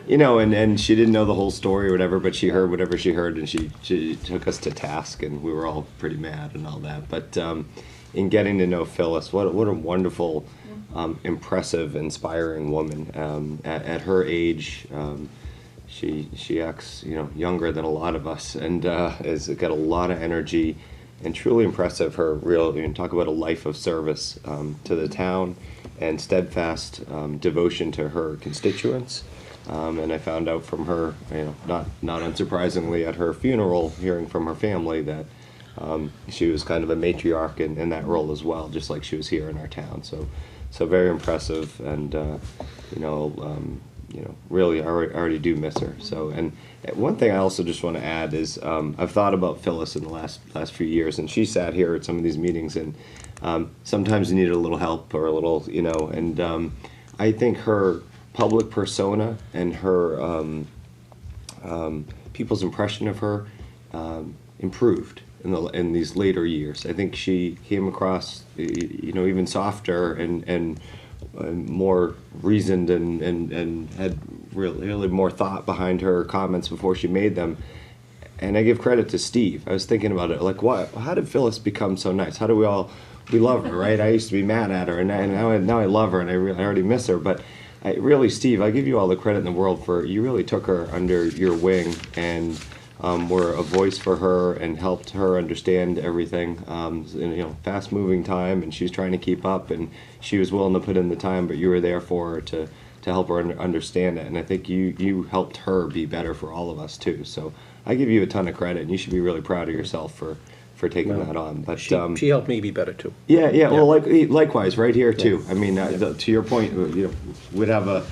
and she didn't know the whole story or whatever, but she heard whatever she heard, and she took us to task, and we were all pretty mad and all that. But in getting to know Phyllis, what a wonderful, impressive, inspiring woman. At her age, she acts, younger than a lot of us, and has got a lot of energy, and truly impressive. Her talk about a life of service to the town, and steadfast devotion to her constituents. And I found out from her, not unsurprisingly at her funeral, hearing from her family that she was kind of a matriarch in that role as well, just like she was here in our town. So very impressive, and really I already do miss her. So, and one thing I also just want to add is I've thought about Phyllis in the last few years, and she sat here at some of these meetings, and sometimes you needed a little help or a little, and I think her public persona and her people's impression of her improved in these later years. I think she came across, even softer and more reasoned and had really more thought behind her comments before she made them. And I give credit to Steve. I was thinking about it, like, how did Phyllis become so nice? How do we love her, right? I used to be mad at her, and now I love her, and I already miss her. But really, Steve, I give you all the credit in the world for, you really took her under your wing and were a voice for her and helped her understand everything. In fast-moving time, and she's trying to keep up, and she was willing to put in the time, but you were there for her to help her understand it. And I think you helped her be better for all of us too. So I give you a ton of credit, and you should be really proud of yourself for taking that on. But she helped me be better too. Yeah. Well, likewise, right here too. I mean, to your point, we'd have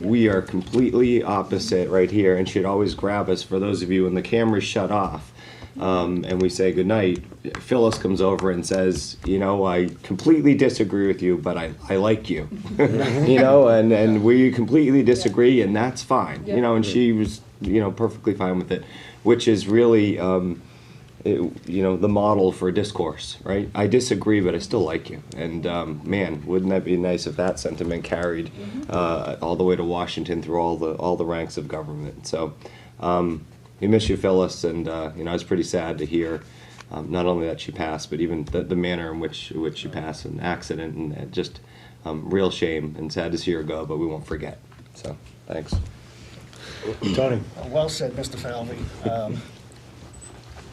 we are completely opposite right here, and she'd always grab us. For those of you when the cameras shut off, and we say goodnight, Phyllis comes over and says, I completely disagree with you, but I like you, and we completely disagree, and that's fine, and she was, perfectly fine with it, which is really, the model for discourse, right? I disagree, but I still like you. And man, wouldn't that be nice if that sentiment carried all the way to Washington through all the ranks of government? So we miss you, Phyllis, and I was pretty sad to hear not only that she passed, but even the manner in which she passed, an accident, and just real shame and sad to see her go. But we won't forget. So thanks, Tony. Well said, Mr. Falvey.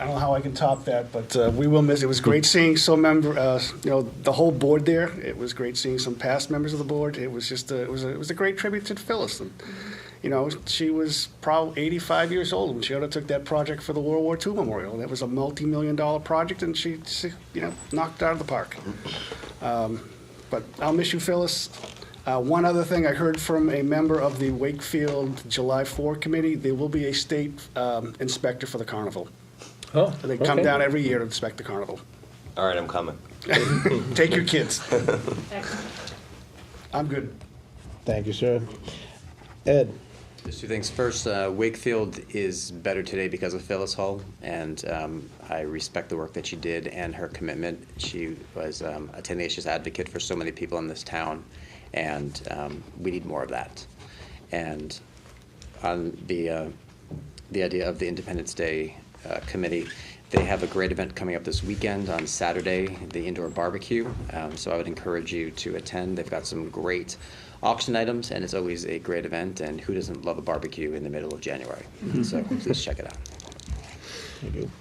I don't know how I can top that, but we will miss. It was great seeing the whole board there. It was great seeing some past members of the board. It was just it was a great tribute to Phyllis. And, she was probably 85 years old when she undertook that project for the World War II Memorial. That was a multi-million-dollar project, and she knocked it out of the park. But I'll miss you, Phyllis. One other thing I heard from a member of the Wakefield July 4 committee, there will be a state inspector for the carnival. Oh, They come down every year to inspect the carnival. All right, I'm coming. Take your kids. I'm good. Thank you, sir. Ed. Just two things. First, Wakefield is better today because of Phyllis Hull, and I respect the work that she did and her commitment. She was a tenacious advocate for so many people in this town, and we need more of that. And on the idea of the Independence Day committee, They have a great event coming up this weekend on Saturday, the indoor barbecue. So I would encourage you to attend. They've got some great auction items, and it's always a great event. And who doesn't love a barbecue in the middle of January? So please check it out. Thank you.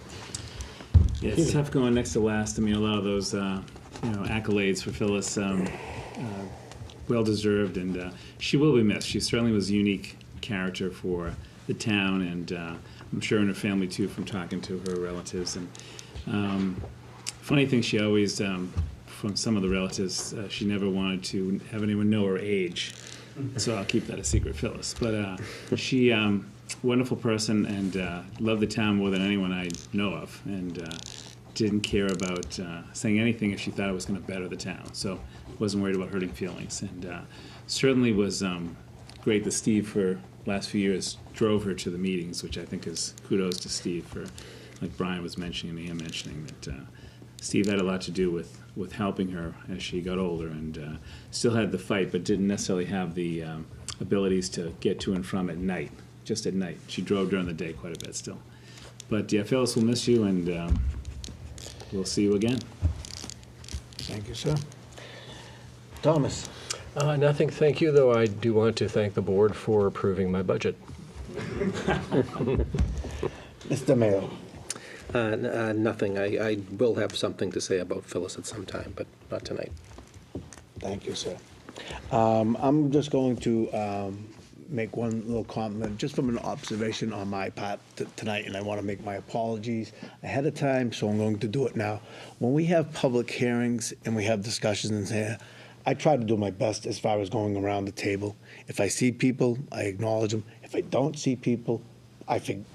Yeah, it's tough going next to last. I mean, a lot of those, accolades for Phyllis, well-deserved, and she will be missed. She certainly was a unique character for the town, and I'm sure in her family too, from talking to her relatives. And funny thing, she always, from some of the relatives, she never wanted to have anyone know her age. So I'll keep that a secret, Phyllis. But she, wonderful person, and loved the town more than anyone I know of, and didn't care about saying anything if she thought it was going to better the town. So wasn't worried about hurting feelings, and certainly was great that Steve, for last few years, drove her to the meetings, which I think is kudos to Steve for, like Brian was mentioning and Ian mentioning, that Steve had a lot to do with helping her as she got older, and still had the fight, but didn't necessarily have the abilities to get to and from at night, just at night. She drove during the day quite a bit still. But yeah, Phyllis, will miss you, and we'll see you again. Thank you, sir. Thomas? Nothing, thank you, though I do want to thank the board for approving my budget. Mr. Mayo? Nothing. I will have something to say about Phyllis at some time, but not tonight. Thank you, sir. I'm just going to make one little comment, just from an observation on my part tonight, and I want to make my apologies ahead of time, so I'm going to do it now. When we have public hearings and we have discussions here, I try to do my best as far as going around the table. If I see people, I acknowledge them. If I don't see people,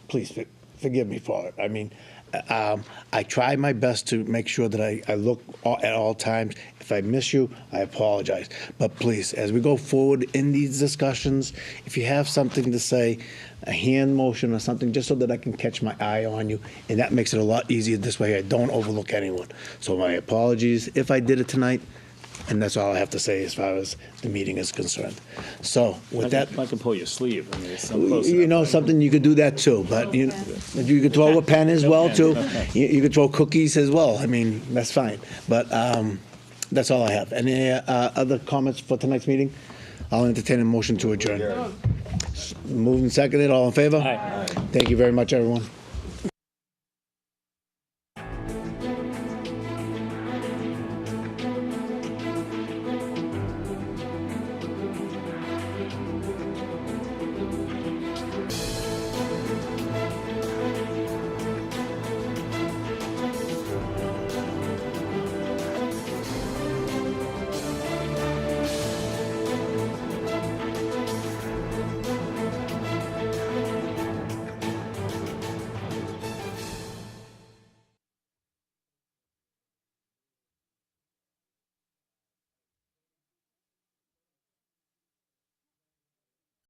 please forgive me for it. I mean, I try my best to make sure that I look at all times. If I miss you, I apologize. But please, as we go forward in these discussions, if you have something to say, a hand motion or something, just so that I can catch my eye on you, and that makes it a lot easier. This way I don't overlook anyone. So my apologies if I did it tonight, and that's all I have to say as far as the meeting is concerned. So with that, I can pull your sleeve. I mean, it's so close you know something, you could do that too, but you could throw a pen as well too. You could throw cookies as well. I mean, that's fine. But that's all I have. Any other comments for tonight's meeting? I'll entertain a motion to adjourn. Moved and seconded. All in favor? Aye. Thank you very much, everyone.